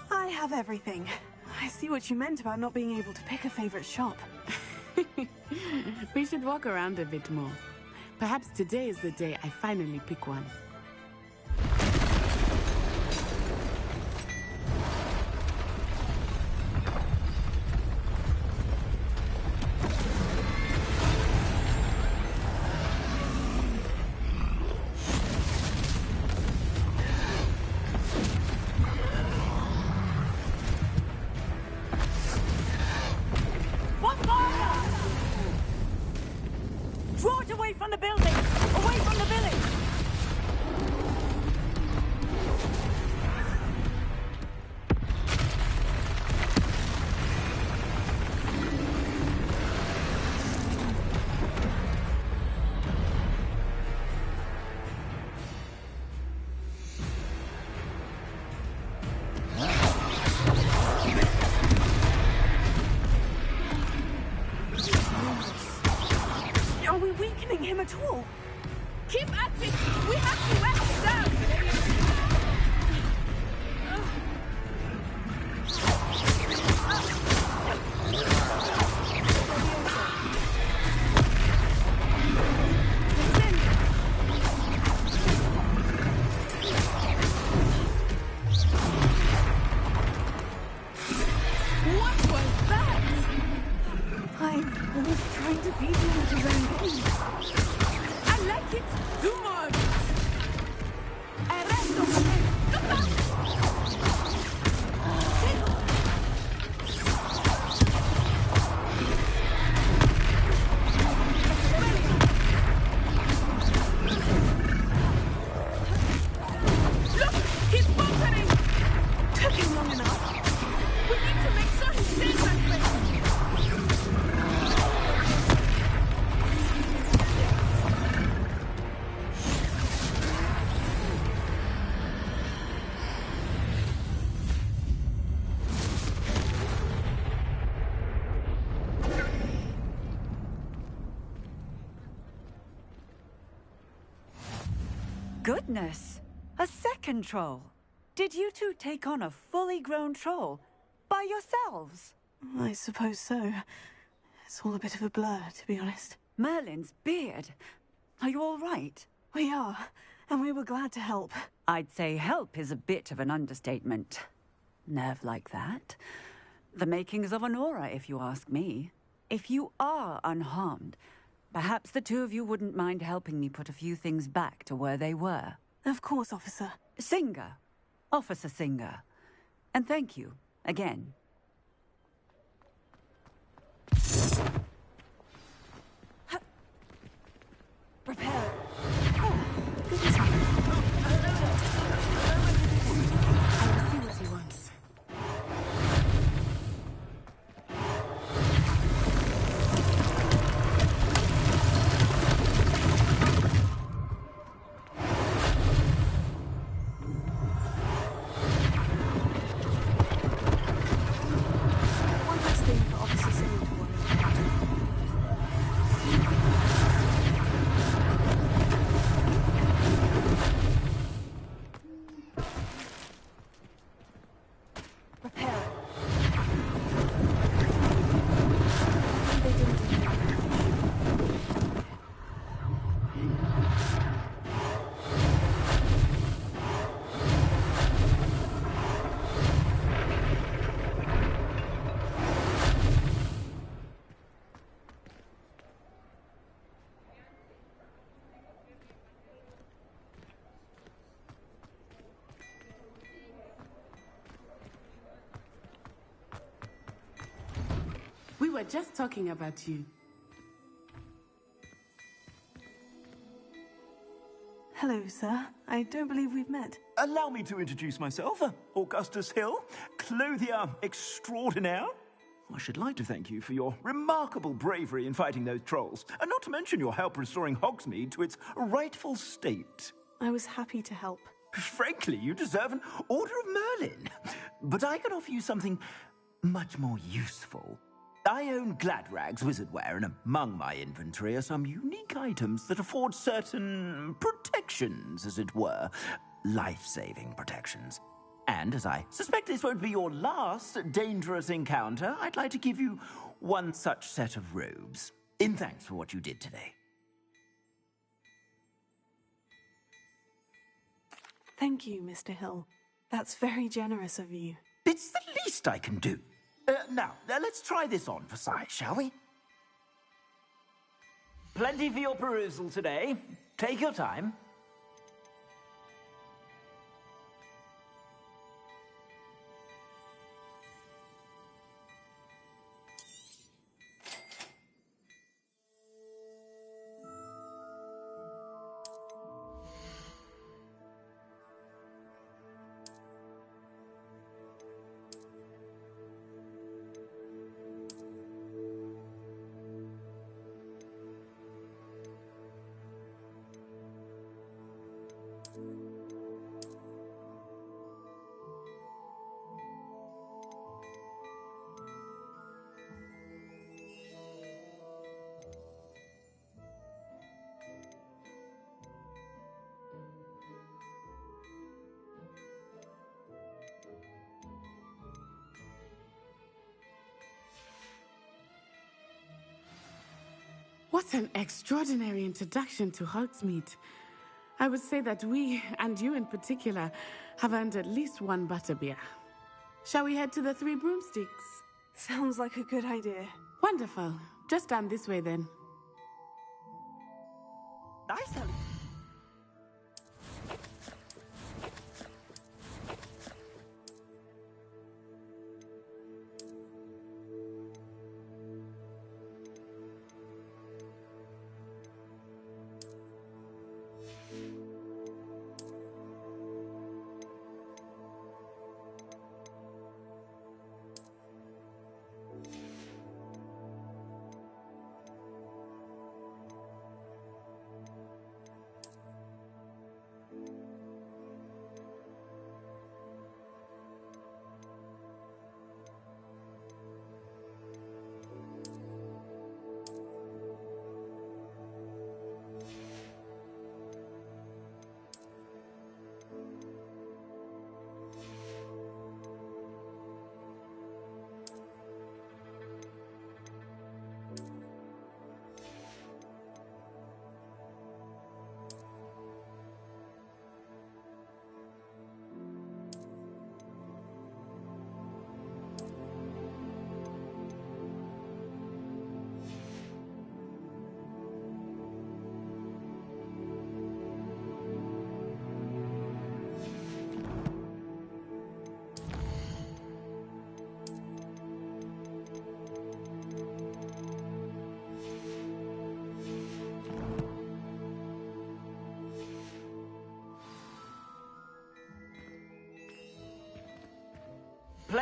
I have everything. I see what you meant about not being able to pick a favorite shop. We should walk around a bit more. Perhaps today is the day I finally pick one. Draw it away from the building! Away from the village! Are we weakening him at all? Keep at it! We have to wear him down! What was that? I was trying to beat him at his own game. I like it! Do more! Arresto! Come on! Look! He's faltering! Took him long enough. We need to make sure he stays that way! Goodness! A second troll? Did you two take on a fully grown troll by yourselves? I suppose so. It's all a bit of a blur, to be honest. Merlin's beard. Are you all right? We are, and we were glad to help. I'd say help is a bit of an understatement. Nerve like that. The makings of an aura, if you ask me. If you are unharmed, perhaps the two of you wouldn't mind helping me put a few things back to where they were. Of course, officer. Singer. Officer Singer. And thank you, again. Repair. I will see what he wants. One last thing for Officer Singer to worry about. Repair. They didn't do that. We were just talking about you. Hello, sir. I don't believe we've met. Allow me to introduce myself, Augustus Hill, clothier extraordinaire. I should like to thank you for your remarkable bravery in fighting those trolls, and not to mention your help restoring Hogsmeade to its rightful state. I was happy to help. Frankly, you deserve an Order of Merlin. But I can offer you something much more useful. I own Gladrag's wizardware, and among my inventory are some unique items that afford certain protections, as it were. Life-saving protections. And as I suspect this won't be your last dangerous encounter, I'd like to give you one such set of robes, in thanks for what you did today. Thank you, Mr. Hill. That's very generous of you. It's the least I can do. Now, let's try this on for size, shall we? Plenty for your perusal today. Take your time. What an extraordinary introduction to Hogsmeade. I would say that we, and you in particular, have earned at least one butterbeer. Shall we head to the Three Broomsticks? Sounds like a good idea. Wonderful. Just down this way then. Nice, Ellie.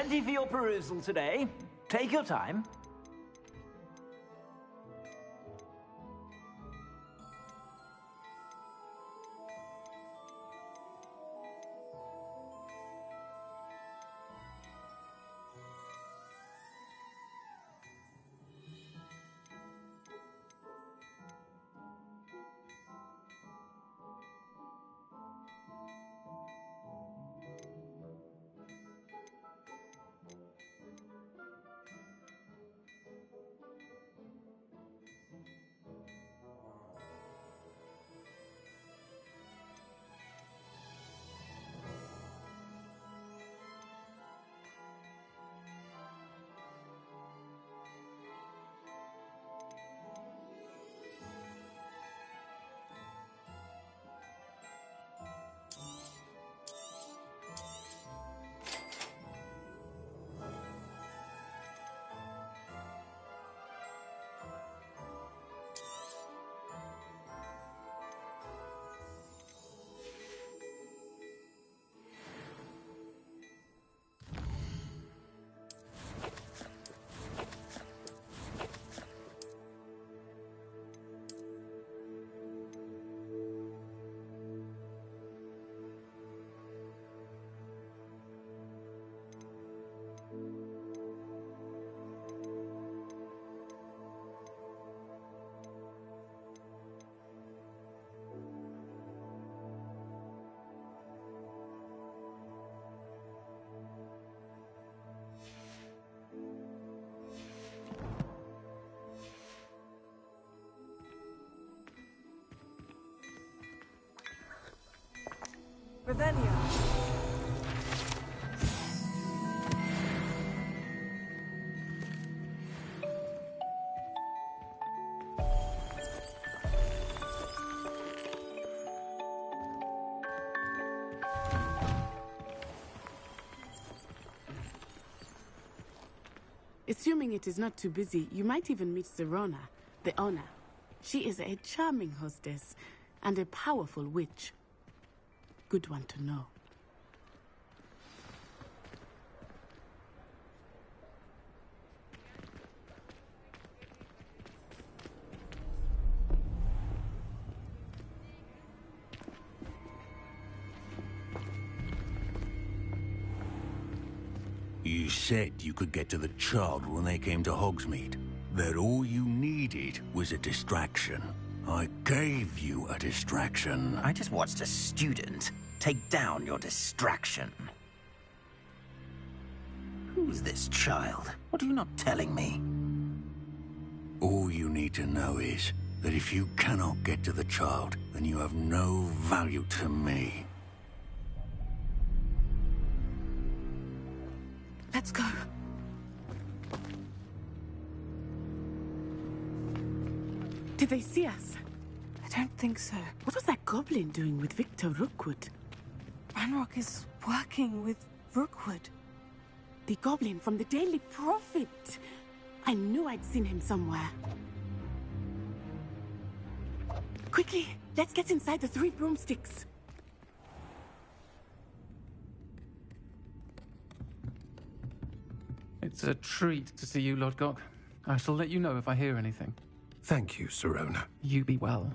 Plenty for your perusal today. Take your time. Revelio. Assuming it is not too busy, you might even meet Serona, the owner. She is a charming hostess and a powerful witch. Good one to know. You said you could get to the child when they came to Hogsmeade. That all you needed was a distraction. I gave you a distraction. I just watched a student take down your distraction. Who's this child? What are you not telling me? All you need to know is that if you cannot get to the child, then you have no value to me. Let's go. Did they see us? I don't think so. What was that goblin doing with Victor Rookwood? Ranrock is working with Rookwood. The goblin from the Daily Prophet. I knew I'd seen him somewhere. Quickly, let's get inside the 3 broomsticks. It's a treat to see you, Lodgok. I shall let you know if I hear anything. Thank you, Serona. You be well.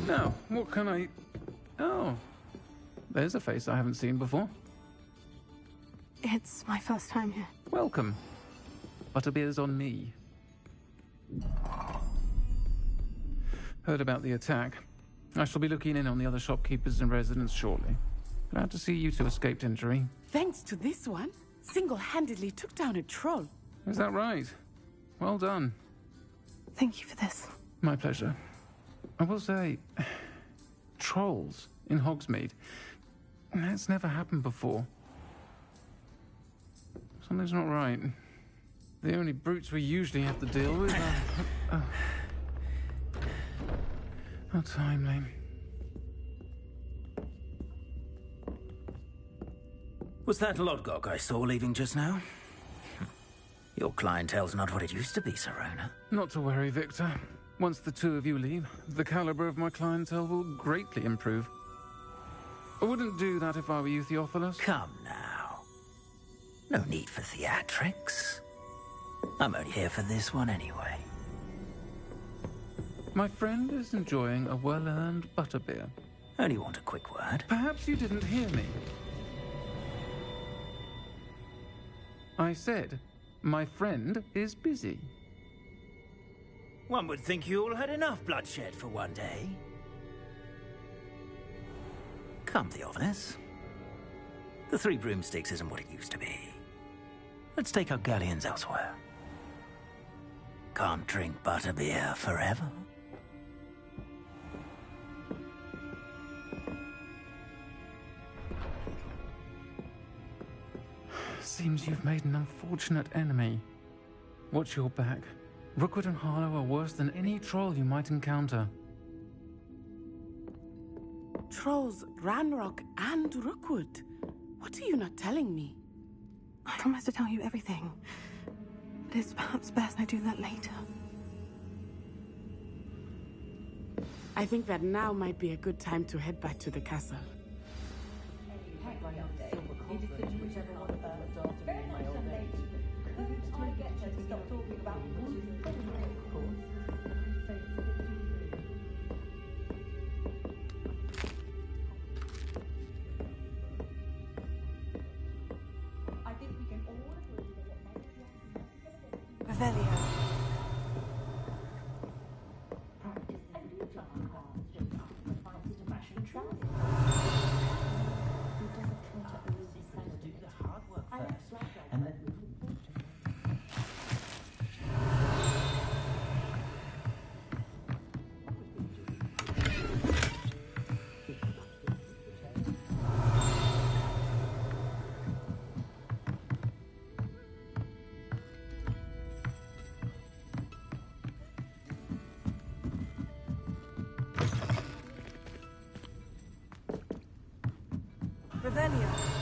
Now, what can I... Oh, there's a face I haven't seen before. It's my first time here. Welcome. Butterbeer's on me. Heard about the attack. I shall be looking in on the other shopkeepers and residents shortly. Glad to see you two escaped injury. Thanks to this one, single-handedly took down a troll. Is that right? Well done. Thank you for this. My pleasure. I will say, trolls in Hogsmeade. That's never happened before. Something's not right. The only brutes we usually have to deal with are... How timely. Was that Lodgok I saw leaving just now? Your clientele's not what it used to be, Serona. Not to worry, Victor. Once the two of you leave, the caliber of my clientele will greatly improve. I wouldn't do that if I were you, Theophilus. Come now. No need for theatrics. I'm only here for this one anyway. My friend is enjoying a well-earned butterbeer. Only want a quick word. Perhaps you didn't hear me. I said, my friend is busy. One would think you all had enough bloodshed for one day. Come, Theophilus. The Three Broomsticks isn't what it used to be. Let's take our galleons elsewhere. Can't drink butterbeer forever. Seems you've made an unfortunate enemy. Watch your back. Rookwood and Harlow are worse than any troll you might encounter. Trolls, Ranrock, and Rookwood. What are you not telling me? I promised to tell you everything. But it's perhaps best I do that later. I think that now might be a good time to head back to the castle. Revelio. Revelio.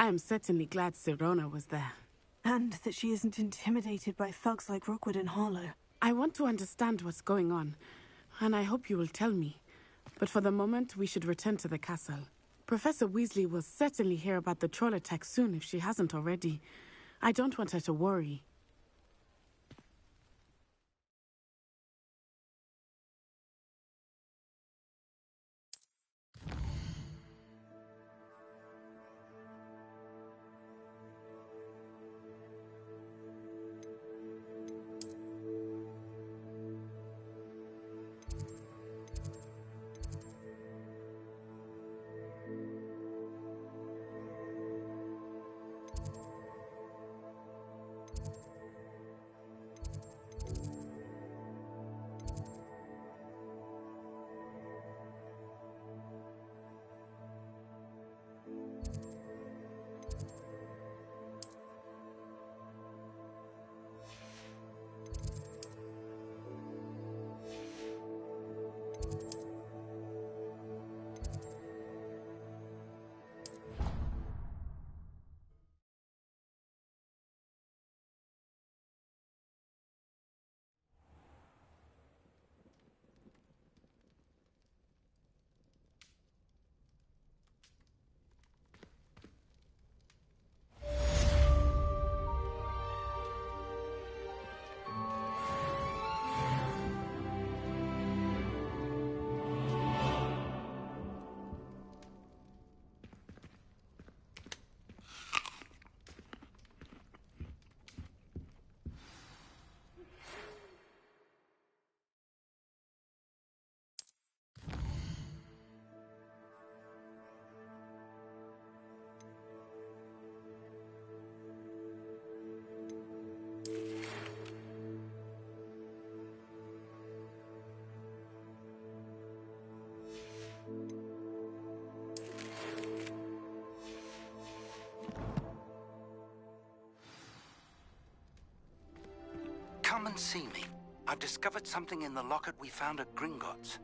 I am certainly glad Serona was there. And that she isn't intimidated by thugs like Rookwood and Harlow. I want to understand what's going on, and I hope you will tell me. But for the moment, we should return to the castle. Professor Weasley will certainly hear about the troll attack soon if she hasn't already. I don't want her to worry. and see me. I've discovered something in the locket we found at Gringotts.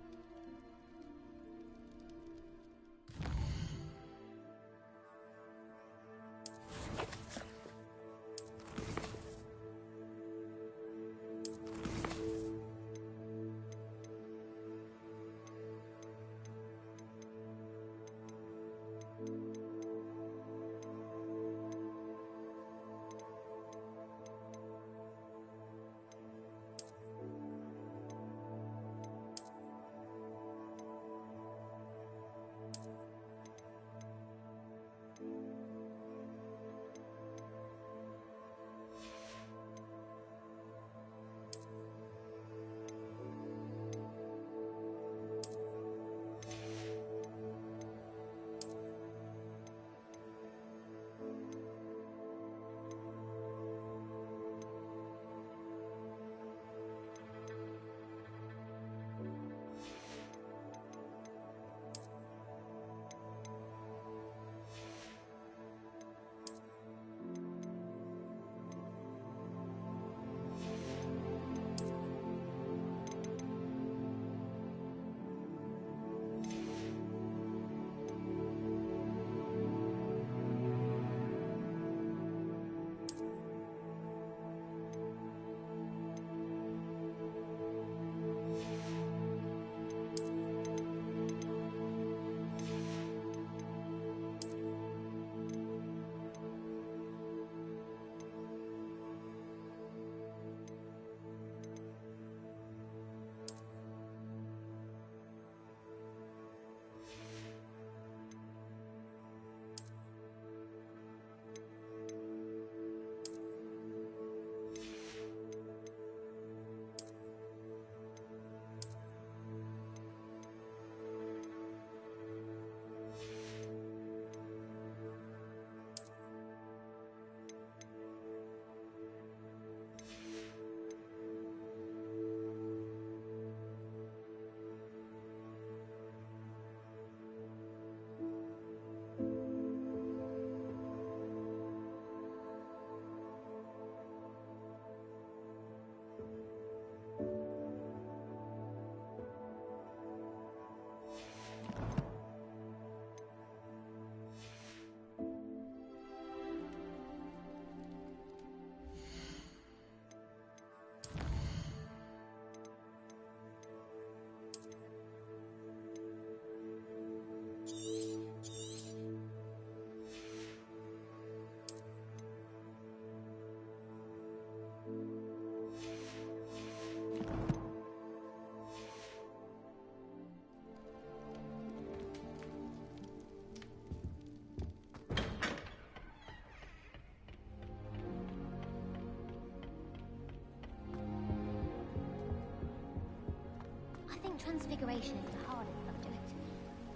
Transfiguration is the hardest subject.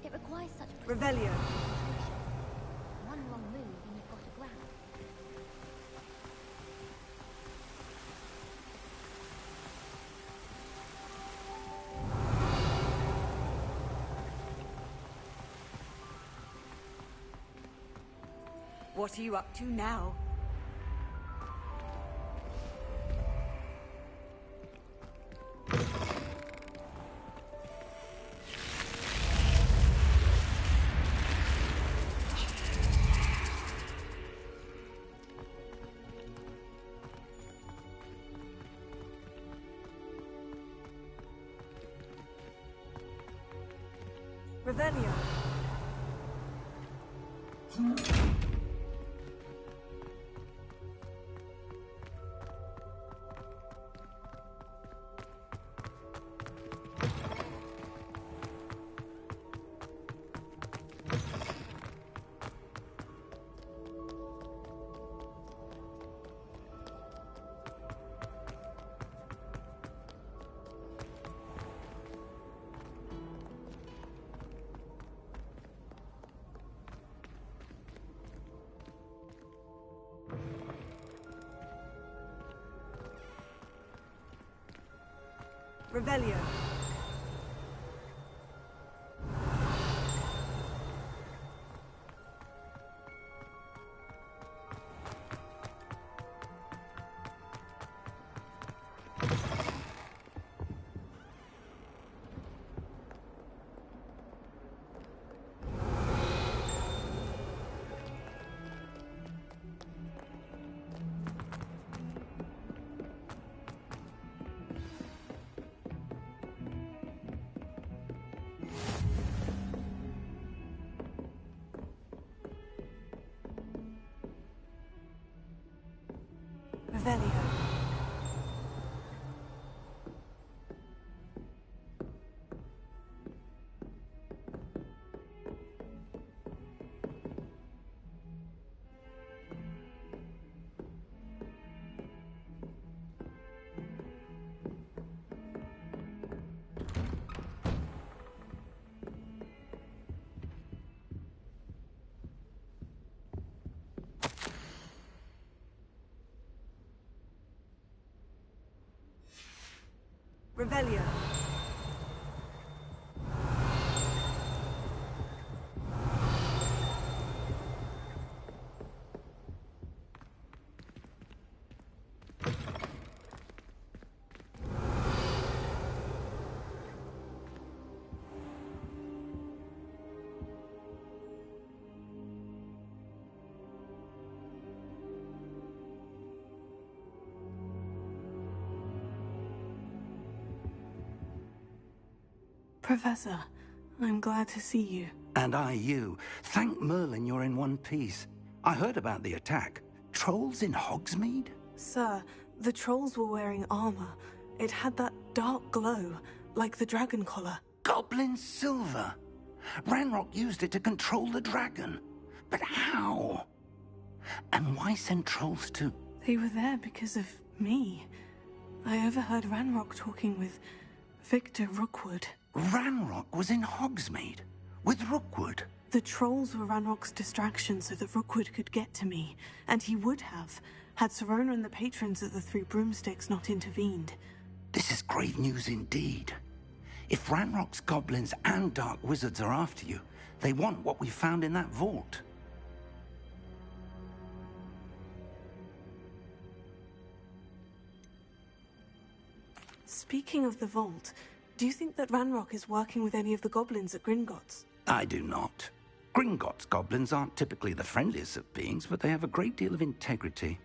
It requires such Revelio. One wrong move and you've got a grab. What are you up to now? Revelio. Revelio. Revelio. Professor, I'm glad to see you. And I you. Thank Merlin you're in one piece. I heard about the attack. Trolls in Hogsmeade? Sir, the trolls were wearing armor. It had that dark glow, like the dragon collar. Goblin silver. Ranrock used it to control the dragon. But how? And why send trolls to... They were there because of me. I overheard Ranrock talking with Victor Rookwood. Ranrock was in Hogsmeade with Rookwood. The trolls were Ranrock's distraction so that Rookwood could get to me, and he would have, had Serona and the patrons of the Three Broomsticks not intervened. This is grave news indeed. If Ranrock's goblins and dark wizards are after you, they want what we found in that vault. Speaking of the vault, do you think that Ranrock is working with any of the goblins at Gringotts? I do not. Gringotts goblins aren't typically the friendliest of beings, but they have a great deal of integrity.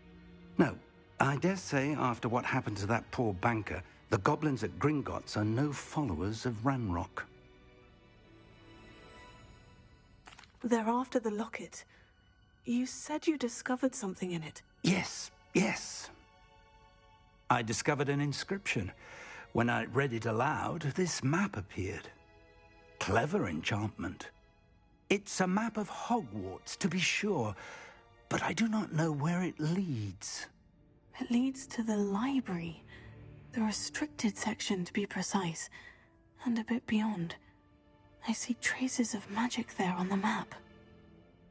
No, I dare say after what happened to that poor banker, the goblins at Gringotts are no followers of Ranrock. They're after the locket. You said you discovered something in it. Yes. I discovered an inscription. When I read it aloud, this map appeared. Clever enchantment. It's a map of Hogwarts, to be sure, but I do not know where it leads. It leads to the library. The restricted section, to be precise, and a bit beyond. I see traces of magic there on the map.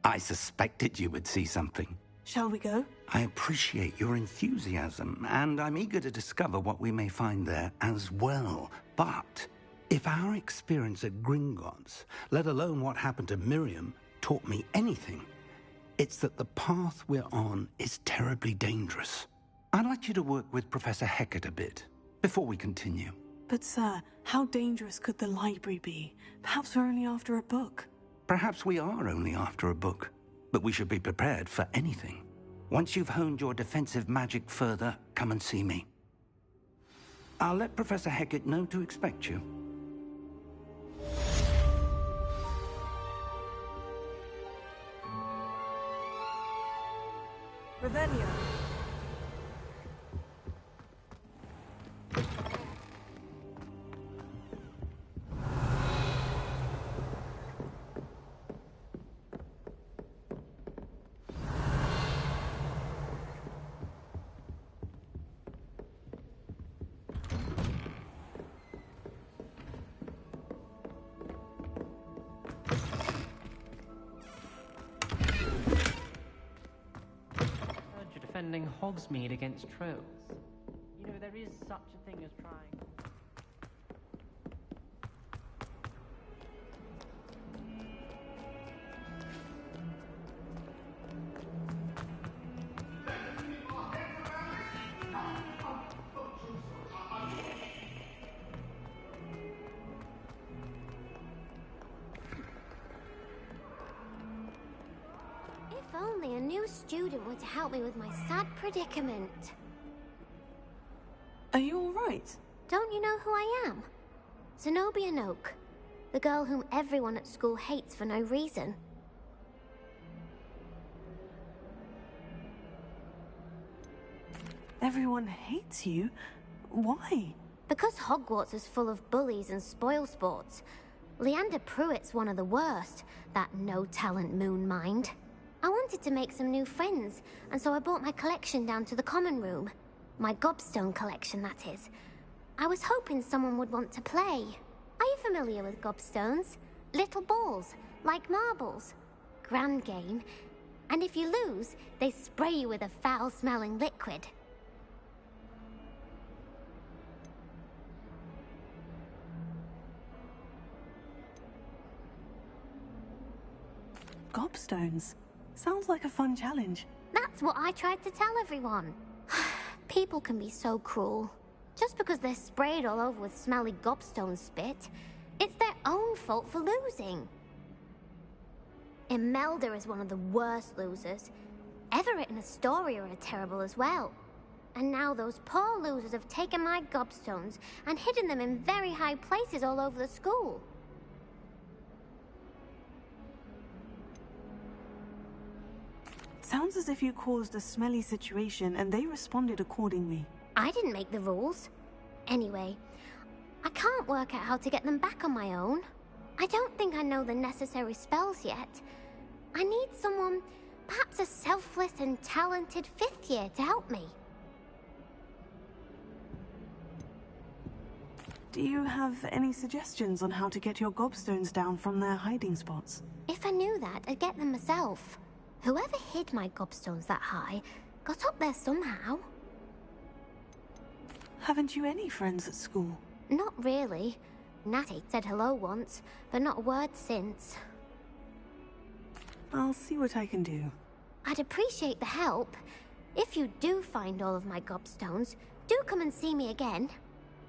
I suspected you would see something. Shall we go? I appreciate your enthusiasm, and I'm eager to discover what we may find there as well. But if our experience at Gringotts, let alone what happened to Miriam, taught me anything, it's that the path we're on is terribly dangerous. I'd like you to work with Professor Hecat a bit before we continue. But sir, how dangerous could the library be? Perhaps we're only after a book. Perhaps we are only after a book, but we should be prepared for anything. Once you've honed your defensive magic further, come and see me. I'll let Professor Hecat know to expect you. Revelio. Defending Hogsmeade against trolls. You know, there is such a thing as trying. If only a new student were to help me with my sad predicament. Are you all right? Don't you know who I am? Zenobia Noak, the girl whom everyone at school hates for no reason. Everyone hates you? Why? Because Hogwarts is full of bullies and spoilsports. Leander Pruitt's one of the worst, that no-talent moon mind. I wanted to make some new friends, and so I brought my collection down to the common room. My gobstone collection, that is. I was hoping someone would want to play. Are you familiar with gobstones? Little balls, like marbles. Grand game. And if you lose, they spray you with a foul-smelling liquid. gobstones. Sounds like a fun challenge. That's what I tried to tell everyone. People can be so cruel. Just because they're sprayed all over with smelly gobstone spit, it's their own fault for losing. Imelda is one of the worst losers. Everett and Astoria are terrible as well. And now those poor losers have taken my gobstones and hidden them in very high places all over the school. Sounds as if you caused a smelly situation and they responded accordingly. I didn't make the rules. Anyway, I can't work out how to get them back on my own. I don't think I know the necessary spells yet. I need someone, perhaps a selfless and talented 5th year to help me. Do you have any suggestions on how to get your gobstones down from their hiding spots? If I knew that, I'd get them myself. Whoever hid my gobstones that high got up there somehow. Haven't you any friends at school? Not really. Natty said hello once, but not a word since. I'll see what I can do. I'd appreciate the help. If you do find all of my gobstones, do come and see me again.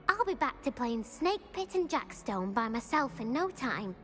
I'll be back to playing Snake Pit and Jackstone by myself in no time.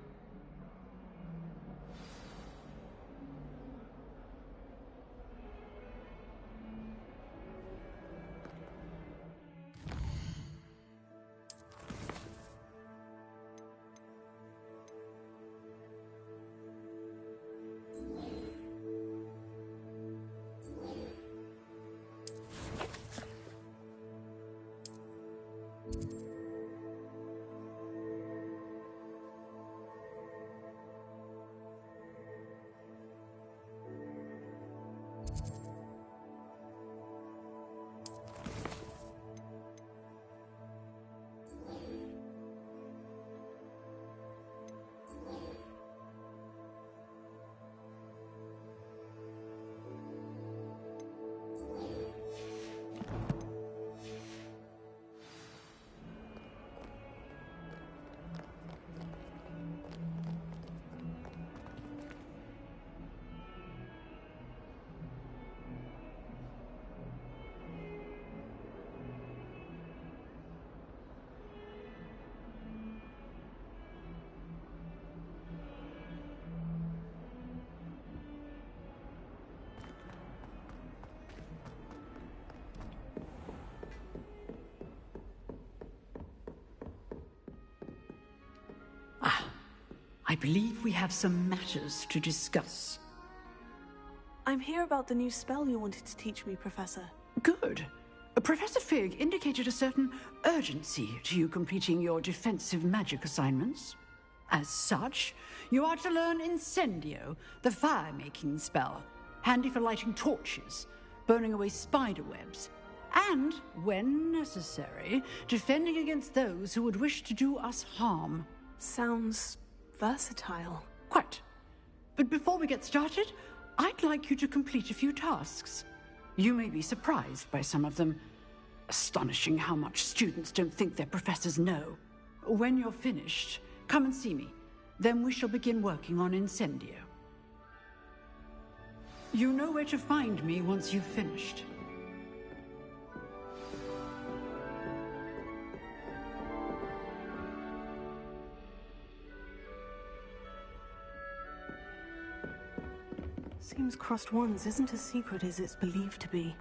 I believe we have some matters to discuss. I'm here about the new spell you wanted to teach me, Professor. Good. Professor Fig indicated a certain urgency to you completing your defensive magic assignments. As such, you are to learn Incendio, the fire-making spell, handy for lighting torches, burning away spider webs, and, when necessary, defending against those who would wish to do us harm. Sounds versatile. Quite. But before we get started, I'd like you to complete a few tasks. You may be surprised by some of them. Astonishing how much students don't think their professors know. When you're finished, come and see me. Then we shall begin working on Incendio. You know where to find me once you've finished. Seems crossed wands isn't as secret as it's believed to be.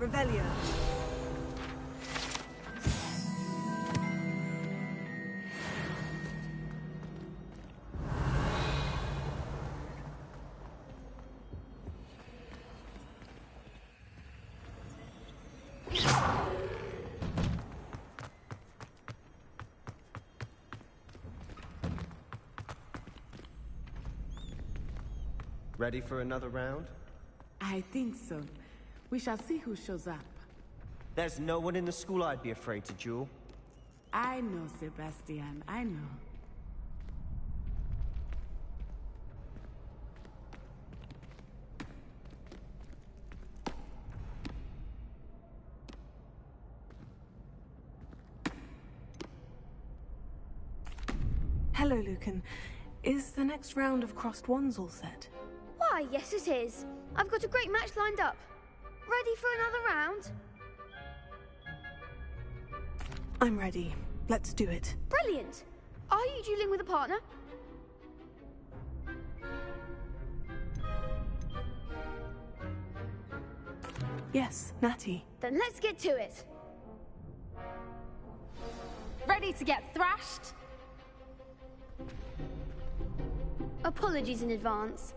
Revelio. Ready for another round? I think so. We shall see who shows up. There's no one in the school I'd be afraid to duel. I know, Sebastian, I know. Hello, Lucan. Is the next round of crossed wands all set? Why, yes it is. I've got a great match lined up. Ready for another round? I'm ready. Let's do it. Brilliant. Are you dueling with a partner? Yes, Natty. Then let's get to it. Ready to get thrashed? Apologies in advance.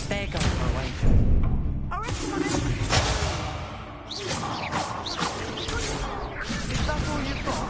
There goes my way. Is that all you've got?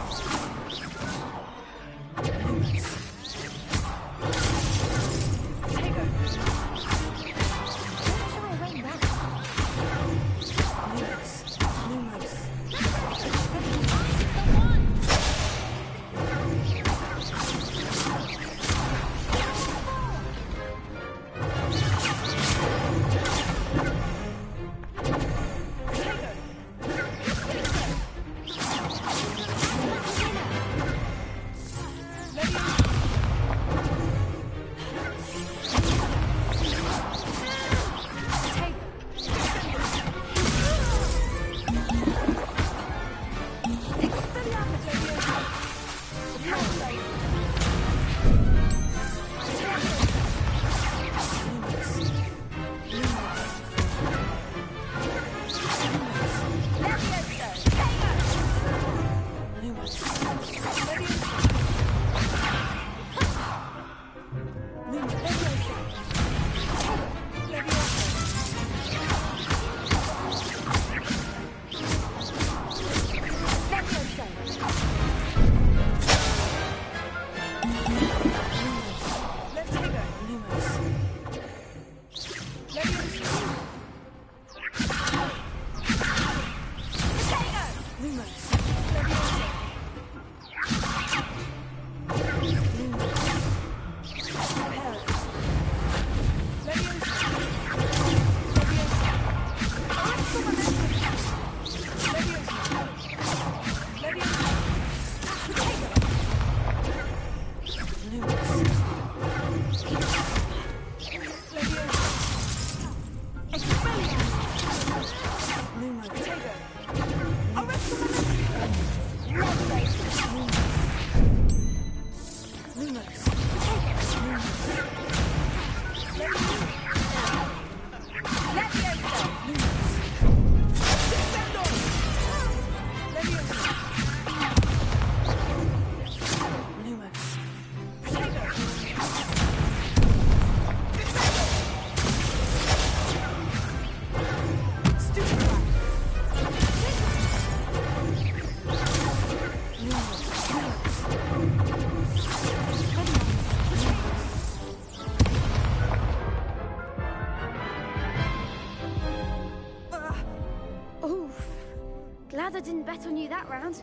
Glad I didn't bet on you that round.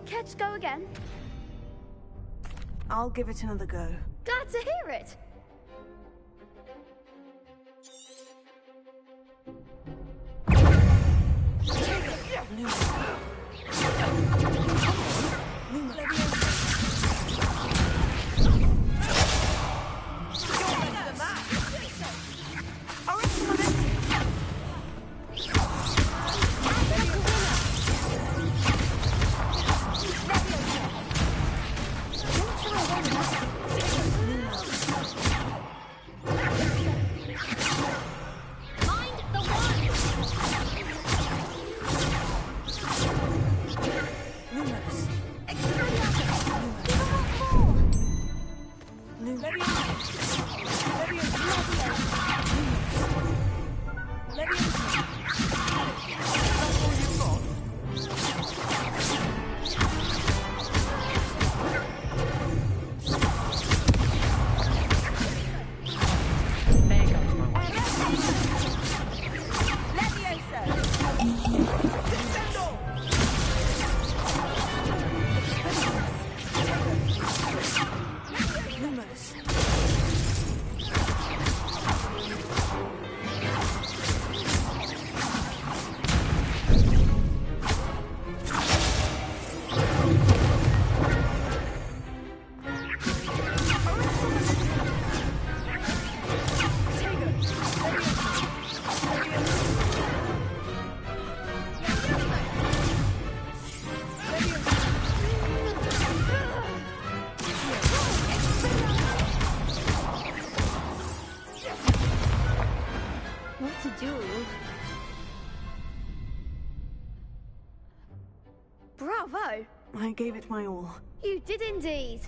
Care to go again? I'll give it another go. Glad to hear it. Bravo! I gave it my all. You did indeed.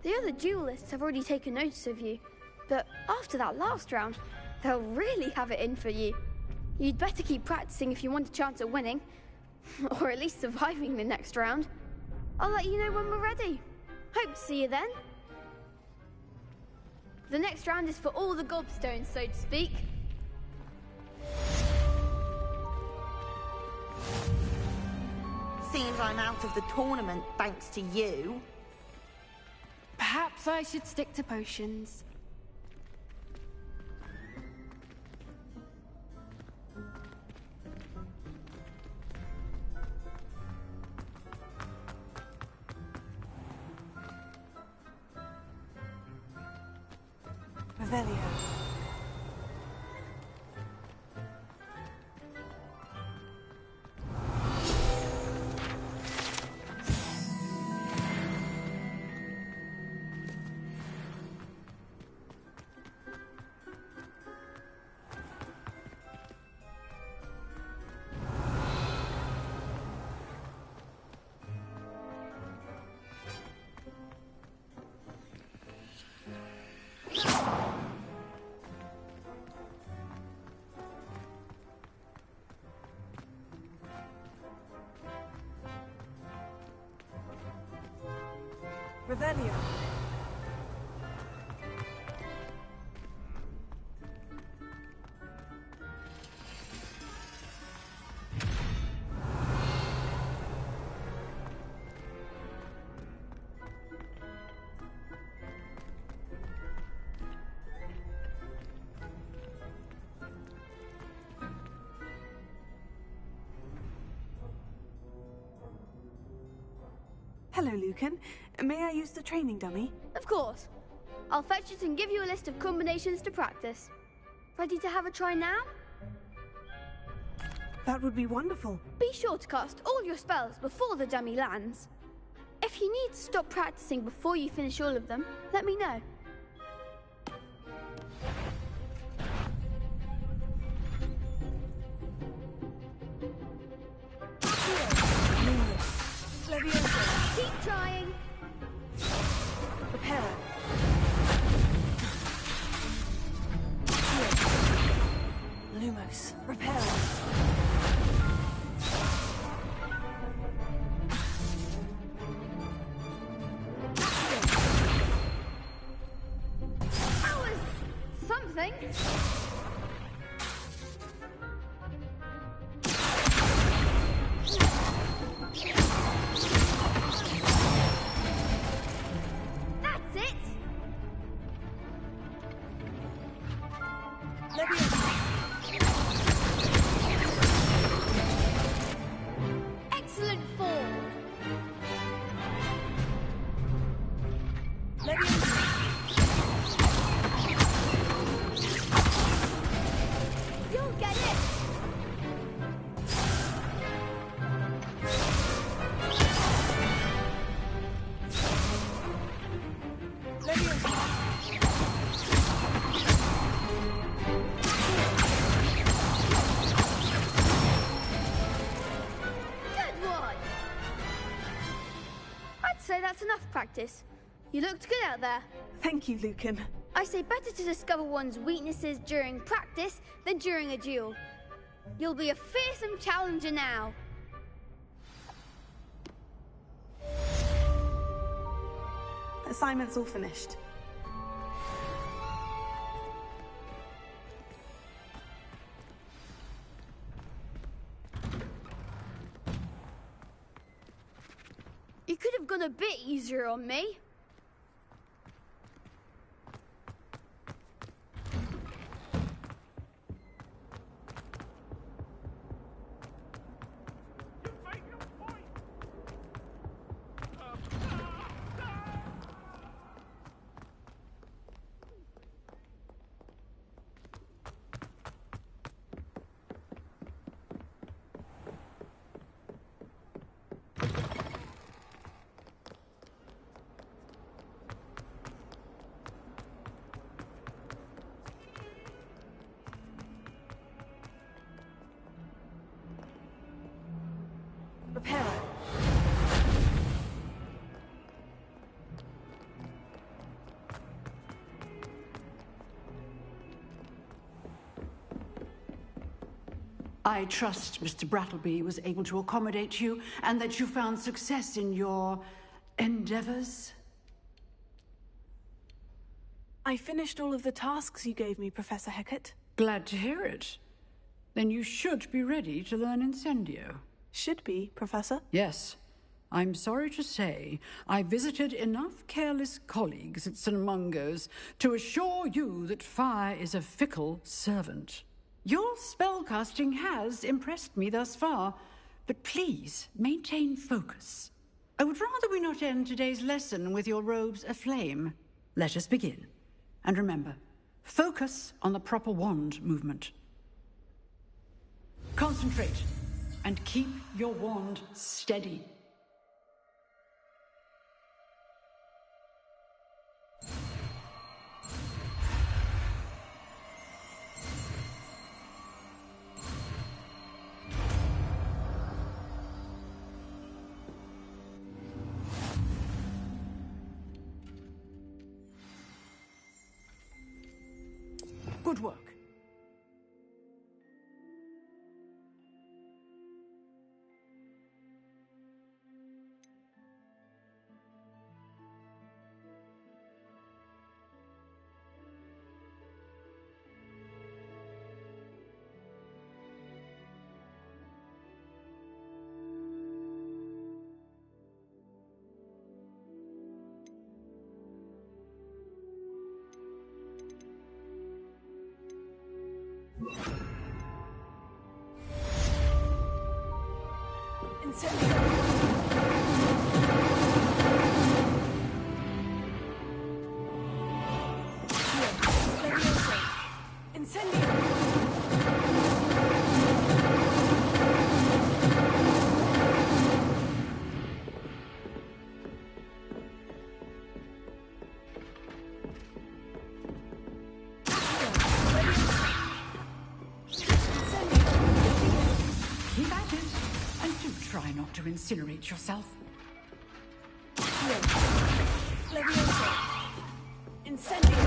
The other duelists have already taken notice of you, but after that last round, they'll really have it in for you. You'd better keep practicing if you want a chance at winning, or at least surviving the next round. I'll let you know when we're ready. Hope to see you then. The next round is for all the gobstones, so to speak. Seems I'm out of the tournament thanks to you. Perhaps I should stick to potions. Revelio. Revelio. Hello, Lucan. May I use the training dummy? Of course. I'll fetch it and give you a list of combinations to practice. Ready to have a try now? That would be wonderful. Be sure to cast all your spells before the dummy lands. If you need to stop practicing before you finish all of them, let me know. Keep trying. Prepare. Lumos. Repair. That was something. That's it. Excellent form. You'll get it. Good one. I'd say that's enough practice. You looked good out there. Thank you, Lucan. I say better to discover one's weaknesses during practice than during a duel. You'll be a fearsome challenger now. Assignment's all finished. You could have gone a bit easier on me. Repair. I trust Mr. Brattleby was able to accommodate you and that you found success in your endeavors. I finished all of the tasks you gave me, Professor Hecat. Glad to hear it. Then you should be ready to learn Incendio. Should be, Professor? Yes. I'm sorry to say, I visited enough careless colleagues at St. Mungo's to assure you that fire is a fickle servant. Your spellcasting has impressed me thus far, but please maintain focus. I would rather we not end today's lesson with your robes aflame. Let us begin. And remember, focus on the proper wand movement. Concentrate, and keep your wand steady. Good work. Keep at it, and do try not to incinerate yourself. Leviosa. Incendio.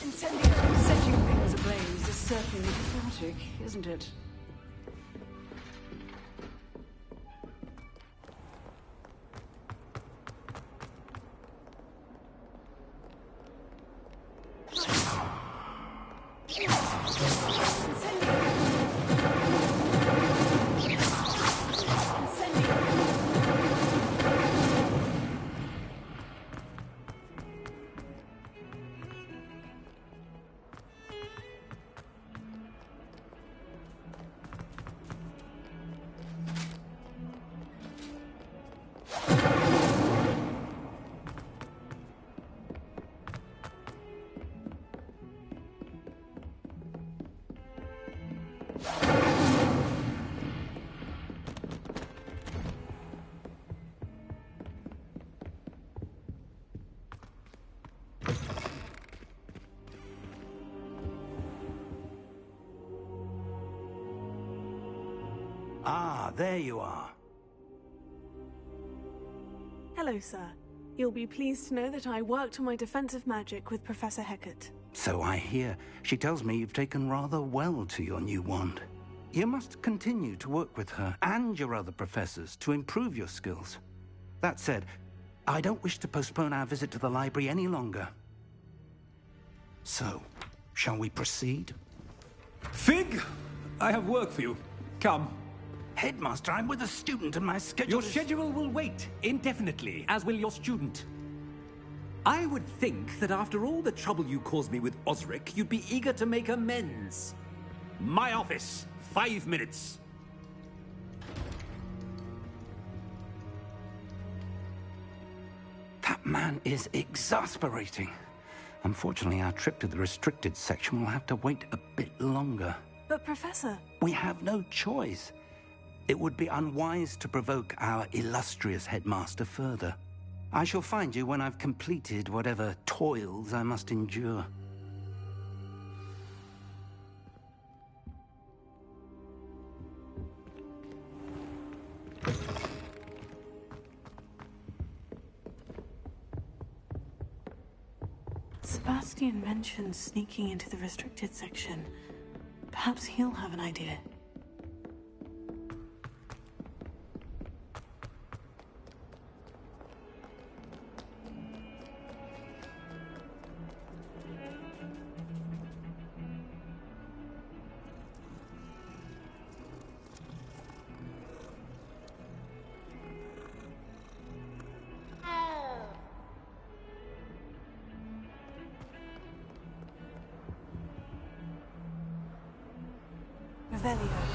Incendio. Setting things ablaze is certainly cathartic, isn't it? Ah, there you are. Hello, sir. You'll be pleased to know that I worked on my defensive magic with Professor Hecat. So I hear. She tells me you've taken rather well to your new wand. You must continue to work with her and your other professors to improve your skills. That said, I don't wish to postpone our visit to the library any longer. So, shall we proceed? Fig! I have work for you. Come. Headmaster, I'm with a student and my schedule Your schedule will wait indefinitely, as will your student. I would think that after all the trouble you caused me with Osric, you'd be eager to make amends. My office, 5 minutes. That man is exasperating. Unfortunately, our trip to the restricted section will have to wait a bit longer. But, Professor... We have no choice. It would be unwise to provoke our illustrious headmaster further. I shall find you when I've completed whatever toils I must endure. Guardian mentioned sneaking into the restricted section. Perhaps he'll have an idea. Revelio.